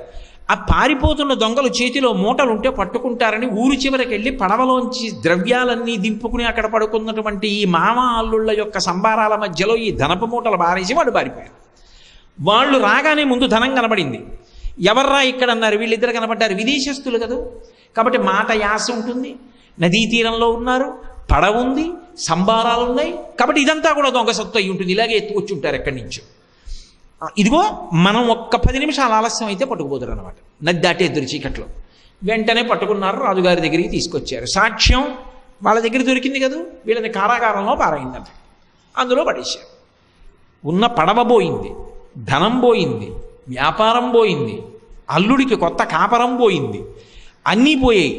ఆ పారిపోతున్న దొంగలు చేతిలో మూటలు ఉంటే పట్టుకుంటారని ఊరు చివరికి వెళ్ళి పడవలోంచి ద్రవ్యాలన్నీ దింపుకుని అక్కడ పడుకున్నటువంటి ఈ మామ అల్లుళ్ళ యొక్క సంబారాల మధ్యలో ఈ ధనపు మూటలు బారేసి వాళ్ళు పారిపోయారు. వాళ్ళు రాగానే ముందు ధనం కనబడింది. ఎవర్రా ఇక్కడ అన్నారు, వీళ్ళిద్దరు కనబడ్డారు, విదేశస్తులు కదా, కాబట్టి మాట యాస ఉంటుంది, నదీ తీరంలో ఉన్నారు, పడవ ఉంది, సంబారాలు ఉన్నాయి, కాబట్టి ఇదంతా కూడా దొంగ సత్తు అయి ఉంటుంది, ఇలాగే ఎత్తుకొచ్చి ఉంటారు ఎక్కడి నుంచో. ఇదిగో మనం ఒక్క 10 నిమిషాలు ఆలస్యం అయితే పట్టుకుపోతారు అనమాట, నది దాటే ఎదురు చీకట్లో. వెంటనే పట్టుకున్నారు, రాజుగారి దగ్గరికి తీసుకొచ్చారు. సాక్ష్యం వాళ్ళ దగ్గర దొరికింది కదా, వీళ్ళని కారాగారంలో పారైందంట, అందులో పడేశారు. ఉన్న పడవ పోయింది, ధనం పోయింది, వ్యాపారం పోయింది, అల్లుడికి కొత్త కాపరం పోయింది, అన్నీ పోయాయి.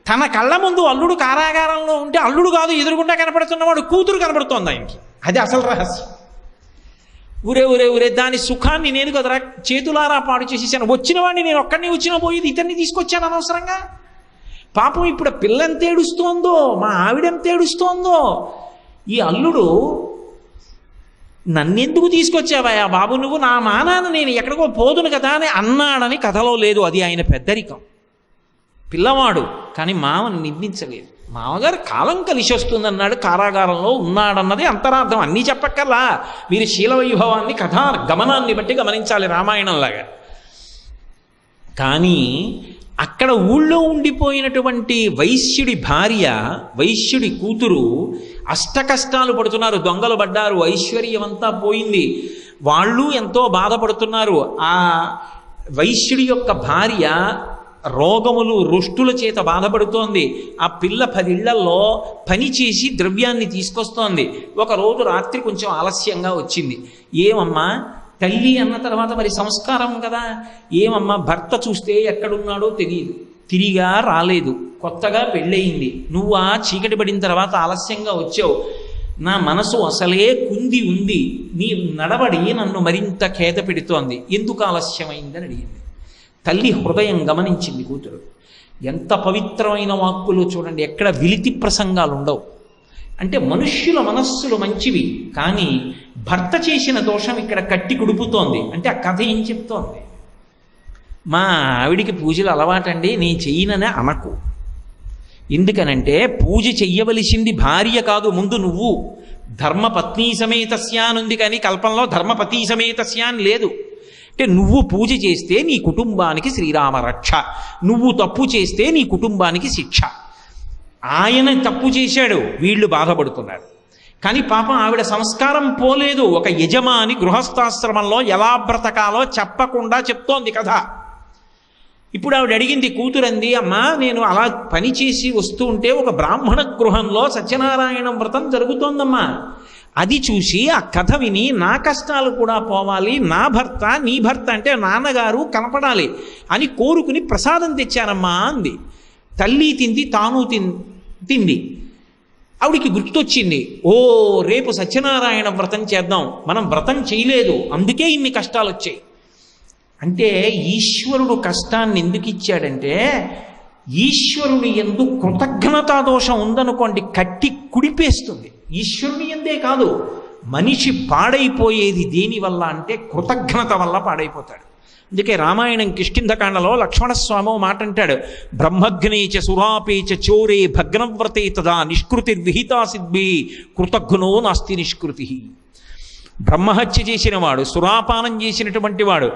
తన కళ్ళ ముందు అల్లుడు కారాగారంలో ఉంటే అల్లుడు కాదు ఎదురుగుండా కనపడుతున్నవాడు కూతురు కనపడుతోంది ఆయనకి. అది అసలు రహస్యం. ఊరే దాని సుఖాన్ని నేను కదరా చేతులారా పాడు చేసేసాను, వచ్చిన వాడిని నేను ఒక్కడిని వచ్చినా పోయేది, ఇతన్ని తీసుకొచ్చాను అనవసరంగా. పాపం ఇప్పుడు పిల్లంత ఏడుస్తోందో, మా ఆవిడెంత ఏడుస్తోందో, ఈ అల్లుడు నన్నెందుకు తీసుకొచ్చావా బాబు నువ్వు, నా మానాన్ని నేను ఎక్కడికో పోదును కదా అని అన్నాడని కథలో లేదు. అది ఆయన పెద్దరికం. పిల్లవాడు కానీ మామను నిందించలేదు. మామగారు కాలం కలిసి వస్తుందన్నాడు, కారాగారంలో ఉన్నాడన్నది అంతరార్థం. అన్నీ చెప్పక్కర్లా, మీరు శీలవైభవాన్ని కథా గమనాన్ని బట్టి గమనించాలి రామాయణంలాగా. కానీ అక్కడ ఊళ్ళో ఉండిపోయినటువంటి వైశ్యుడి భార్య, వైశ్యుడి కూతురు అష్టకష్టాలు పడుతున్నారు, దొంగలు పడ్డారు, ఐశ్వర్యం అంతా పోయింది, వాళ్ళు ఎంతో బాధపడుతున్నారు. ఆ వైశ్యుడి యొక్క భార్య రోగములు రుష్టుల చేత బాధపడుతోంది. ఆ పిల్ల 10 ఇళ్లలో పని చేసి ద్రవ్యాన్ని తీసుకొస్తోంది. ఒకరోజు రాత్రి కొంచెం ఆలస్యంగా వచ్చింది. ఏమమ్మా, తల్లి అన్న తర్వాత మరి సంస్కారం కదా, ఏమమ్మా భర్త చూస్తే ఎక్కడున్నాడో తెలియదు, తిరిగా రాలేదు, కొత్తగా పెళ్ళయింది, నువ్వు ఆ చీకటి పడిన తర్వాత ఆలస్యంగా వచ్చావు, నా మనసు అసలే కుంది ఉంది, నీ నడవడి నన్ను మరింత ఖేద పెడుతోంది, ఎందుకు ఆలస్యమైందని అడిగింది. తల్లి హృదయం గమనించింది కూతురు. ఎంత పవిత్రమైన వాక్కులు చూడండి, ఎక్కడ విలితి ప్రసంగాలు ఉండవు. అంటే మనుష్యుల మనస్సులు మంచివి, కానీ భర్త చేసిన దోషం ఇక్కడ కట్టి కుడుపుతోంది. అంటే ఆ కథ ఏం చెప్తోంది? మా ఆవిడికి పూజలు అలవాటండి, నేను చెయ్యననే అనకు. ఎందుకనంటే పూజ చెయ్యవలసింది భార్య కాదు, ముందు నువ్వు. ధర్మపత్ని సమేతస్య అనుంది, కానీ కల్పంలో ధర్మపతి సమేతస్య అని లేదు. అంటే నువ్వు పూజ చేస్తే నీ కుటుంబానికి శ్రీరామ రక్ష, నువ్వు తప్పు చేస్తే నీ కుటుంబానికి శిక్ష. ఆయన తప్పు చేశాడు, వీళ్ళు బాధపడుతున్నారు. కానీ పాపం ఆవిడ సంస్కారం పోలేదు. ఒక యజమాని గృహస్థాశ్రమంలో ఎలా బ్రతకాలో చెప్పకుండా చెప్తోంది కథ. ఇప్పుడు ఆవిడ అడిగింది, కూతురంది, అమ్మా నేను అలా పని చేసి వస్తూ ఉంటే ఒక బ్రాహ్మణ గృహంలో సత్యనారాయణ వ్రతం జరుగుతోందమ్మా. అది చూసి ఆ కథ విని నా కష్టాలు కూడా పోవాలి, నా భర్త నీ భర్త అంటే నాన్నగారు కనపడాలి అని కోరుకుని ప్రసాదం తెచ్చానమ్మా అంది. తల్లి తింది, తాను తింది. ఆవిడికి గుర్తొచ్చింది, ఓ రేపు సత్యనారాయణ వ్రతం చేద్దాం, మనం వ్రతం చేయలేదు అందుకే ఇన్ని కష్టాలు వచ్చాయి. అంటే ఈశ్వరుడు కష్టాన్ని ఎందుకు ఇచ్చాడంటే, ఈశ్వరుని యందు కృతజ్ఞతా దోషం ఉందనుకోండి కట్టి కుడిపేస్తుంది. ఈశ్వరుని ఎందే కాదు, మనిషి పాడైపోయేది దేనివల్ల అంటే కృతజ్ఞత వల్ల పాడైపోతాడు. అందుకే రామాయణం కిష్కింధకాండలో లక్ష్మణస్వామి మాట అంటాడు, బ్రహ్మగ్నేచ సురాపేచ చోరే భగ్నవ్రతే తదా నిష్కృతిర్విహితా సిద్భి కృతజ్ఞో నాస్తి నిష్కృతి. బ్రహ్మహత్య చేసినవాడు, సురాపానం చేసినటువంటి వాడు,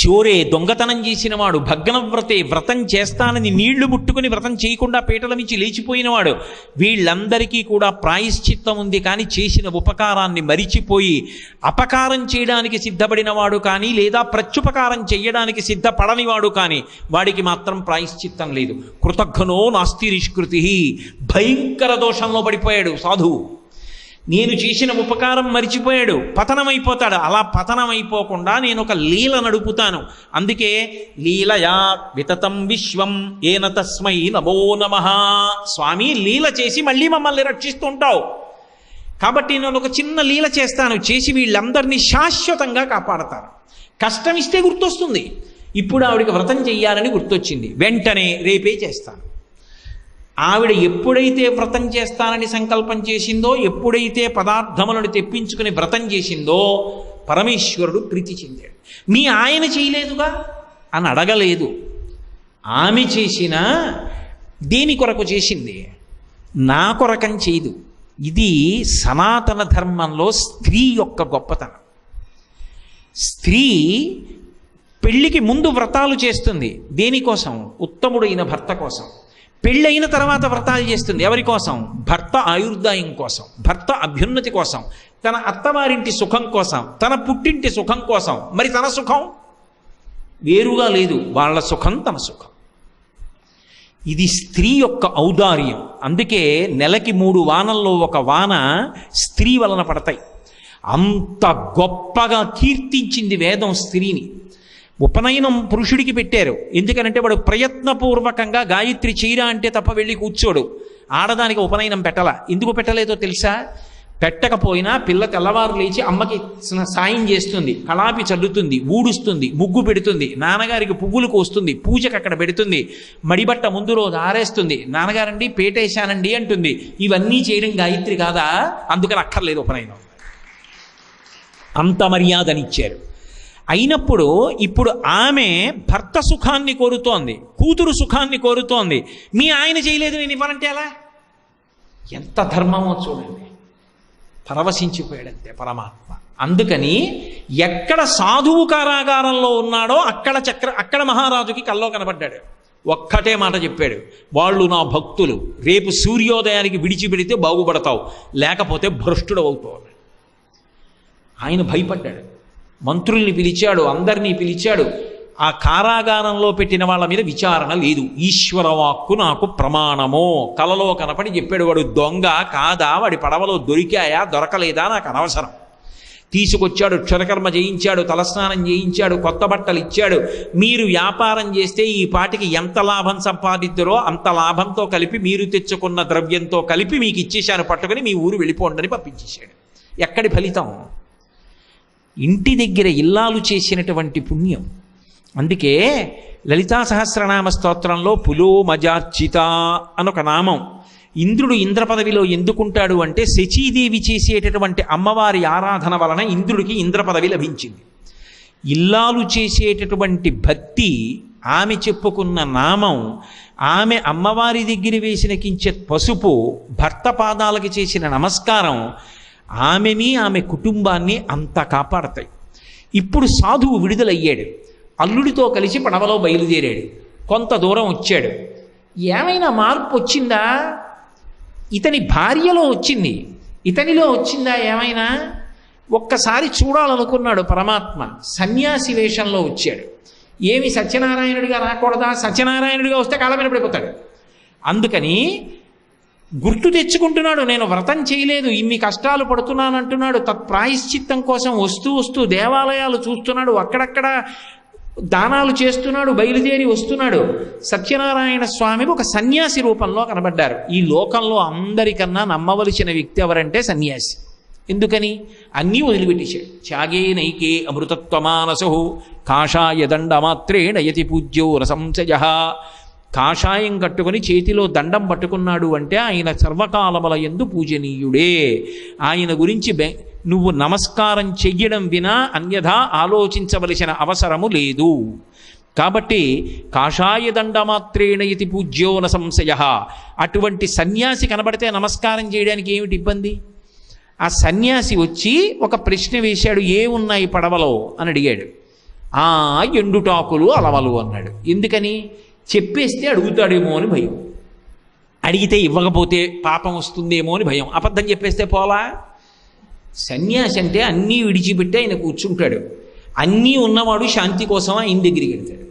చోరే దొంగతనం చేసినవాడు, భగ్నవ్రతే వ్రతం చేస్తానని నీళ్లు ముట్టుకుని వ్రతం చేయకుండా పీటల నుంచి లేచిపోయినవాడు, వీళ్ళందరికీ కూడా ప్రాయశ్చిత్తం ఉంది. కానీ చేసిన ఉపకారాన్ని మరిచిపోయి అపకారం చేయడానికి సిద్ధపడినవాడు కానీ, లేదా ప్రత్యుపకారం చేయడానికి సిద్ధపడనివాడు కానీ, వాడికి మాత్రం ప్రాయశ్చిత్తం లేదు. కృతజ్ఞనో నాస్తి నిష్కృతి. భయంకర దోషంలో పడిపోయాడు సాధువు. నేను చేసిన ఉపకారం మరిచిపోయాడు, పతనమైపోతాడు. అలా పతనమైపోకుండా నేను ఒక లీల నడుపుతాను. అందుకే లీలయా వితతం విశ్వం ఏన తస్మై నమో నమః. స్వామి లీల చేసి మళ్ళీ మమ్మల్ని రక్షిస్తుంటావు, కాబట్టి నేను ఒక చిన్న లీల చేస్తాను, చేసి వీళ్ళందరినీ శాశ్వతంగా కాపాడతాను. కష్టం ఇస్తే గుర్తొస్తుంది. ఇప్పుడు ఆవిడికి వ్రతం చెయ్యాలని గుర్తొచ్చింది, వెంటనే రేపే చేస్తాను. ఆవిడ ఎప్పుడైతే వ్రతం చేస్తానని సంకల్పం చేసిందో, ఎప్పుడైతే పదార్థములను తెప్పించుకుని వ్రతం చేసిందో, పరమేశ్వరుడు ప్రీతి చెందాడు. మీ ఆయన చేయలేదుగా అని అడగలేదు. ఆమె చేసిన దేని కొరకు చేసింది? నా కొరకని చేయదు. ఇది సనాతన ధర్మంలో స్త్రీ యొక్క గొప్పతనం. స్త్రీ పెళ్ళికి ముందు వ్రతాలు చేస్తుంది. దేనికోసం? ఉత్తముడైన భర్త కోసం. పెళ్ళైన తర్వాత వ్రతాలు చేస్తుంది. ఎవరి కోసం? భర్త ఆయుర్దాయం కోసం, భర్త అభ్యున్నతి కోసం, తన అత్తవారింటి సుఖం కోసం, తన పుట్టింటి సుఖం కోసం. మరి తన సుఖం వేరుగా లేదు, వాళ్ళ సుఖం తన సుఖం. ఇది స్త్రీ యొక్క ఔదార్యం. అందుకే నెలకి 3 వానల్లో ఒక వాన స్త్రీ వలన పడతాయి. అంత గొప్పగా కీర్తించింది వేదం స్త్రీని. ఉపనయనం పురుషుడికి పెట్టారు, ఎందుకనంటే వాడు ప్రయత్నపూర్వకంగా గాయత్రి చీరా అంటే తప్ప వెళ్ళి కూర్చోడు. ఆడదానికి ఉపనయనం పెట్టాల. ఎందుకు పెట్టలేదో తెలుసా? పెట్టకపోయినా పిల్ల తెల్లవారు లేచి అమ్మకి సాయం చేస్తుంది, కళాపి చల్లుతుంది, ఊడుస్తుంది, ముగ్గు పెడుతుంది, నాన్నగారికి పువ్వులు కోస్తుంది, పూజకు అక్కడ పెడుతుంది, మడిబట్ట ముందు రోజు ఆరేస్తుంది, నాన్నగారండి పేటేశానండి అంటుంది. ఇవన్నీ చేయడం గాయత్రి కాదా? అందుకని అక్కర్లేదు ఉపనయనం. అంత మర్యాదనిచ్చారు. అయినప్పుడు ఇప్పుడు ఆమె భర్త సుఖాన్ని కోరుతోంది, కూతురు సుఖాన్ని కోరుతోంది. మీ ఆయన చేయలేదు, నేను ఇవ్వాలంటే ఎలా? ఎంత ధర్మమో చూడండి. పరవశించిపోయాడంతే పరమాత్మ. అందుకని ఎక్కడ సాధువు కారాగారంలో ఉన్నాడో అక్కడ మహారాజుకి కల్లో కనబడ్డాడు. ఒక్కటే మాట చెప్పాడు, వాళ్ళు నా భక్తులు, రేపు సూర్యోదయానికి విడిచిపెడితే బాగుపడతావు, లేకపోతే భ్రష్టుడు అవుతావు. ఆయన భయపడ్డాడు. మంత్రుల్ని పిలిచాడు, అందరినీ పిలిచాడు. ఆ కారాగారంలో పెట్టిన వాళ్ళ మీద విచారణ లేదు. ఈశ్వర వాక్కు నాకు ప్రమాణమో. కలలో కనపడి చెప్పాడు, వాడు దొంగ కాదా, వాడి పడవలో దొరికాయా దొరకలేదా నాకు అనవసరం. తీసుకొచ్చాడు, క్షురకర్మ చేయించాడు, తలస్నానం చేయించాడు, కొత్త బట్టలు ఇచ్చాడు. మీరు వ్యాపారం చేస్తే ఈ పాటికి ఎంత లాభం సంపాదిద్దరో అంత లాభంతో కలిపి మీరు తెచ్చుకున్న ద్రవ్యంతో కలిపి మీకు ఇచ్చేశాను, పట్టుకుని మీ ఊరు వెళ్ళిపోండి అని పంపించేశాడు. ఎక్కడి ఫలితం? ఇంటి దగ్గర ఇల్లాలు చేసినటువంటి పుణ్యం. అందుకే లలితా సహస్రనామ స్తోత్రంలో పులోమజార్చిత అనొక నామం. ఇంద్రుడు ఇంద్ర పదవిలో ఎందుకుంటాడు అంటే శచీదేవి చేసేటటువంటి అమ్మవారి ఆరాధన వలన ఇంద్రుడికి ఇంద్ర పదవి లభించింది. ఇల్లాలు చేసేటటువంటి భక్తి, ఆమె చెప్పుకున్న నామం, ఆమె అమ్మవారి దగ్గర వేసిన కించెత్ పసుపు, భర్త పాదాలకి చేసిన నమస్కారం ఆమెని ఆమె కుటుంబాన్ని అంత కాపాడతాయి. ఇప్పుడు సాధువు విడుదలయ్యాడు, అల్లుడితో కలిసి పడవలో బయలుదేరాడు. కొంత దూరం వచ్చాడు. ఏమైనా మార్పు వచ్చిందా? ఇతని భార్యలో వచ్చింది, ఇతనిలో వచ్చిందా ఏమైనా? ఒక్కసారి చూడాలనుకున్నాడు పరమాత్మ. సన్యాసి వేషంలో వచ్చాడు. ఏమి సత్యనారాయణుడిగా రాకూడదా? సత్యనారాయణుడిగా వస్తే కాళ్ళ మీద పడిపోతాడు. అందుకని గుర్తు తెచ్చుకుంటున్నాడు, నేను వ్రతం చేయలేదు, ఇన్ని కష్టాలు పడుతున్నానంటున్నాడు. తత్ప్రాయశ్చిత్తం కోసం వస్తూ దేవాలయాలు చూస్తున్నాడు, అక్కడక్కడ దానాలు చేస్తున్నాడు, బయలుదేరి వస్తున్నాడు. సత్యనారాయణ స్వామి ఒక సన్యాసి రూపంలో కనబడ్డారు. ఈ లోకంలో అందరికన్నా నమ్మవలసిన వ్యక్తి ఎవరంటే సన్యాసి. ఎందుకని? అన్నీ వదిలిపెట్టేశాడు. త్యాగే నైకే అమృతత్వమానసు కాషాయ దండమాత్రేణ యతి పూజ్యో రసంశయ. కాషాయం కట్టుకొని చేతిలో దండం పట్టుకున్నాడు అంటే ఆయన సర్వకాలముల యందు పూజనీయుడే. ఆయన గురించి నువ్వు నమస్కారం చెయ్యడం వినా అన్యథా ఆలోచించవలసిన అవసరము లేదు. కాబట్టి కాషాయ దండమాత్రేణ యతి పూజ్యో న సంశయ. అటువంటి సన్యాసి కనబడితే నమస్కారం చేయడానికి ఏమిటి ఇబ్బంది? ఆ సన్యాసి వచ్చి ఒక ప్రశ్న వేశాడు, ఏమున్నాయి పడవలో అని అడిగాడు. ఎండుటాకులు అలవలు అన్నాడు. ఎందుకని? చెప్పేస్తే అడుగుతాడేమో అని భయం, అడిగితే ఇవ్వకపోతే పాపం వస్తుందేమో అని భయం. అబద్ధం చెప్పేస్తే పోలా? సన్యాసి అంటే అన్నీ విడిచిపెట్టి ఆయన కూర్చుంటాడు. అన్నీ ఉన్నవాడు శాంతి కోసం ఆయన దగ్గరికి వెళ్తాడు.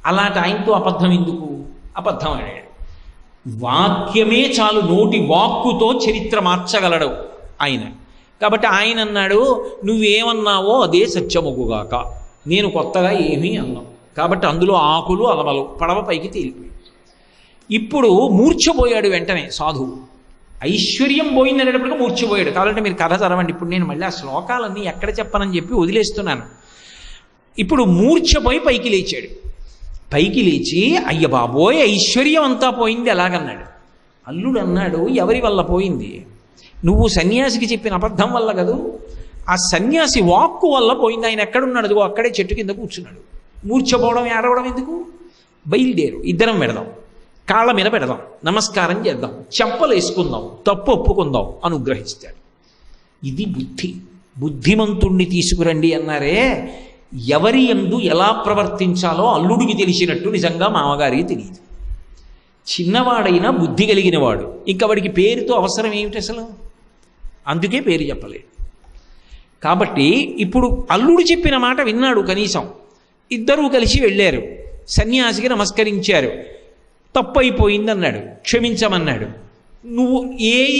అలాంటి ఆయనతో అబద్ధం ఎందుకు? అబద్ధం ఆడాడు. వాక్యమే చాలు, నోటి వాక్కుతో చరిత్ర మార్చగలడు ఆయన. కాబట్టి ఆయన అన్నాడు, నువ్వేమన్నావో అదే సత్యమగుగాక, నేను కొత్తగా ఏమీ అన్నావు. కాబట్టి అందులో ఆకులు అలవలు, పడవ పైకి తేలిపోయి. ఇప్పుడు మూర్ఛపోయాడు వెంటనే సాధువు. ఐశ్వర్యం పోయిందనేటప్పటికీ మూర్ఛపోయాడు. కాబట్టి మీరు కథ చదవండి. ఇప్పుడు నేను మళ్ళీ ఆ శ్లోకాలన్నీ ఎక్కడ చెప్పనని చెప్పి వదిలేస్తున్నాను. ఇప్పుడు మూర్ఛపోయి పైకి లేచాడు. పైకి లేచి, అయ్య బాబోయ్ ఐశ్వర్యం అంతా పోయింది ఎలాగన్నాడు. అల్లుడు అన్నాడు, ఎవరి వల్ల పోయింది? నువ్వు సన్యాసికి చెప్పిన అబద్ధం వల్ల కదూ. ఆ సన్యాసి వాక్కు వల్ల పోయింది. ఆయన ఎక్కడున్నాడు? అదిగో అక్కడే చెట్టు కింద కూర్చున్నాడు. మూర్ఛపోవడం ఏడవడం ఎందుకు? బయలుదేరు, ఇద్దరం పెడదాం, కాళ్ళ మీద పెడదాం, నమస్కారం చేద్దాం, చెంపలు వేసుకుందాం, తప్పు ఒప్పుకుందాం, అనుగ్రహిస్తాడు. ఇది బుద్ధి. బుద్ధిమంతుణ్ణి తీసుకురండి అన్నారే. ఎవరి యందు ఎలా ప్రవర్తించాలో అల్లుడికి తెలిసినట్టు నిజంగా మామగారికి తెలియదు. చిన్నవాడైనా బుద్ధి కలిగినవాడు. ఇంకా వాడికి పేరుతో అవసరం ఏమిటి అసలు? అందుకే పేరు చెప్పలేడు. కాబట్టి ఇప్పుడు అల్లుడు చెప్పిన మాట విన్నాడు. కనీసం ఇద్దరూ కలిసి వెళ్ళారు, సన్యాసికి నమస్కరించారు. తప్పు అయిపోయింది అన్నాడు, క్షమించమన్నాడు. నువ్వు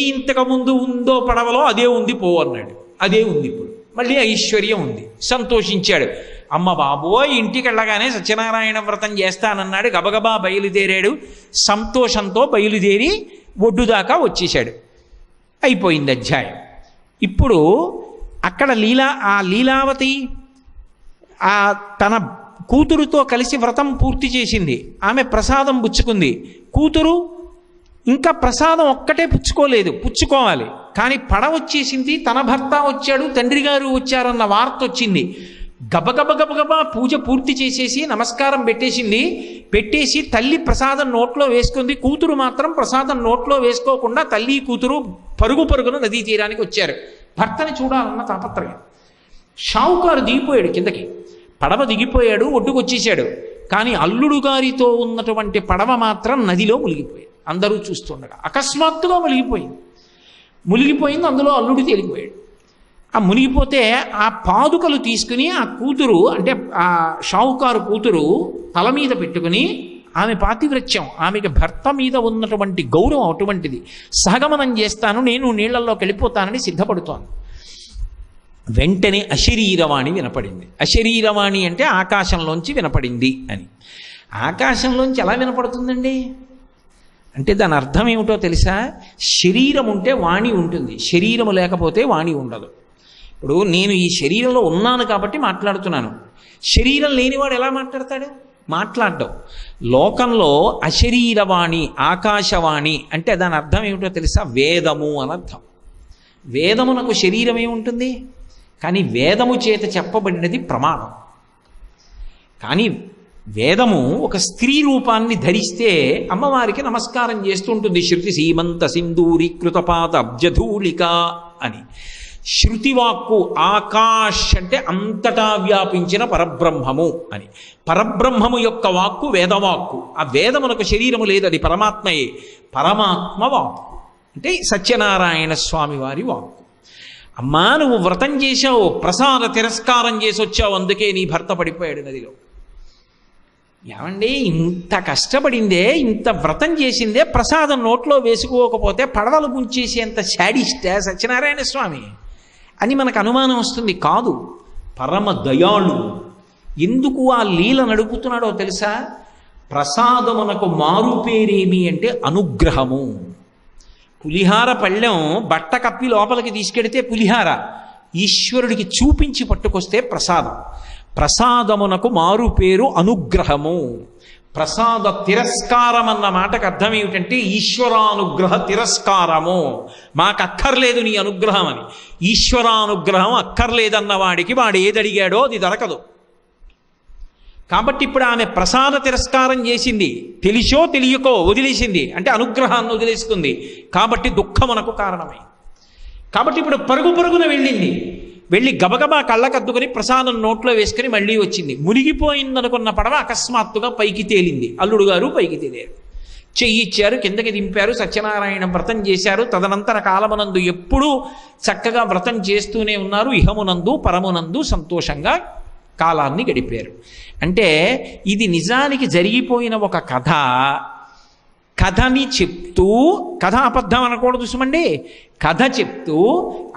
ఇంతకుముందు ఉందో పడవలో అదే ఉంది పో అన్నాడు. అదే ఉంది ఇప్పుడు, మళ్ళీ ఐశ్వర్యం ఉంది. సంతోషించాడు. అమ్మ బాబోయ్, ఇంటికి వెళ్ళగానే సత్యనారాయణ వ్రతం చేస్తానన్నాడు. గబగబా బయలుదేరాడు. సంతోషంతో బయలుదేరి ఒడ్డు దాకా వచ్చేశాడు. అయిపోయింది అధ్యాయం. ఇప్పుడు అక్కడ లీలావతి తన కూతురుతో కలిసి వ్రతం పూర్తి చేసింది. ఆమె ప్రసాదం పుచ్చుకుంది. కూతురు ఇంకా ప్రసాదం ఒక్కటే పుచ్చుకోలేదు, పుచ్చుకోవాలి. కానీ పడ వచ్చేసింది, తన భర్త వచ్చాడు, తండ్రి గారు వచ్చారన్న వార్త వచ్చింది. గబగబా పూజ పూర్తి చేసేసి నమస్కారం పెట్టేసి తల్లి ప్రసాదం నోట్లో వేసుకుంది. కూతురు మాత్రం ప్రసాదం నోట్లో వేసుకోకుండా తల్లి కూతురు పరుగున నదీ తీరానికి వచ్చారు. భర్తని చూడాలన్న తాపత్రయం. షావుకారు దిగిపోయాడు కిందకి, పడవ దిగిపోయాడు, ఒడ్డుకొచ్చేసాడు. కానీ అల్లుడు గారితో ఉన్నటువంటి పడవ మాత్రం నదిలో మునిగిపోయాడు. అందరూ చూస్తుండగా అకస్మాత్తుగా మునిగిపోయింది. అందులో అల్లుడు తేలిపోయాడు. ఆ మునిగిపోతే ఆ పాదుకలు తీసుకుని ఆ కూతురు అంటే ఆ షావుకారు కూతురు తల మీద పెట్టుకుని, ఆమె పాతివ్రత్యం, ఆమెకి భర్త మీద ఉన్నటువంటి గౌరవం అటువంటిది, సహగమనం చేస్తాను నేను నీళ్లలోకి వెళ్ళిపోతానని సిద్ధపడుతోంది. వెంటనే అశరీరవాణి వినపడింది. అశరీరవాణి అంటే ఆకాశంలోంచి వినపడింది అని. ఆకాశంలోంచి ఎలా వినపడుతుందండి అంటే దాని అర్థం ఏమిటో తెలుసా? శరీరం ఉంటే వాణి ఉంటుంది, శరీరము లేకపోతే వాణి ఉండదు. ఇప్పుడు నేను ఈ శరీరంలో ఉన్నాను కాబట్టి మాట్లాడుతున్నాను. శరీరం లేనివాడు ఎలా మాట్లాడతాడు? మాట్లాడడం. లోకంలో అశరీరవాణి, ఆకాశవాణి అంటే దాని అర్థం ఏమిటో తెలుసా? వేదము అని అర్థం. వేదమునకు శరీరం ఏముంటుంది? కానీ వేదము చేత చెప్పబడినది ప్రమాణం. కానీ వేదము ఒక స్త్రీ రూపాన్ని ధరిస్తే అమ్మవారికి నమస్కారం చేస్తూ ఉంటుంది. శృతి సీమంత సింధూరీకృతపాత అబ్జధూళిక అని. శృతివాక్కు ఆకాష్ అంటే అంతటా వ్యాపించిన పరబ్రహ్మము అని. పరబ్రహ్మము యొక్క వాక్కు వేదవాక్కు. ఆ వేదమునకు శరీరము లేదు, అది పరమాత్మయే. పరమాత్మ వాక్కు అంటే సత్యనారాయణ స్వామి వారి వాక్కు. అమ్మా నువ్వు వ్రతం చేశావు, ప్రసాద తిరస్కారం చేసి వచ్చావు, అందుకే నీ భర్త పడిపోయాడు నదిలో. ఏమండి ఇంత కష్టపడిందే, ఇంత వ్రతం చేసిందే, ప్రసాదం నోట్లో వేసుకోకపోతే పడవలు ముంచేసేంత శాడిస్టే సత్యనారాయణ స్వామి అని మనకు అనుమానం వస్తుంది. కాదు, పరమ దయాళు. ఎందుకు ఆ లీల నడుపుతున్నాడో తెలుసా? ప్రసాదమునకు మారుపేరేమి అంటే అనుగ్రహము. పులిహార పళ్ళెం బట్ట కప్పి లోపలికి తీసుకెడితే పులిహార, ఈశ్వరుడికి చూపించి పట్టుకొస్తే ప్రసాదం. ప్రసాదమునకు మారు పేరు అనుగ్రహము. ప్రసాద తిరస్కారం అన్న మాటకు అర్థం ఏమిటంటే ఈశ్వరానుగ్రహ తిరస్కారము. మాకు అక్కర్లేదు నీ అనుగ్రహం అని. ఈశ్వరానుగ్రహం అక్కర్లేదన్న వాడికి వాడు ఏది అడిగాడో అది దొరకదు. కాబట్టి ఇప్పుడు ఆమె ప్రసాద తిరస్కారం చేసింది, తెలిసో తెలియకో వదిలేసింది అంటే అనుగ్రహాన్ని వదిలేసుకుంది. కాబట్టి దుఃఖమునకు కారణమై. కాబట్టి ఇప్పుడు పరుగు పరుగున వెళ్ళి గబగబా కళ్ళకద్దుకొని ప్రసాదం నోట్లో వేసుకుని మళ్ళీ వచ్చింది. మునిగిపోయిందనుకున్న పడవ అకస్మాత్తుగా పైకి తేలింది. అల్లుడు గారు పైకి తేలారు, చెయ్యిచ్చారు, కిందకి దింపారు, సత్యనారాయణ వ్రతం చేశారు. తదనంతర కాలమునందు ఎప్పుడూ చక్కగా వ్రతం చేస్తూనే ఉన్నారు. ఇహమునందు పరమునందు సంతోషంగా కాలాన్ని గడిపారు. అంటే ఇది నిజానికి జరిగిపోయిన ఒక కథ. కథని చెప్తూ, కథ అబద్ధం అనకూడదు సుమండి, కథ చెప్తూ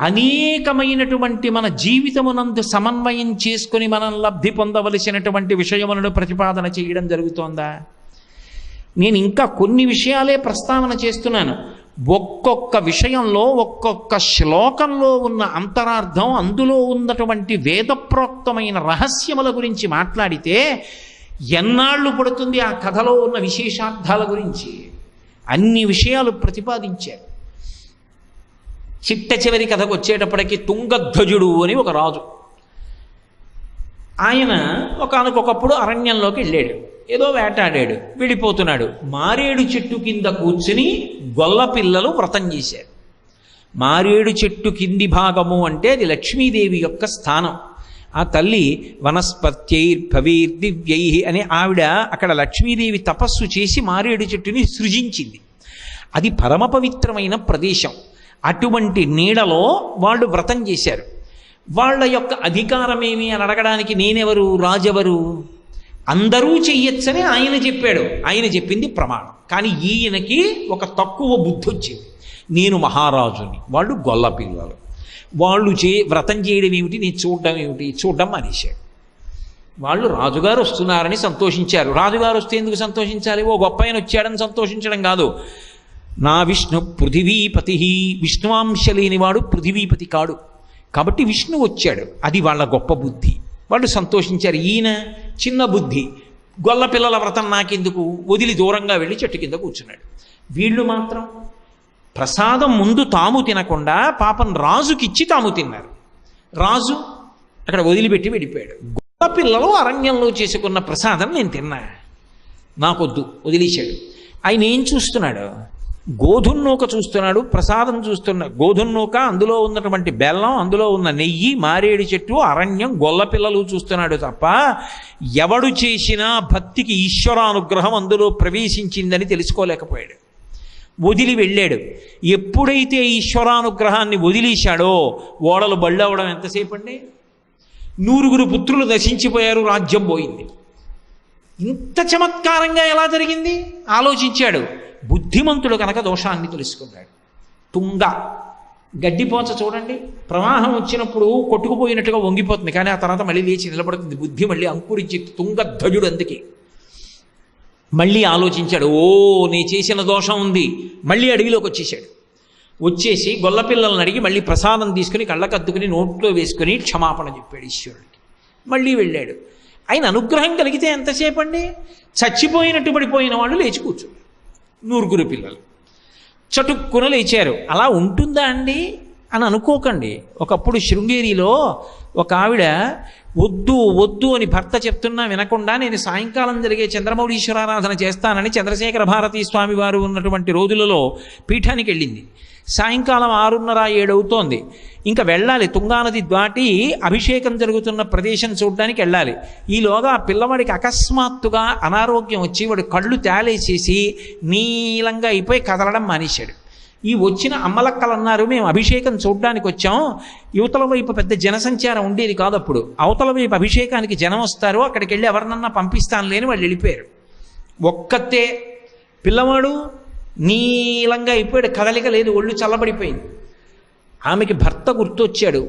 అనేకమైనటువంటి మన జీవితమునందు సమన్వయం చేసుకుని మనం లబ్ధి పొందవలసినటువంటి విషయములను ప్రతిపాదన చేయడం జరుగుతోందా? నేను ఇంకా కొన్ని విషయాలే ప్రస్తావన చేస్తున్నాను. ఒక్కొక్క విషయంలో ఒక్కొక్క శ్లోకంలో ఉన్న అంతరార్థం, అందులో ఉన్నటువంటి వేదప్రోక్తమైన రహస్యముల గురించి మాట్లాడితే ఎన్నాళ్ళు పడుతుంది ఆ కథలో ఉన్న విశేషార్థాల గురించి. అన్ని విషయాలు ప్రతిపాదించారు. చిట్ట చివరి కథకు వచ్చేటప్పటికి తుంగధ్వజుడు అని ఒక రాజు. ఆయన ఒకానొకప్పుడు అరణ్యంలోకి వెళ్ళాడు, ఏదో వేటాడాడు, విడిపోతున్నాడు. మారేడు చెట్టు కింద కూర్చుని గొల్ల పిల్లలు వ్రతం చేశారు. మారేడు చెట్టు కింది భాగము అంటే అది లక్ష్మీదేవి యొక్క స్థానం. ఆ తల్లి వనస్పత్యైర్భవైర్దివ్యై అని ఆవిడ అక్కడ లక్ష్మీదేవి తపస్సు చేసి మారేడు చెట్టుని సృజించింది. అది పరమ పవిత్రమైన ప్రదేశం. అటువంటి నీడలో వాళ్ళు వ్రతం చేశారు. వాళ్ళ యొక్క అధికారమేమి అని అడగడానికి నేనెవరు, రాజెవరు? అందరూ చెయ్యొచ్చని ఆయన చెప్పాడు, ఆయన చెప్పింది ప్రమాణం. కానీ ఈయనకి ఒక తక్కువ బుద్ధి వచ్చింది, నేను మహారాజుని, వాళ్ళు గొల్ల పిల్లలు, వాళ్ళు వ్రతం చేయడం ఏమిటి, నేను చూడడం ఏమిటి, చూడడం మానేశాడు. వాళ్ళు రాజుగారు వస్తున్నారని సంతోషించారు. రాజుగారు వస్తే ఎందుకు సంతోషించాలి? ఓ గొప్ప ఆయన వచ్చాడని సంతోషించడం కాదు. నా విష్ణు పృథివీపతి, విష్ణువాంశ లేనివాడు పృథివీపతి కాడు, కాబట్టి విష్ణు వచ్చాడు, అది వాళ్ళ గొప్ప బుద్ధి. వాళ్ళు సంతోషించారు. ఈయన చిన్న బుద్ధి, గొల్ల పిల్లల వ్రతం నాకెందుకు, వదిలి దూరంగా వెళ్ళి చెట్టు కింద కూర్చున్నాడు. వీళ్ళు మాత్రం ప్రసాదం ముందు తాము తినకుండా పాపం రాజుకిచ్చి తాము తిన్నారు. రాజు అక్కడ వదిలిపెట్టి వెళ్ళిపోయాడు. గొల్ల పిల్లలు అరణ్యంలో చేసుకున్న ప్రసాదం నేను తిన్నా, నాకొద్దు, వదిలేశాడు. ఆయన ఏం చూస్తున్నాడు? గోధుమ నూక చూస్తున్నాడు, ప్రసాదం చూస్తున్నాడు. గోధుమ నూక, అందులో ఉన్నటువంటి బెల్లం, అందులో ఉన్న నెయ్యి, మారేడు చెట్టు, అరణ్యం, గొల్ల పిల్లలు చూస్తున్నాడు తప్ప ఎవడు చేసినా భక్తికి ఈశ్వరానుగ్రహం అందులో ప్రవేశించిందని తెలుసుకోలేకపోయాడు. వదిలి వెళ్ళాడు. ఎప్పుడైతే ఈశ్వరానుగ్రహాన్ని వదిలేశాడో ఓడలు బళ్ళవడం ఎంతసేపు అండి? 100 పుత్రులు నశించిపోయారు, రాజ్యం పోయింది. ఇంత చమత్కారంగా ఎలా జరిగింది ఆలోచించాడు. బుద్ధిమంతుడు కనుక దోషాన్ని తెలుసుకున్నాడు. తుంగ గడ్డిపోచ చూడండి, ప్రవాహం వచ్చినప్పుడు కొట్టుకుపోయినట్టుగా వంగిపోతుంది, కానీ ఆ తర్వాత మళ్ళీ లేచి నిలబడుతుంది. బుద్ధి మళ్ళీ అంకురించి తుంగధ్వజుడు. అందుకే మళ్ళీ ఆలోచించాడు, ఓ నీ చేసిన దోషం ఉంది. మళ్ళీ అడవిలోకి వచ్చేసి గొల్లపిల్లలను అడిగి మళ్ళీ ప్రసాదం తీసుకుని కళ్ళకద్దుకుని నోట్లో వేసుకుని క్షమాపణ చెప్పాడు ఈశ్వరుడికి. మళ్ళీ వెళ్ళాడు. ఆయన అనుగ్రహం కలిగితే ఎంతసేపు అండి? చచ్చిపోయినట్టు పడిపోయిన వాళ్ళు లేచి కూర్చోరు. 100 పిల్లలు చటుక్కున లేచారు. అలా ఉంటుందా అండి అని అనుకోకండి. ఒకప్పుడు శృంగేరిలో ఒక ఆవిడ వద్దు అని భర్త చెప్తున్నా వినకుండా నేను సాయంకాలం జరిగే చంద్రమౌళీశ్వరారాధన చేస్తానని చంద్రశేఖర భారతీ స్వామి వారు ఉన్నటువంటి రోజులలో పీఠానికి వెళ్ళింది. సాయంకాలం 6:30, 7 అవుతోంది. ఇంకా వెళ్ళాలి, తుంగానది దాటి అభిషేకం జరుగుతున్న ప్రదేశం చూడడానికి వెళ్ళాలి. ఈలోగా ఆ పిల్లవాడికి అకస్మాత్తుగా అనారోగ్యం వచ్చి వాడు కళ్ళు తేలేసేసి నీలంగా అయిపోయి కదలడం మానేశాడు. ఈ వచ్చిన అమ్మలక్కలు అన్నారు, మేము అభిషేకం చూడడానికి వచ్చాం, యువతల వైపు పెద్ద జనసంచారం ఉండేది కాదు అప్పుడు, అవతల వైపు అభిషేకానికి జనం వస్తారు, అక్కడికి వెళ్ళి ఎవరినన్నా పంపిస్తాను లేని వాళ్ళు వెళ్ళిపోయారు. ఒక్కతే పిల్లవాడు నీలంగా అయిపోయాడు, కదలిక లేదు, ఒళ్ళు చల్లబడిపోయింది. ఆమెకి భర్త గుర్తొచ్చాడు.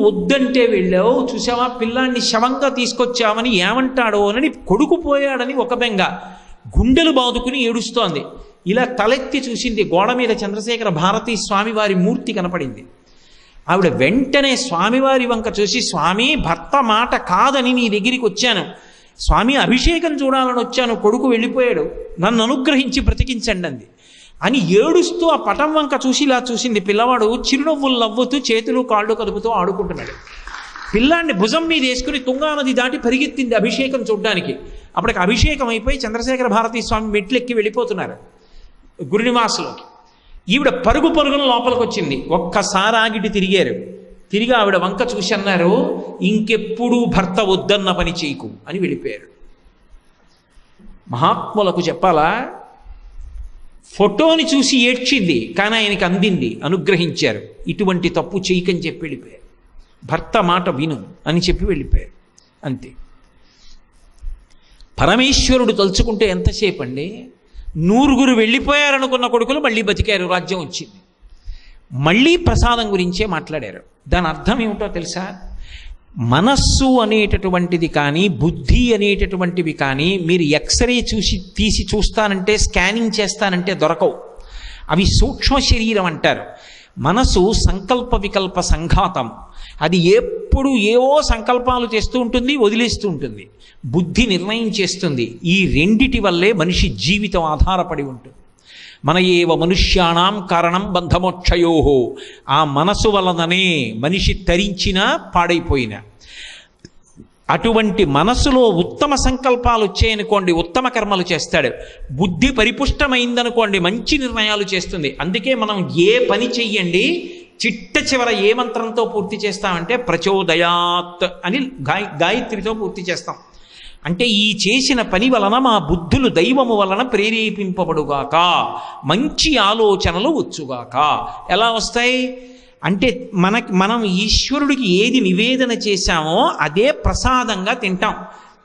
వద్దంటే వెళ్ళావు, చూసావా పిల్లాన్ని శవంగా తీసుకొచ్చావని ఏమంటాడో అని కొడుకు పోయాడని ఒక బెంగ, గుండెలు బాదుకుని ఏడుస్తోంది. ఇలా తలెత్తి చూసింది, గోడ మీద చంద్రశేఖర భారతీ స్వామివారి మూర్తి కనపడింది. ఆవిడ వెంటనే స్వామివారి వంక చూసి, స్వామి భర్త మాట కాదని నీ దగ్గరికి వచ్చాను, స్వామి అభిషేకం చూడాలని వచ్చాను, కొడుకు వెళ్ళిపోయాడు, నన్ను అనుగ్రహించి బ్రతికించండి అంది. అని ఏడుస్తూ ఆ పటం వంక చూసి ఇలా చూసింది. పిల్లవాడు చిరునవ్వులు నవ్వుతూ చేతులు కాళ్ళు కదుపుతూ ఆడుకుంటున్నాడు. పిల్లాన్ని భుజం మీద వేసుకుని తుంగానది దాటి పరిగెత్తింది అభిషేకం చూడడానికి. అప్పటికి అభిషేకం అయిపోయి చంద్రశేఖర భారతీ స్వామి మెట్లెక్కి వెళ్ళిపోతున్నారు గురునివాసులోకి. ఈవిడ పరుగున లోపలికి వచ్చింది. ఒక్కసారి ఆగిటి తిరిగి ఆవిడ వంక చూసి అన్నారు, ఇంకెప్పుడు భర్త వద్దన్న పని చేయకు అని వెళ్ళిపోయారు. మహాత్ములకు చెప్పాలా, ఫోటోని చూసి ఏడ్చింది, కానీ ఆయనకి అందింది, అనుగ్రహించారు. ఇటువంటి తప్పు చేయకని చెప్పి వెళ్ళిపోయారు. భర్త మాట విను అని చెప్పి వెళ్ళిపోయారు. అంతే. పరమేశ్వరుడు తలుచుకుంటే ఎంతసేపు అండి? 100 వెళ్ళిపోయారనుకున్న కొడుకులు మళ్ళీ బతికారు, రాజ్యం వచ్చింది. మళ్ళీ ప్రసాదం గురించే మాట్లాడారు. దాని అర్థం ఏమిటో తెలుసా? మనస్సు అనేటటువంటిది కానీ బుద్ధి అనేటటువంటివి కానీ మీరు ఎక్స్రే తీసి చూస్తానంటే, స్కానింగ్ చేస్తానంటే దొరకవు. అవి సూక్ష్మ శరీరం అంటారు. మనసు సంకల్ప వికల్ప సంఘాతం. అది ఎప్పుడు ఏవో సంకల్పాలు చేస్తూ ఉంటుంది, వదిలేస్తూ ఉంటుంది. బుద్ధి నిర్ణయం చేస్తుంది. ఈ రెండిటి వల్లే మనిషి జీవితం ఆధారపడి ఉంటుంది. మన ఏవ మనుష్యాణం కారణం బంధమోక్షయోహో. ఆ మనసు వలననే మనిషి తరించినా పాడైపోయినా. అటువంటి మనసులో ఉత్తమ సంకల్పాలు వచ్చాయనుకోండి, ఉత్తమ కర్మలు చేస్తాడు. బుద్ధి పరిపుష్టమైందనుకోండి, మంచి నిర్ణయాలు చేస్తుంది. అందుకే మనం ఏ పని చెయ్యండి, చిట్ట చివర ఏ మంత్రంతో పూర్తి చేస్తామంటే ప్రచోదయాత్ అని గాయత్రితో పూర్తి చేస్తాం. అంటే ఈ చేసిన పని వలన మా బుద్ధులు దైవము వలన ప్రేరేపింపబడుగాక, మంచి ఆలోచనలు వచ్చుగాక. ఎలా వస్తాయి అంటే మనం ఈశ్వరుడికి ఏది నివేదన చేశామో అదే ప్రసాదంగా తింటాం.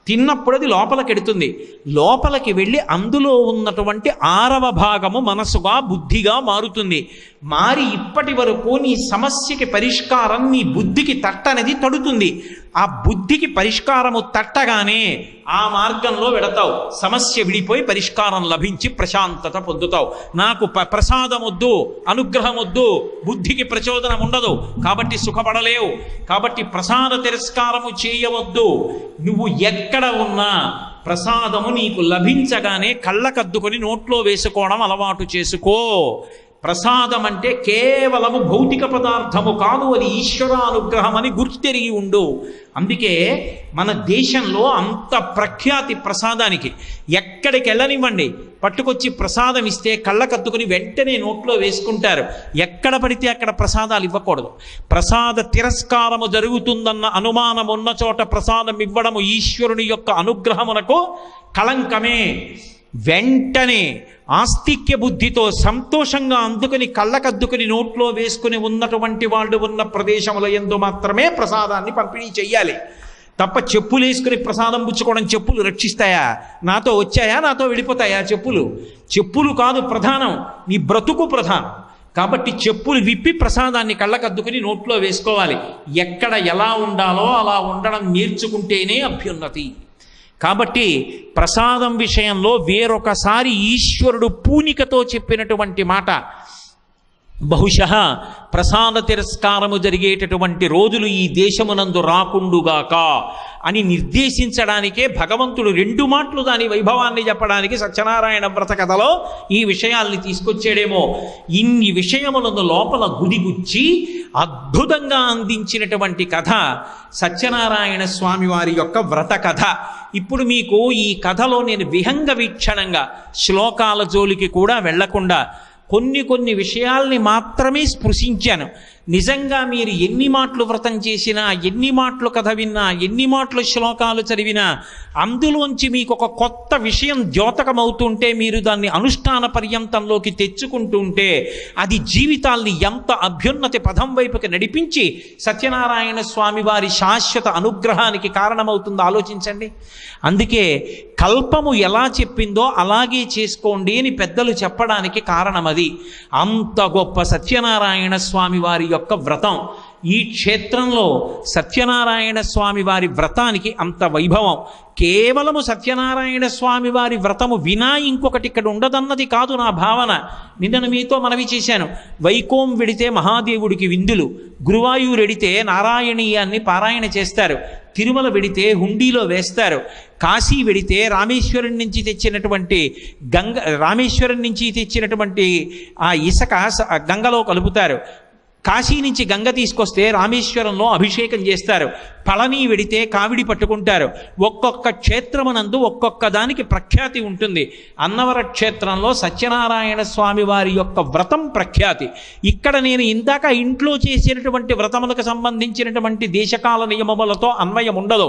తిన్నప్పుడు అది లోపలికి ఎడుతుంది. లోపలికి వెళ్ళి అందులో ఉన్నటువంటి 6వ భాగము మనసుగా బుద్ధిగా మారుతుంది. మారి ఇప్పటి వరకు నీ సమస్యకి పరిష్కారం నీ బుద్ధికి తట్టనేది తడుతుంది. ఆ బుద్ధికి పరిష్కారము తట్టగానే ఆ మార్గంలో వెడతావు. సమస్య విడిపోయి పరిష్కారం లభించి ప్రశాంతత పొందుతావు. నాకు ప్రసాదం వద్దు, అనుగ్రహం వద్దు, బుద్ధికి ప్రచోదనం ఉండదు కాబట్టి సుఖపడలేవు, కాబట్టి ప్రసాద తిరస్కారము చేయవద్దు. నువ్వు ఎక్కడ ఉన్నా ప్రసాదము నీకు లభించగానే కళ్ళకద్దుకొని నోట్లో వేసుకోవడం అలవాటు చేసుకో. ప్రసాదం అంటే కేవలము భౌతిక పదార్థము కాదు, అది ఈశ్వరానుగ్రహం అని గుర్తెరిగి ఉండు. అందుకే మన దేశంలో అంత ప్రఖ్యాతి ప్రసాదానికి. ఎక్కడికి వెళ్ళనివ్వండి, పట్టుకొచ్చి ప్రసాదం ఇస్తే కళ్ళకద్దుకుని వెంటనే నోట్లో వేసుకుంటారు. ఎక్కడ పడితే అక్కడ ప్రసాదాలు ఇవ్వకూడదు. ప్రసాద తిరస్కారము జరుగుతుందన్న అనుమానం ఉన్న చోట ప్రసాదం ఇవ్వడము ఈశ్వరుని యొక్క అనుగ్రహమునకు కళంకమే. వెంటనే ఆస్తిక్య బుద్ధితో సంతోషంగా అందుకుని కళ్ళకద్దుకుని నోట్లో వేసుకుని ఉన్నటువంటి వాళ్ళు ఉన్న ప్రదేశముల యందు మాత్రమే ప్రసాదాన్ని పంపిణీ చెయ్యాలి. తప్ప చెప్పులు వేసుకుని ప్రసాదం పుచ్చుకోవడం, చెప్పులు రక్షిస్తాయా? నాతో వచ్చాయా, నాతో వెళ్ళిపోతాయా? చెప్పులు కాదు ప్రధానం, నీ బ్రతుకు ప్రధానం. కాబట్టి చెప్పులు విప్పి ప్రసాదాన్ని కళ్ళకద్దుకుని నోట్లో వేసుకోవాలి. ఎక్కడ ఎలా ఉండాలో అలా ఉండడం నేర్చుకుంటేనే అభ్యున్నతి. కాబట్టి ప్రసాదం విషయంలో వేరొకసారి ఈశ్వరుడు పూనికతో చెప్పినటువంటి మాట, బహుశః ప్రసాద తిరస్కారము జరిగేటటువంటి రోజులు ఈ దేశమునందు రాకుండుగాక అని నిర్దేశించడానికే భగవంతుడు 2 మాటలు దాని వైభవాన్ని చెప్పడానికి సత్యనారాయణ వ్రత కథలో ఈ విషయాల్ని తీసుకొచ్చాడేమో. ఇన్ని విషయములను లోపల గుదిగుచ్చి అద్భుతంగా అందించినటువంటి కథ సత్యనారాయణ స్వామి వారి యొక్క వ్రత కథ. ఇప్పుడు మీకు ఈ కథలో నేను విహంగ వీక్షణంగా శ్లోకాల జోలికి కూడా వెళ్లకుండా కొన్ని విషయాల్ని మాత్రమే స్పృశించాను. నిజంగా మీరు ఎన్ని మాటలు వ్రతం చేసినా, ఎన్ని మాటలు కథ విన్నా, ఎన్ని మాటలు శ్లోకాలు చదివినా అందులోంచి మీకు ఒక కొత్త విషయం ద్యోతకమవుతుంటే, మీరు దాన్ని అనుష్ఠాన పర్యంతంలోకి తెచ్చుకుంటుంటే అది జీవితాల్ని ఎంత అభ్యున్నతి పదం వైపుకి నడిపించి సత్యనారాయణ స్వామి వారి శాశ్వత అనుగ్రహానికి కారణమవుతుందో ఆలోచించండి. అందుకే కల్పము ఎలా చెప్పిందో అలాగే చేసుకోండి అని పెద్దలు చెప్పడానికి కారణం అది. అంత గొప్ప సత్యనారాయణ స్వామి వారి యొక్క వ్రతం. ఈ క్షేత్రంలో సత్యనారాయణ స్వామి వారి వ్రతానికి అంత వైభవం. కేవలము సత్యనారాయణ స్వామి వారి వ్రతము వినా ఇంకొకటి ఇక్కడ ఉండదన్నది కాదు నా భావన. నిన్న మీతో మనవి చేశాను. వైకోం వెడితే మహాదేవుడికి విందులు, గురువాయూరు వెడితే నారాయణీయాన్ని పారాయణ చేస్తారు, తిరుమల వెడితే హుండీలో వేస్తారు, కాశీ వెడితే రామేశ్వరం నుంచి తెచ్చినటువంటి ఆ ఇసుక గంగలో కలుపుతారు, కాశీ నుంచి గంగ తీసుకొస్తే రామేశ్వరంలో అభిషేకం చేస్తారు, పళని వెడితే కావిడి పట్టుకుంటారు. ఒక్కొక్క క్షేత్రమునందు ఒక్కొక్క దానికి ప్రఖ్యాతి ఉంటుంది. అన్నవర క్షేత్రంలో సత్యనారాయణ స్వామి వారి యొక్క వ్రతం ప్రఖ్యాతి. ఇక్కడ నేను ఇందాక ఇంట్లో చేసినటువంటి వ్రతములకు సంబంధించినటువంటి దేశకాల నియమములతో అన్వయం ఉండదు.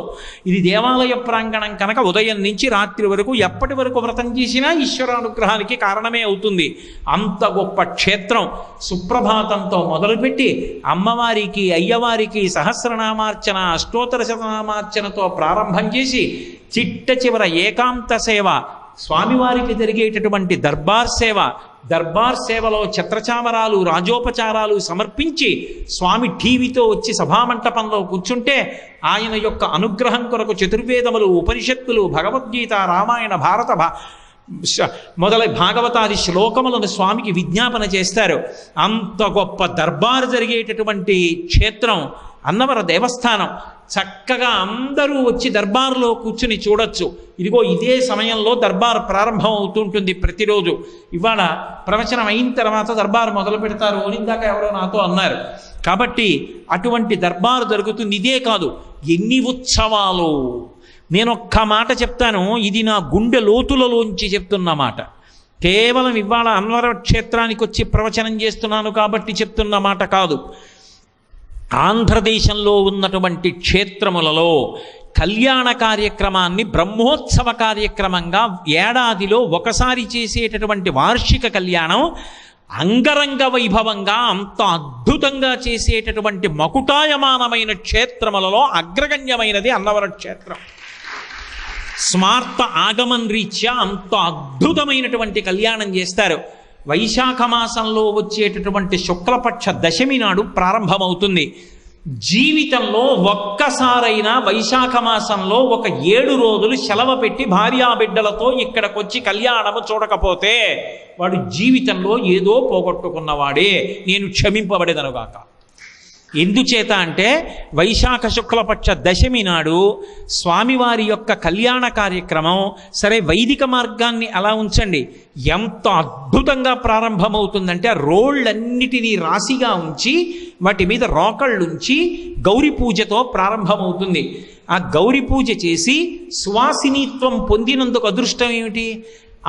ఇది దేవాలయ ప్రాంగణం కనుక ఉదయం నుంచి రాత్రి వరకు ఎప్పటి వరకు వ్రతం చేసినా ఈశ్వరానుగ్రహానికి కారణమే అవుతుంది. అంత గొప్ప క్షేత్రం. సుప్రభాతంతో మొదలుపెట్టి అమ్మవారికి, అయ్యవారికి సహస్రనామార్చన, అష్టోత్తర శతనామార్చనతో ప్రారంభం చేసి చిట్ట చివర ఏకాంత సేవ, స్వామివారికి జరిగేటటువంటి దర్బార్ సేవలో ఛత్రచామరాలు, రాజోపచారాలు సమర్పించి స్వామి టీవీతో వచ్చి సభామంటపంలో కూర్చుంటే ఆయన యొక్క అనుగ్రహం కొరకు చతుర్వేదములు, ఉపనిషత్తులు, భగవద్గీత, రామాయణ, భారత మొదలై భాగవతాది శ్లోకములను స్వామికి విజ్ఞాపన చేస్తారు. అంత గొప్ప దర్బారు జరిగేటటువంటి క్షేత్రం అన్నవర దేవస్థానం. చక్కగా అందరూ వచ్చి దర్బారులో కూర్చుని చూడొచ్చు. ఇదిగో ఇదే సమయంలో దర్బారు ప్రారంభం అవుతుంటుంది ప్రతిరోజు. ఇవాళ ప్రవచనం అయిన తర్వాత దర్బారు మొదలు పెడతారు అని ఇందాక ఎవరో నాతో అన్నారు. కాబట్టి అటువంటి దర్బారు జరుగుతుంది. ఇదే కాదు, ఎన్ని ఉత్సవాలు. నేను ఒక్క మాట చెప్తాను, ఇది నా గుండె లోతులలోంచి చెప్తున్న మాట. కేవలం ఇవాళ అన్వర క్షేత్రానికి వచ్చి ప్రవచనం చేస్తున్నాను కాబట్టి చెప్తున్న మాట కాదు. ఆంధ్రదేశంలో ఉన్నటువంటి క్షేత్రములలో కళ్యాణ కార్యక్రమాన్ని బ్రహ్మోత్సవ కార్యక్రమంగా ఏడాదిలో ఒకసారి చేసేటటువంటి వార్షిక కళ్యాణం అంగరంగ వైభవంగా అంత అద్భుతంగా చేసేటటువంటి మకుటాయమానమైన క్షేత్రములలో అగ్రగణ్యమైనది అన్నవర క్షేత్రం. స్మార్త ఆగమన్ రీత్యా అంత అద్భుతమైనటువంటి కళ్యాణం చేస్తారు. వైశాఖ మాసంలో వచ్చేటటువంటి శుక్లపక్ష దశమి నాడు ప్రారంభమవుతుంది. జీవితంలో ఒక్కసారైనా వైశాఖ మాసంలో ఒక 7 రోజులు సెలవు పెట్టి భార్యాబిడ్డలతో ఇక్కడికొచ్చి కళ్యాణము చూడకపోతే వాడు జీవితంలో ఏదో పోగొట్టుకున్నవాడే. నేను క్షమింపబడేదనుగాక. ఎందుచేత అంటే వైశాఖ శుక్లపక్ష దశమి నాడు స్వామివారి యొక్క కళ్యాణ కార్యక్రమం సరే వైదిక మార్గాన్ని అలా ఉంచండి, ఎంత అద్భుతంగా ప్రారంభమవుతుందంటే రోళ్ళన్నిటినీ రాశిగా ఉంచి వాటి మీద రోకళ్ళుంచి గౌరీ పూజతో ప్రారంభమవుతుంది. ఆ గౌరీ పూజ చేసి సువాసినీత్వం పొందినందుకు అదృష్టం ఏమిటి?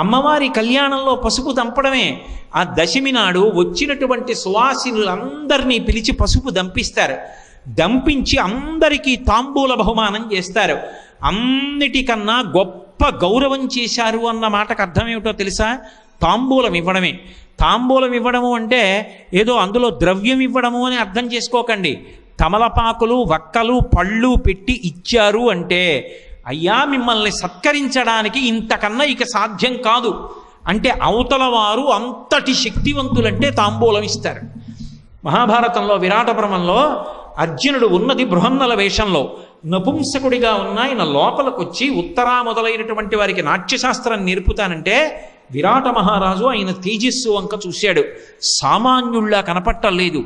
అమ్మవారి కళ్యాణంలో పసుపు దంపడమే. ఆ దశమి నాడు వచ్చినటువంటి సువాసినులందరినీ పిలిచి పసుపు దంపిస్తారు. దంపించి అందరికీ తాంబూల బహుమానం చేస్తారు. అన్నిటికన్నా గొప్ప గొప్ప గౌరవం చేశారు అన్న మాటకు అర్థం ఏమిటో తెలుసా? తాంబూలం ఇవ్వడమే. తాంబూలం ఇవ్వడము అంటే ఏదో అందులో ద్రవ్యం ఇవ్వడము అని అర్థం చేసుకోకండి. తమలపాకులు, వక్కలు, పళ్ళు పెట్టి ఇచ్చారు అంటే అయ్యా మిమ్మల్ని సత్కరించడానికి ఇంతకన్నా ఇక సాధ్యం కాదు అంటే అవతల వారు అంతటి శక్తివంతులంటే తాంబూలం ఇస్తారు. మహాభారతంలో విరాటపర్వంలో అర్జునుడు ఉన్నది బృహన్నల వేషంలో నపుంసకుడిగా ఉన్న ఆయన లోపలికి వచ్చి ఉత్తరా మొదలైనటువంటి వారికి నాట్యశాస్త్రం నేర్పుతానంటే విరాట మహారాజు ఆయన తేజస్సు వంక చూశాడు. సామాన్యుళ్ళ కనపట్టలేదు,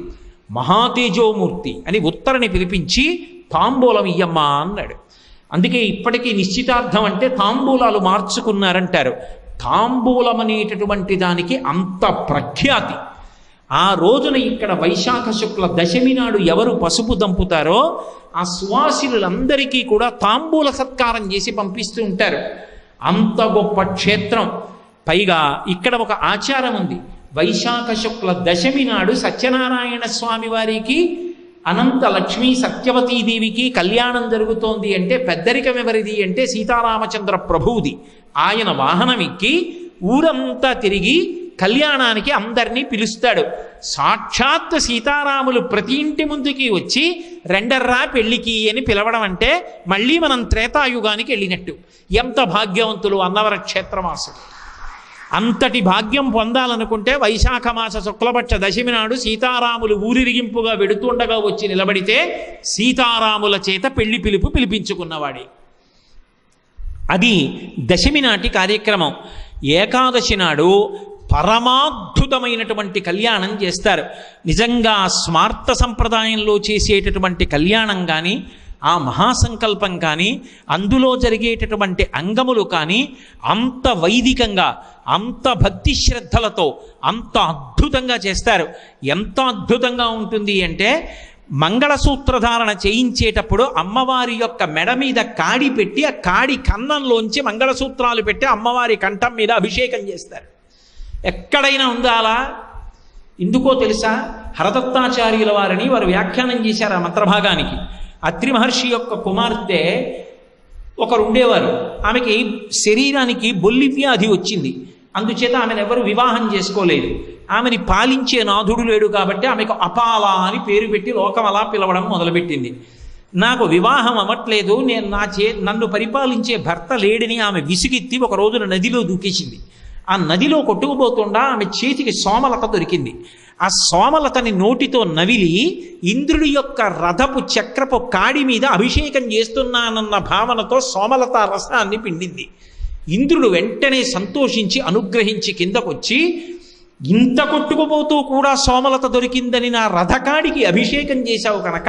మహాతేజోమూర్తి అని ఉత్తరని పిలిపించి తాంబూలం ఇయ్యమ్మా అన్నాడు. అందుకే ఇప్పటికీ నిశ్చితార్థం అంటే తాంబూలాలు మార్చుకున్నారంటారు. తాంబూలం అనేటటువంటి దానికి అంత ప్రఖ్యాతి. ఆ రోజున ఇక్కడ వైశాఖ శుక్ల దశమి నాడు ఎవరు పసుపు దంపుతారో ఆ సువాసినులందరికీ కూడా తాంబూల సత్కారం చేసి పంపిస్తూ ఉంటారు. అంత గొప్ప క్షేత్రం. పైగా ఇక్కడ ఒక ఆచారం ఉంది. వైశాఖ శుక్ల దశమి నాడు సత్యనారాయణ స్వామి వారికి అనంత లక్ష్మీ సత్యవతీదేవికి కళ్యాణం జరుగుతోంది అంటే పెద్దరికం ఎవరిది అంటే సీతారామచంద్ర ప్రభువుది. ఆయన వాహనం ఎక్కి ఊరంతా తిరిగి కళ్యాణానికి అందరినీ పిలుస్తాడు. సాక్షాత్ సీతారాములు ప్రతి ఇంటి ముందుకి వచ్చి రెండర్రా పెళ్లికి అని పిలవడం అంటే మళ్ళీ మనం త్రేతాయుగానికి వెళ్ళినట్టు. ఎంత భాగ్యవంతులు అన్నవర క్షేత్రవాసులు. అంతటి భాగ్యం పొందాలనుకుంటే వైశాఖ మాస శుక్లపక్ష దశమి నాడు సీతారాములు ఊరిరిగింపుగా వెడుతుండగా వచ్చి నిలబడితే సీతారాముల చేత పెళ్లి పిలుపు పిలిపించుకున్నవాడే. అది దశమి నాటి కార్యక్రమం. ఏకాదశి నాడు పరమాద్భుతమైనటువంటి కళ్యాణం చేస్తారు. నిజంగా స్మార్త సంప్రదాయంలో చేసేటటువంటి కళ్యాణం కానీ ఆ మహాసంకల్పం కానీ అందులో జరిగేటటువంటి అంగములు కానీ అంత వైదికంగా అంత భక్తి శ్రద్ధలతో అంత అద్భుతంగా చేస్తారు. ఎంత అద్భుతంగా ఉంటుంది అంటే మంగళసూత్రధారణ చేయించేటప్పుడు అమ్మవారి యొక్క మెడ మీద కాడి పెట్టి ఆ కాడి కన్నంలోంచి మంగళసూత్రాలు పెట్టి అమ్మవారి కంఠం మీద అభిషేకం చేస్తారు. ఎక్కడైనా ఉందా అలా? ఎందుకో తెలుసా? హరదత్తాచార్యుల వారిని వారు వ్యాఖ్యానం చేశారు ఆ మంత్రభాగానికి. అత్రి మహర్షి యొక్క కుమార్తె ఒకరు ఉండేవారు. ఆమెకి శరీరానికి బొల్లి వ్యాధి వచ్చింది. అందుచేత ఆమెను ఎవరు వివాహం చేసుకోలేదు. ఆమెని పాలించే నాథుడు లేడు కాబట్టి ఆమెకు అపాల అని పేరు పెట్టి లోకం అలా పిలవడం మొదలుపెట్టింది. నాకు వివాహం అవ్వట్లేదు, నన్ను పరిపాలించే భర్త లేడని ఆమె విసుగెత్తి ఒక రోజున నదిలో దూకేసింది. ఆ నదిలో కొట్టుకుపోతుండా ఆమె చేతికి సోమలత దొరికింది. ఆ సోమలతని నోటితో నవిలి ఇంద్రుడి యొక్క రథపు చక్రపు కాడి మీద అభిషేకం చేస్తున్నానన్న భావనతో సోమలత రసాన్ని పిండింది. ఇంద్రుడు వెంటనే సంతోషించి అనుగ్రహించి కిందకొచ్చి, ఇంత కొట్టుకుపోతూ కూడా సోమలత దొరికిందని నా రథకాడికి అభిషేకం చేశావు కనుక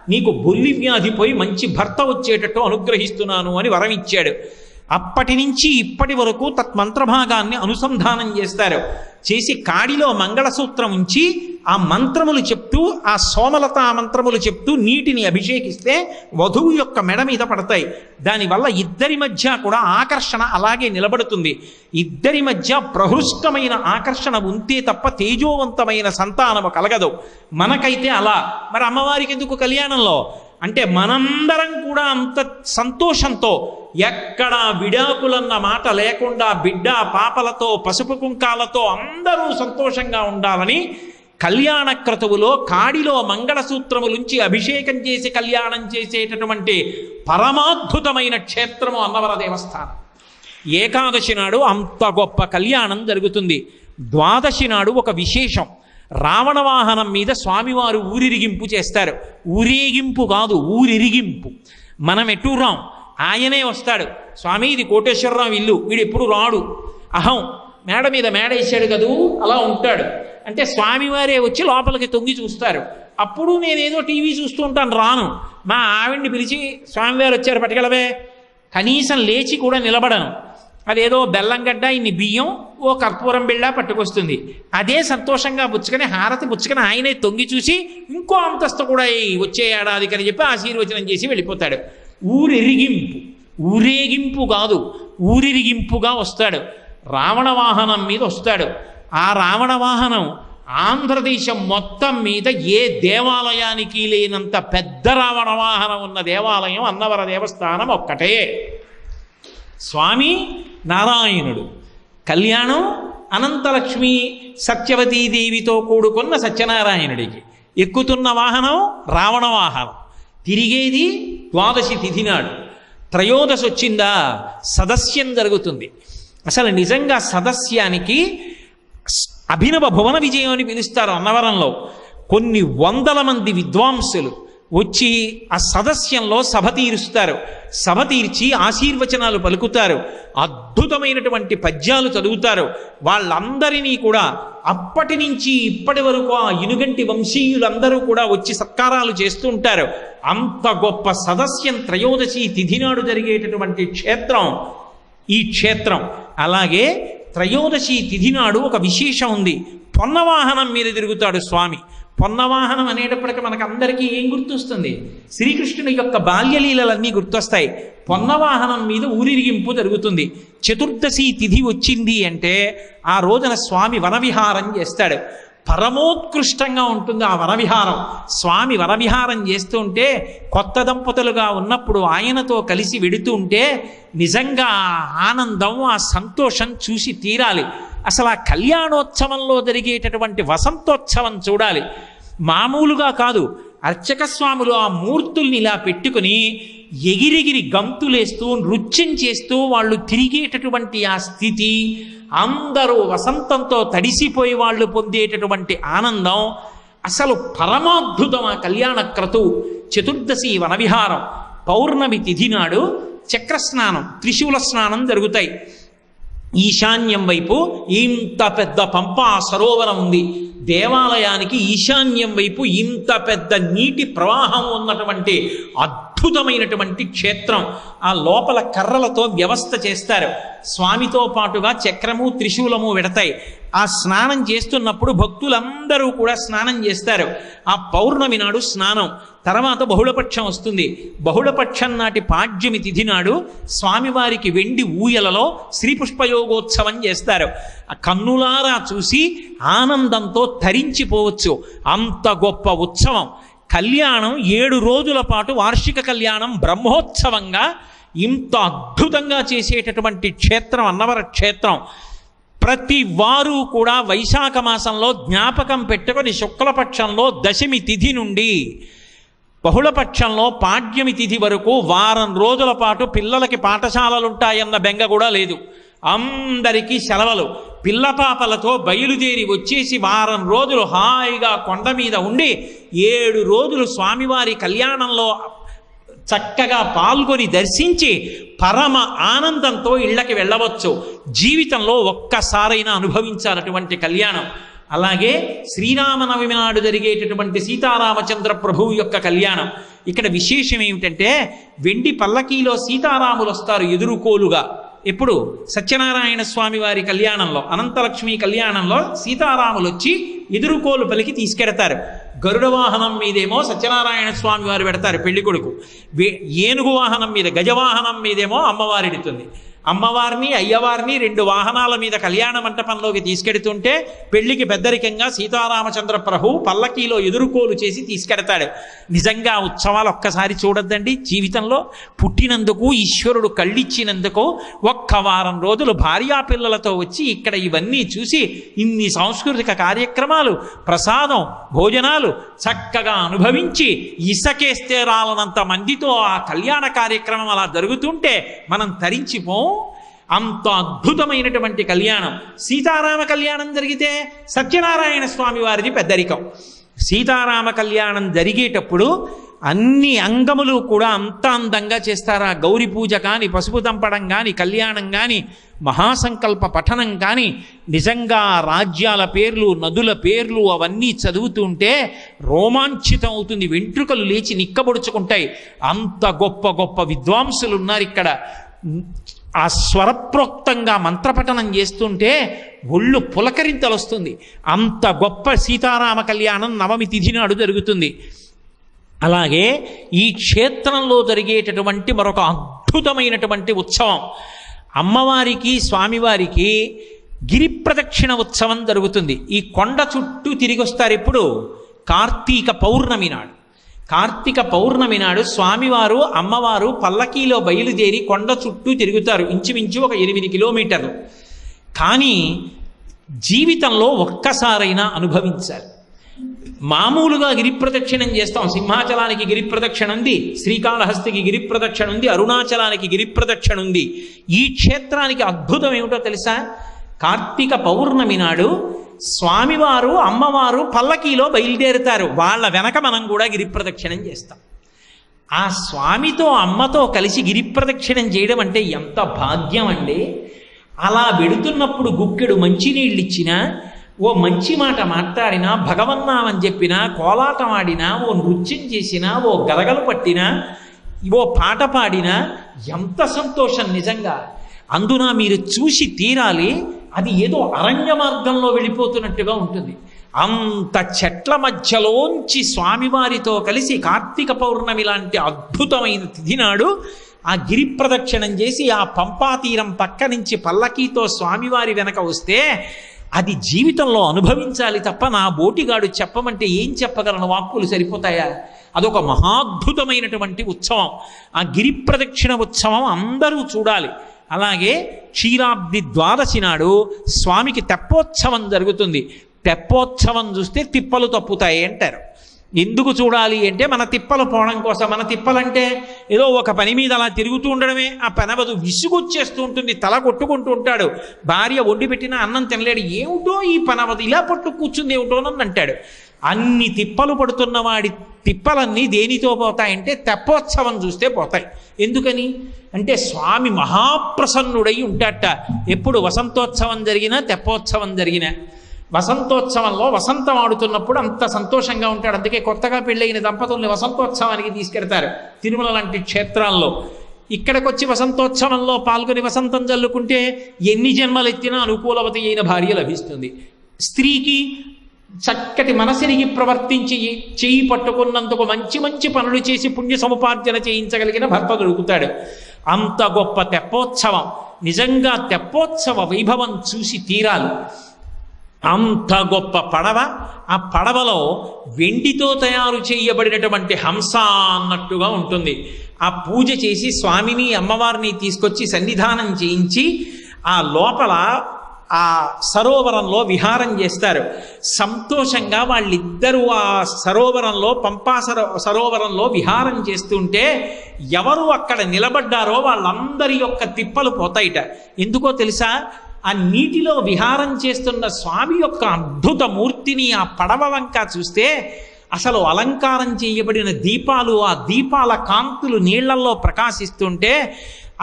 నీకు బొల్లి వ్యాధి పోయి మంచి భర్త వచ్చేటట్టు అనుగ్రహిస్తున్నాను అని వరం ఇచ్చాడు. అప్పటి నుంచి ఇప్పటి వరకు తత్మంత్రభాగాన్ని అనుసంధానం చేస్తారు. చేసి కాడిలో మంగళసూత్రం ఉంచి ఆ మంత్రములు చెప్తూ ఆ సోమలత మంత్రములు చెప్తూ నీటిని అభిషేకిస్తే వధువు యొక్క మెడ మీద పడతాయి. దానివల్ల ఇద్దరి మధ్య కూడా ఆకర్షణ అలాగే నిలబడుతుంది. ఇద్దరి మధ్య ప్రహృష్టమైన ఆకర్షణ ఉంటే తప్ప తేజోవంతమైన సంతానము కలగదు. మనకైతే అలా. మరి అమ్మవారికి ఎందుకు కళ్యాణంలో అంటే మనందరం కూడా అంత సంతోషంతో ఎక్కడ విడాకులన్న మాట లేకుండా బిడ్డ పాపలతో పసుపు కుంకాలతో అందరూ సంతోషంగా ఉండాలని కళ్యాణ క్రతువులో కాడిలో మంగళసూత్రములుంచి అభిషేకం చేసి కళ్యాణం చేసేటటువంటి పరమాద్భుతమైన క్షేత్రము అన్నవర దేవస్థానం. ఏకాదశి నాడు అంత గొప్ప కళ్యాణం జరుగుతుంది. ద్వాదశి నాడు ఒక విశేషం. రావణ వాహనం మీద స్వామివారు ఊరిరిగింపు చేస్తారు. ఊరేగింపు కాదు, ఊరిరిగింపు. మనం ఎటు రాం, ఆయనే వస్తాడు. స్వామి ఇది కోటేశ్వరరావు ఇల్లు, వీడు ఎప్పుడు రాడు, అహం మేడ మీద మేడ వేసాడు కదూ అలా ఉంటాడు అంటే స్వామివారే వచ్చి లోపలికి తొంగి చూస్తారు. అప్పుడు నేనేదో టీవీ చూస్తూ ఉంటాను, రాను. మా ఆవిడ్ని పిలిచి స్వామివారు వచ్చారు పట్టుకెళ్ళవే, కనీసం లేచి కూడా నిలబడను. అదేదో బెల్లంగడ్డ ఇన్ని బియ్యం ఓ కర్పూరం బిళ్ళ పట్టుకొస్తుంది. అదే సంతోషంగా పుచ్చుకొని హారతి పుచ్చుకొని ఆయనే తొంగి చూసి ఇంకో అంతస్తు కూడా వచ్చే ఏడాదికి అని చెప్పి ఆశీర్వచనం చేసి వెళ్ళిపోతాడు. ఊరిరిగింపు, ఊరేగింపు కాదు, ఊరిరిగింపుగా వస్తాడు. రావణ వాహనం మీద వస్తాడు. ఆ రావణ వాహనం ఆంధ్రదేశం మొత్తం మీద ఏ దేవాలయానికి లేనంత పెద్ద రావణ వాహనం ఉన్న దేవాలయం అన్నవర దేవస్థానం ఒక్కటే. స్వామి నారాయణుడు, కళ్యాణం అనంతలక్ష్మి సత్యవతీదేవితో కూడుకున్న సత్యనారాయణుడికి. ఎక్కుతున్న వాహనం రావణ వాహనం, తిరిగేది ద్వాదశి తిథి నాడు. త్రయోదశి వచ్చిందా సదస్యం జరుగుతుంది. అసలు నిజంగా సదస్యానికి అభినవ భువన విజయం అని పిలుస్తారు. అన్నవరంలో కొన్ని వందల మంది విద్వాంసులు వచ్చి ఆ సదస్యంలో సభ తీరుస్తారు. సభ తీర్చి ఆశీర్వచనాలు పలుకుతారు. అద్భుతమైనటువంటి పద్యాలు చదువుతారు. వాళ్ళందరినీ కూడా అప్పటి నుంచి ఇప్పటి వరకు ఆ ఇనుగంటి వంశీయులందరూ కూడా వచ్చి సత్కారాలు చేస్తూ ఉంటారు. అంత గొప్ప సదస్యం త్రయోదశి తిథి నాడు జరిగేటటువంటి క్షేత్రం ఈ క్షేత్రం. అలాగే త్రయోదశి తిథి నాడు ఒక విశేషం ఉంది. పొన్నవాహనం మీద తిరుగుతాడు స్వామి. పొన్నవాహనం అనేటప్పటికీ మనకు అందరికీ ఏం గుర్తొస్తుంది? శ్రీకృష్ణుని యొక్క బాల్యలీలలన్నీ గుర్తొస్తాయి. పొన్నవాహనం మీద ఊరిరిగింపు జరుగుతుంది. చతుర్దశి తిథి వచ్చింది అంటే ఆ రోజున స్వామి వనవిహారం చేస్తాడు. పరమోత్కృష్టంగా ఉంటుంది ఆ వనవిహారం. స్వామి వనవిహారం చేస్తూ ఉంటే, కొత్త దంపతులుగా ఉన్నప్పుడు ఆయనతో కలిసి వెడుతూ ఉంటే నిజంగా ఆనందం, ఆ సంతోషం చూసి తీరాలి. అసలు ఆ కళ్యాణోత్సవంలో జరిగేటటువంటి వసంతోత్సవం చూడాలి. మామూలుగా కాదు. అర్చక స్వాములు ఆ మూర్తుల్ని ఇలా పెట్టుకుని ఎగిరెగిరి గంతులేస్తూ నృత్యం చేస్తూ వాళ్ళు తిరిగేటటువంటి ఆ స్థితి, అందరూ వసంతంతో తడిసిపోయి వాళ్ళు పొందేటటువంటి ఆనందం అసలు పరమాద్భుతం. ఆ కళ్యాణ క్రతువు చతుర్దశి వనవిహారం, పౌర్ణమి తిథి నాడు చక్రస్నానం, త్రిశూల స్నానం జరుగుతాయి. ఈశాన్యం వైపు ఇంత పెద్ద పంపా సరోవరం ఉంది. దేవాలయానికి ఈశాన్యం వైపు ఇంత పెద్ద నీటి ప్రవాహం ఉన్నటువంటి అద్భుతమైనటువంటి క్షేత్రం. ఆ లోపల కర్రలతో వ్యవస్థ చేస్తారు. స్వామితో పాటుగా చక్రము త్రిశూలము వెడతాయి. ఆ స్నానం చేస్తున్నప్పుడు భక్తులందరూ కూడా స్నానం చేస్తారు. ఆ పౌర్ణమి నాడు స్నానం, తర్వాత బహుళపక్షం వస్తుంది. బహుళపక్షం నాటి పాడ్యమి తిథి నాడు స్వామివారికి వెండి ఊయలలో శ్రీపుష్పయోగోత్సవం చేస్తారు. ఆ కన్నులారా చూసి ఆనందంతో తరించిపోవచ్చు. అంత గొప్ప ఉత్సవం. కళ్యాణం 7 రోజుల పాటు వార్షిక కళ్యాణం బ్రహ్మోత్సవంగా ఇంత అద్భుతంగా చేసేటటువంటి క్షేత్రం అన్నవర క్షేత్రం. ప్రతి వారు కూడా వైశాఖ మాసంలో జ్ఞాపకం పెట్టుకొని శుక్లపక్షంలో దశమి తిథి నుండి బహుళపక్షంలో పాడ్యమి తిథి వరకు వారం రోజుల పాటు పిల్లలకి పాఠశాలలుంటాయన్న బెంగ కూడా లేదు. అందరికీ సెలవులు. పిల్లపాపలతో బయలుదేరి వచ్చేసి వారం రోజులు హాయిగా కొండ మీద ఉండి 7 రోజులు స్వామివారి కళ్యాణంలో చక్కగా పాల్గొని దర్శించి పరమ ఆనందంతో ఇళ్ళకి వెళ్ళవచ్చు. జీవితంలో ఒక్కసారైనా అనుభవించాలటువంటి కళ్యాణం. అలాగే శ్రీరామనవమి నాడు జరిగేటటువంటి సీతారామచంద్ర ప్రభువు యొక్క కళ్యాణం. ఇక్కడ విశేషం ఏమిటంటే, వెండి పల్లకీలో సీతారాములు వస్తారు ఎదురుకోలుగా. ఎప్పుడు? సత్యనారాయణ స్వామి వారి కళ్యాణంలో, అనంతలక్ష్మి కళ్యాణంలో సీతారాములు వచ్చి ఎదురుకోలు పలికి తీసుకెడతారు. గరుడ వాహనం మీదేమో సత్యనారాయణ స్వామి వారు పెడతారు పెళ్లి కొడుకు. ఏనుగు వాహనం మీద, గజవాహనం మీదేమో అమ్మవారిడుతుంది. అమ్మవారిని అయ్యవారిని 2 వాహనాల మీద కళ్యాణ మంటపంలోకి తీసుకెడుతుంటే పెళ్లికి పెద్దరికంగా సీతారామచంద్ర ప్రభు పల్లకీలో ఎదురుకోలు చేసి తీసుకెడతాడు. నిజంగా ఉత్సవాలు ఒక్కసారి చూడొద్దండి జీవితంలో. పుట్టినందుకు, ఈశ్వరుడు కళ్ళిచ్చినందుకు ఒక్క వారం రోజులు భార్యాపిల్లలతో వచ్చి ఇక్కడ ఇవన్నీ చూసి ఇన్ని సాంస్కృతిక కార్యక్రమాలు, ప్రసాదం, భోజనాలు చక్కగా అనుభవించి ఇసకేస్తే రాలనంత మందితో ఆ కళ్యాణ కార్యక్రమం అలా జరుగుతుంటే మనం తరించిపోం. అంత అద్భుతమైనటువంటి కళ్యాణం. సీతారామ కళ్యాణం జరిగితే సత్యనారాయణ స్వామి వారిది పెద్దరికం. సీతారామ కళ్యాణం జరిగేటప్పుడు అన్ని అంగములు కూడా అంత అందంగా చేస్తారు. ఆ గౌరీ పూజ కానీ, పసుపు తంపడం కానీ, కళ్యాణం కానీ, మహాసంకల్ప పఠనం కానీ, నిజంగా రాజ్యాల పేర్లు, నదుల పేర్లు అవన్నీ చదువుతుంటే రోమాంచితం అవుతుంది. వెంట్రుకలు లేచి నిక్కబొడుచుకుంటాయి. అంత గొప్ప గొప్ప విద్వాంసులు ఉన్నారు ఇక్కడ. ఆ స్వరప్రోక్తంగా మంత్రపఠనం చేస్తుంటే ఒళ్ళు పులకరింతలు వస్తుంది. అంత గొప్ప సీతారామ కళ్యాణం నవమి తిథి నాడు జరుగుతుంది. అలాగే ఈ క్షేత్రంలో జరిగేటటువంటి మరొక అద్భుతమైనటువంటి ఉత్సవం, అమ్మవారికి స్వామివారికి గిరి ప్రదక్షిణ ఉత్సవం జరుగుతుంది. ఈ కొండ చుట్టూ తిరిగి వస్తారు. ఎప్పుడు? కార్తీక పౌర్ణమి నాడు. కార్తీక పౌర్ణమి నాడు స్వామివారు అమ్మవారు పల్లకీలో బయలుదేరి కొండ చుట్టూ తిరుగుతారు, ఇంచుమించు ఒక 8 కిలోమీటర్లు. కానీ జీవితంలో ఒక్కసారైనా అనుభవించాలి. మామూలుగా గిరి ప్రదక్షిణం చేస్తాం. సింహాచలానికి గిరి ప్రదక్షిణ ఉంది, శ్రీకాళహస్తికి గిరి ప్రదక్షిణ ఉంది, అరుణాచలానికి గిరి ప్రదక్షిణ ఉంది. ఈ క్షేత్రానికి అద్భుతం ఏమిటో తెలుసా? కార్తీక పౌర్ణమి నాడు స్వామివారు అమ్మవారు పల్లకీలో బయలుదేరుతారు. వాళ్ళ వెనక మనం కూడా గిరి ప్రదక్షిణం చేస్తాం. ఆ స్వామితో అమ్మతో కలిసి గిరి ప్రదక్షిణం చేయడం అంటే ఎంత భాగ్యం అండి. అలా వెడుతున్నప్పుడు గుక్కెడు మంచినీళ్ళు ఇచ్చినా, ఓ మంచి మాట మాట్లాడినా, భగవన్నామని చెప్పినా, కోలాటం ఆడినా, ఓ నృత్యం చేసినా, ఓ గలగలు పట్టినా, ఓ పాట పాడినా ఎంత సంతోషం నిజంగా. అందున మీరు చూసి తీరాలి. అది ఏదో అరణ్య మార్గంలో వెళ్ళిపోతున్నట్టుగా ఉంటుంది. అంత చెట్ల మధ్యలోంచి స్వామివారితో కలిసి కార్తీక పౌర్ణమి లాంటి అద్భుతమైన తిథి నాడు ఆ గిరి ప్రదక్షిణం చేసి ఆ పంపాతీరం పక్క నుంచి పల్లకీతో స్వామివారి వెనక వస్తే అది జీవితంలో అనుభవించాలి తప్ప నా బోటిగాడు చెప్పమంటే ఏం చెప్పగలను? వాక్కులు సరిపోతాయా? అదొక మహాద్భుతమైనటువంటి ఉత్సవం. ఆ గిరి ప్రదక్షిణ ఉత్సవం అందరూ చూడాలి. అలాగే క్షీరాబ్ది ద్వాదశి నాడు స్వామికి తెప్పోత్సవం జరుగుతుంది. తెప్పోత్సవం చూస్తే తిప్పలు తప్పుతాయి అంటారు. ఎందుకు చూడాలి అంటే మన తిప్పలు పోవడం కోసం. మన తిప్పలంటే ఏదో ఒక పని మీద అలా తిరుగుతూ ఉండడమే. ఆ పనవదు విసుగొచ్చేస్తూ ఉంటుంది, తల కొట్టుకుంటూ ఉంటాడు. భార్య వండి పెట్టిన అన్నం తినలేడు. ఏమిటో ఈ పనవదు ఇలా పట్టు కూర్చుంది ఏమిటోనని అంటాడు. అన్ని తిప్పలు పడుతున్న వాడి తిప్పలన్నీ దేనితో పోతాయంటే తెప్పోత్సవం చూస్తే పోతాయి. ఎందుకని అంటే స్వామి మహాప్రసన్నుడై ఉంటాట. ఎప్పుడు వసంతోత్సవం జరిగినా తెప్పోత్సవం జరిగినా. వసంతోత్సవంలో వసంతం ఆడుతున్నప్పుడు అంత సంతోషంగా ఉంటాడు. అందుకే కొత్తగా పెళ్ళైన దంపతుల్ని వసంతోత్సవానికి తీసుకెడతారు తిరుమల లాంటి క్షేత్రాల్లో. ఇక్కడికి వచ్చి వసంతోత్సవంలో పాల్గొని వసంతం జల్లుకుంటే ఎన్ని జన్మలు ఎత్తినా అనుకూలవతి అయిన భార్య లభిస్తుంది. స్త్రీకి చక్కటి మనసిరిగి ప్రవర్తించి చేయి పట్టుకున్నందుకు మంచి మంచి పనులు చేసి పుణ్య సముపార్జన చేయించగలిగిన భర్త దొరుకుతాడు. అంత గొప్ప తెప్పోత్సవం. నిజంగా తెప్పోత్సవ వైభవం చూసి తీరాలి. అంత గొప్ప పడవ. ఆ పడవలో వెండితో తయారు చేయబడినటువంటి హంస అన్నట్టుగా ఉంటుంది. ఆ పూజ చేసి స్వామిని అమ్మవారిని తీసుకొచ్చి సన్నిధానం చేయించి ఆ లోపల ఆ సరోవరంలో విహారం చేస్తారు. సంతోషంగా వాళ్ళిద్దరూ ఆ సరోవరంలో పంపా సరోవరంలో విహారం చేస్తుంటే ఎవరు అక్కడ నిలబడ్డారో వాళ్ళందరి యొక్క తిప్పలు పోతాయిట. ఎందుకో తెలుసా? ఆ నీటిలో విహారం చేస్తున్న స్వామి యొక్క అద్భుత మూర్తిని ఆ పడవ వంక చూస్తే అసలు అలంకారం చేయబడిన దీపాలు, ఆ దీపాల కాంతులు నీళ్లలో ప్రకాశిస్తుంటే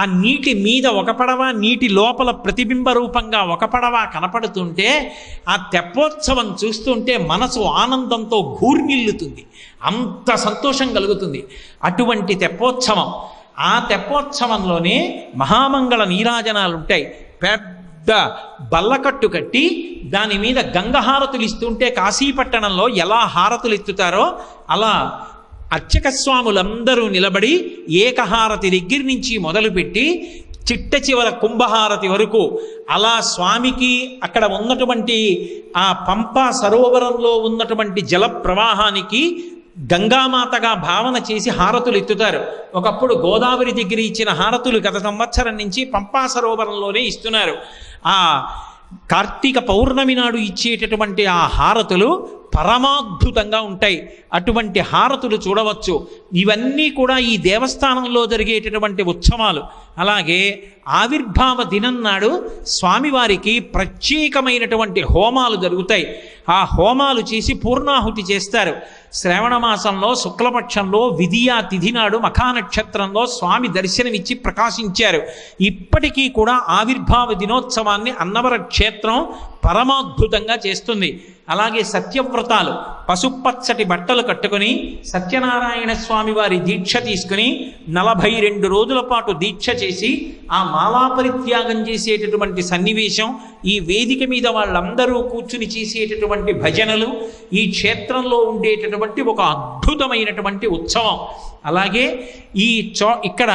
ఆ నీటి మీద ఒక పడవ, నీటి లోపల ప్రతిబింబ రూపంగా ఒక పడవ కనపడుతుంటే ఆ తెప్పోత్సవం చూస్తుంటే మనసు ఆనందంతో ఘూర్నిల్లుతుంది. అంత సంతోషం కలుగుతుంది. అటువంటి తెప్పోత్సవం. ఆ తెప్పోత్సవంలోనే మహామంగళ నీరాజనాలు ఉంటాయి. పెద్ద బల్లకట్టు కట్టి దాని మీద గంగహారతులు ఇస్తుంటే కాశీపట్టణంలో ఎలా హారతులు ఎత్తుతారో అలా అర్చక స్వాములందరూ నిలబడి ఏకహారతి దగ్గర నుంచి మొదలుపెట్టి చిట్ట చివర కుంభహారతి వరకు అలా స్వామికి అక్కడ ఉన్నటువంటి ఆ పంపా సరోవరంలో ఉన్నటువంటి జల ప్రవాహానికి గంగామాతగా భావన చేసి హారతులు ఎత్తుతారు. ఒకప్పుడు గోదావరి దగ్గర ఇచ్చిన హారతులు గత సంవత్సరం నుంచి పంపా సరోవరంలోనే ఇస్తున్నారు. ఆ కార్తీక పౌర్ణమి నాడు ఇచ్చేటటువంటి ఆ హారతులు పరమాద్భుతంగా ఉంటాయి. అటువంటి హారతులు చూడవచ్చు. ఇవన్నీ కూడా ఈ దేవస్థానంలో జరిగేటటువంటి ఉత్సవాలు. అలాగే ఆవిర్భావ దినం నాడు స్వామివారికి ప్రత్యేకమైనటువంటి హోమాలు జరుగుతాయి. ఆ హోమాలు చేసి పూర్ణాహుతి చేస్తారు. శ్రావణ మాసంలో శుక్లపక్షంలో విధియా తిథి నాడు మఖానక్షత్రంలో స్వామి దర్శనమిచ్చి ప్రకాశించారు. ఇప్పటికీ కూడా ఆవిర్భావ దినోత్సవాన్ని అన్నవర క్షేత్రం పరమాద్భుతంగా చేస్తుంది. అలాగే సత్యవ్రతాలు. పసుపచ్చటి బట్టలు కట్టుకుని సత్యనారాయణ స్వామి వారి దీక్ష తీసుకుని 42 రోజుల పాటు దీక్ష చేసి ఆ మాలాపరిత్యాగం చేసేటటువంటి సన్నివేశం, ఈ వేదిక మీద వాళ్ళందరూ కూర్చుని చేసేటటువంటి భజనలు ఈ క్షేత్రంలో ఉండేటటువంటి ఒక అద్భుతమైనటువంటి ఉత్సవం. అలాగే ఇక్కడ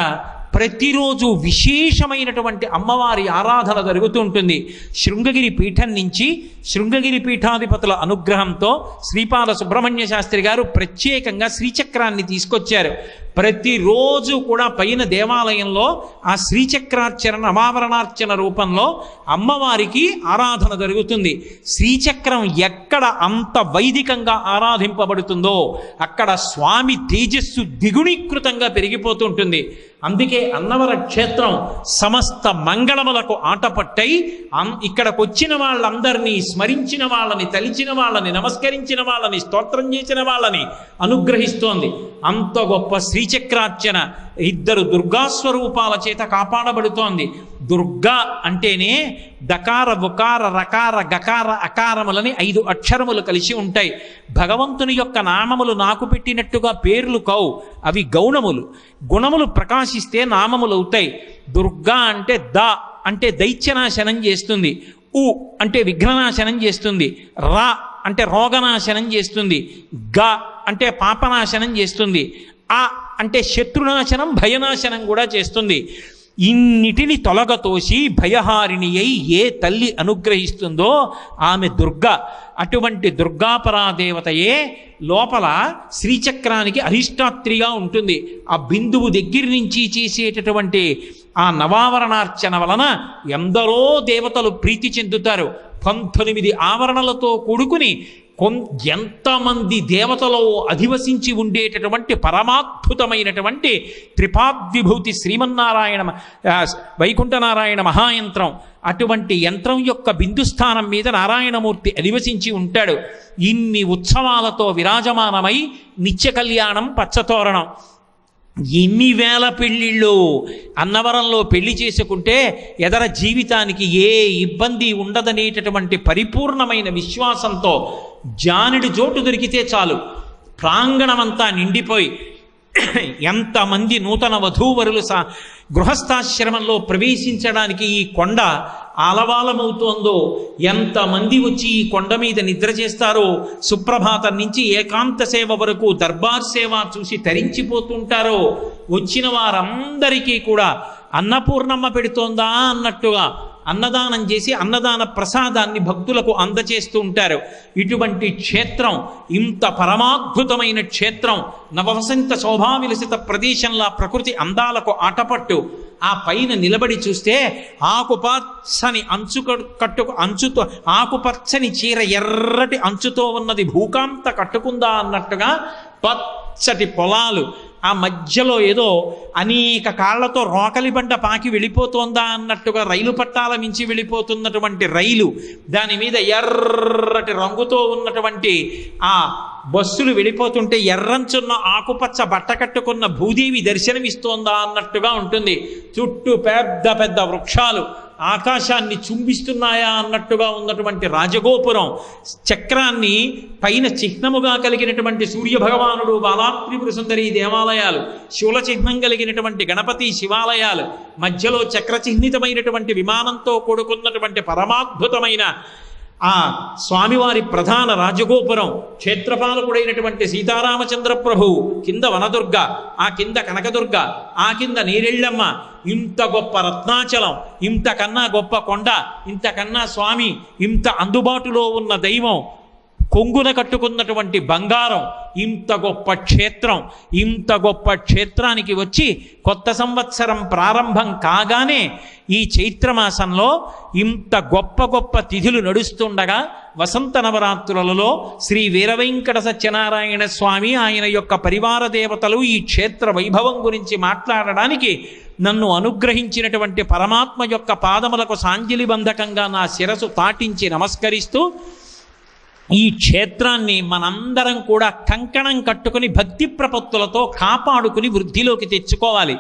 ప్రతిరోజు విశేషమైనటువంటి అమ్మవారి ఆరాధన జరుగుతూ ఉంటుంది. శృంగగిరి పీఠం నుంచి శృంగగిరి పీఠాధిపతుల అనుగ్రహంతో శ్రీపాద సుబ్రహ్మణ్య శాస్త్రి గారు ప్రత్యేకంగా శ్రీచక్రాన్ని తీసుకొచ్చారు. ప్రతిరోజు కూడా పైన దేవాలయంలో ఆ శ్రీచక్రార్చన నవావరణార్చన రూపంలో అమ్మవారికి ఆరాధన జరుగుతుంది. శ్రీచక్రం ఎక్కడ అంత వైదికంగా ఆరాధింపబడుతుందో అక్కడ స్వామి తేజస్సు ద్విగుణీకృతంగా పెరిగిపోతూ ఉంటుంది. అందుకే అన్నవర క్షేత్రం సమస్త మంగళములకు ఆటపట్టై ఇక్కడికి వచ్చిన వాళ్ళందరినీ స్మరించిన వాళ్ళని, తలిచిన వాళ్ళని, నమస్కరించిన వాళ్ళని, స్తోత్రం చేసిన వాళ్ళని అనుగ్రహిస్తోంది. అంత గొప్ప శ్రీచక్రార్చన 2 దుర్గాస్వరూపాల చేత కాపాడబడుతోంది. దుర్గా అంటేనే దకార ఉకార రకార గకార అకారములని 5 అక్షరములు కలిసి ఉంటాయి. భగవంతుని యొక్క నామములు నాకు పెట్టినట్టుగా పేర్లు కావు, అవి గౌణములు. గుణములు ప్రకాశిస్తే నామములు అవుతాయి. దుర్గా అంటే అంటే దైత్యనాశనం చేస్తుంది. ఉ అంటే విఘ్ననాశనం చేస్తుంది. రా అంటే రోగనాశనం చేస్తుంది. గ అంటే పాపనాశనం చేస్తుంది. ఆ అంటే శత్రునాశనం, భయనాశనం కూడా చేస్తుంది. ఇన్నిటిని తొలగతోసి భయహారిణి అయి ఏ తల్లి అనుగ్రహిస్తుందో ఆమె దుర్గా. అటువంటి దుర్గాపరాదేవతయే లోపల శ్రీచక్రానికి అధిష్టాత్రిగా ఉంటుంది. ఆ బిందువు దగ్గర నుంచి చేసేటటువంటి ఆ నవావరణార్చన వలన ఎందరో దేవతలు ప్రీతి చెందుతారు. 19 ఆవరణలతో కూడుకుని ఎంతమంది దేవతలో అధివసించి ఉండేటటువంటి పరమాద్భుతమైనటువంటి త్రిపాద్విభూతి శ్రీమన్నారాయణ వైకుంఠనారాయణ మహాయంత్రం. అటువంటి యంత్రం యొక్క బిందుస్థానం మీద నారాయణమూర్తి అధివసించి ఉంటాడు. ఇన్ని ఉత్సవాలతో విరాజమానమై నిత్య కళ్యాణం, పచ్చతోరణం. ఎన్ని వేల పెళ్ళిళ్ళు అన్నవరంలో పెళ్లి చేసుకుంటే ఎదర జీవితానికి ఏ ఇబ్బంది ఉండదనేటటువంటి పరిపూర్ణమైన విశ్వాసంతో జానుడి చోటు దొరికితే చాలు ప్రాంగణమంతా నిండిపోయి ఎంతమంది నూతన వధూవరులు గృహస్థాశ్రమంలో ప్రవేశించడానికి ఈ కొండ ఆలవాలమవుతోందో, ఎంతమంది వచ్చి ఈ కొండ మీద నిద్ర చేస్తారో, సుప్రభాతం నుంచి ఏకాంత సేవ వరకు దర్బార్ సేవ చూసి తరించిపోతుంటారో, వచ్చిన వారందరికీ కూడా అన్నపూర్ణమ్మ పెడుతోందా అన్నట్టుగా అన్నదానం చేసి అన్నదాన ప్రసాదాన్ని భక్తులకు అందచేస్తూ ఉంటారు. ఇటువంటి క్షేత్రం, ఇంత పరమాద్భుతమైన క్షేత్రం, నవవసంత శోభావిలసిత ప్రదేశంలా ప్రకృతి అందాలకు ఆటపట్టు. ఆ పైన నిలబడి చూస్తే ఆకుపచ్చని అంచుతో ఆకుపచ్చని చీర ఎర్రటి అంచుతో ఉన్నది భూకాంత కట్టుకుందా అన్నట్టుగా పచ్చటి పొలాలు, ఆ మధ్యలో ఏదో అనేక కాళ్లతో రోకలి బండ పాకి వెళ్ళిపోతోందా అన్నట్టుగా రైలు పట్టాల మించి వెళ్ళిపోతున్నటువంటి రైలు, దాని మీద ఎర్రటి రంగుతో ఉన్నటువంటి ఆ బస్సులు వెళ్ళిపోతుంటే ఎర్రంచున్న ఆకుపచ్చ బట్ట కట్టుకున్న భూదేవి దర్శనమిస్తోందా అన్నట్టుగా ఉంటుంది. చుట్టూ పెద్ద పెద్ద వృక్షాలు ఆకాశాన్ని చుంబిస్తున్నాయా అన్నట్టుగా ఉన్నటువంటి రాజగోపురం, చక్రాన్ని పైన చిహ్నముగా కలిగినటువంటి సూర్యభగవానుడు, బాలాత్రిపుర సుందరి దేవాలయాలు, శూల చిహ్నం కలిగినటువంటి గణపతి శివాలయాలు, మధ్యలో చక్రచిహ్నితమైనటువంటి విమానంతో కూడుకున్నటువంటి పరమాద్భుతమైన ఆ స్వామివారి ప్రధాన రాజగోపురం, క్షేత్రపాలకుడైనటువంటి సీతారామచంద్ర ప్రభువు, కింద వనదుర్గ, ఆ కింద కనకదుర్గ, ఆ కింద నీరెళ్ళమ్మ, ఇంత గొప్ప రత్నాచలం, ఇంతకన్నా గొప్ప కొండ, ఇంతకన్నా స్వామి, ఇంత అందుబాటులో ఉన్న దైవం, కొంగున కట్టుకున్నటువంటి బంగారం, ఇంత గొప్ప క్షేత్రం, ఇంత గొప్ప క్షేత్రానికి వచ్చి కొత్త సంవత్సరం ప్రారంభం కాగానే ఈ చైత్రమాసంలో ఇంత గొప్ప గొప్ప తిథులు నడుస్తుండగా వసంత నవరాత్రులలో శ్రీ వీరవెంకట సత్యనారాయణ స్వామి, ఆయన యొక్క పరివార దేవతలు ఈ క్షేత్ర వైభవం గురించి మాట్లాడడానికి నన్ను అనుగ్రహించినటువంటి పరమాత్మ యొక్క పాదములకు సాంజలిబంధకంగా నా శిరసు తాటించి నమస్కరిస్తూ, ఈ క్షేత్రాన్ని మనందరం కూడా కంకణం కట్టుకుని భక్తి ప్రపత్తులతో కాపాడుకుని వృద్ధిలోకి తెచ్చుకోవాలి.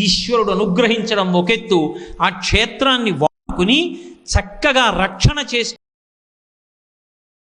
ఈశ్వరుడు అనుగ్రహించడం ఒకెత్తు, ఆ క్షేత్రాన్ని వాడుకుని చక్కగా రక్షణ చేసి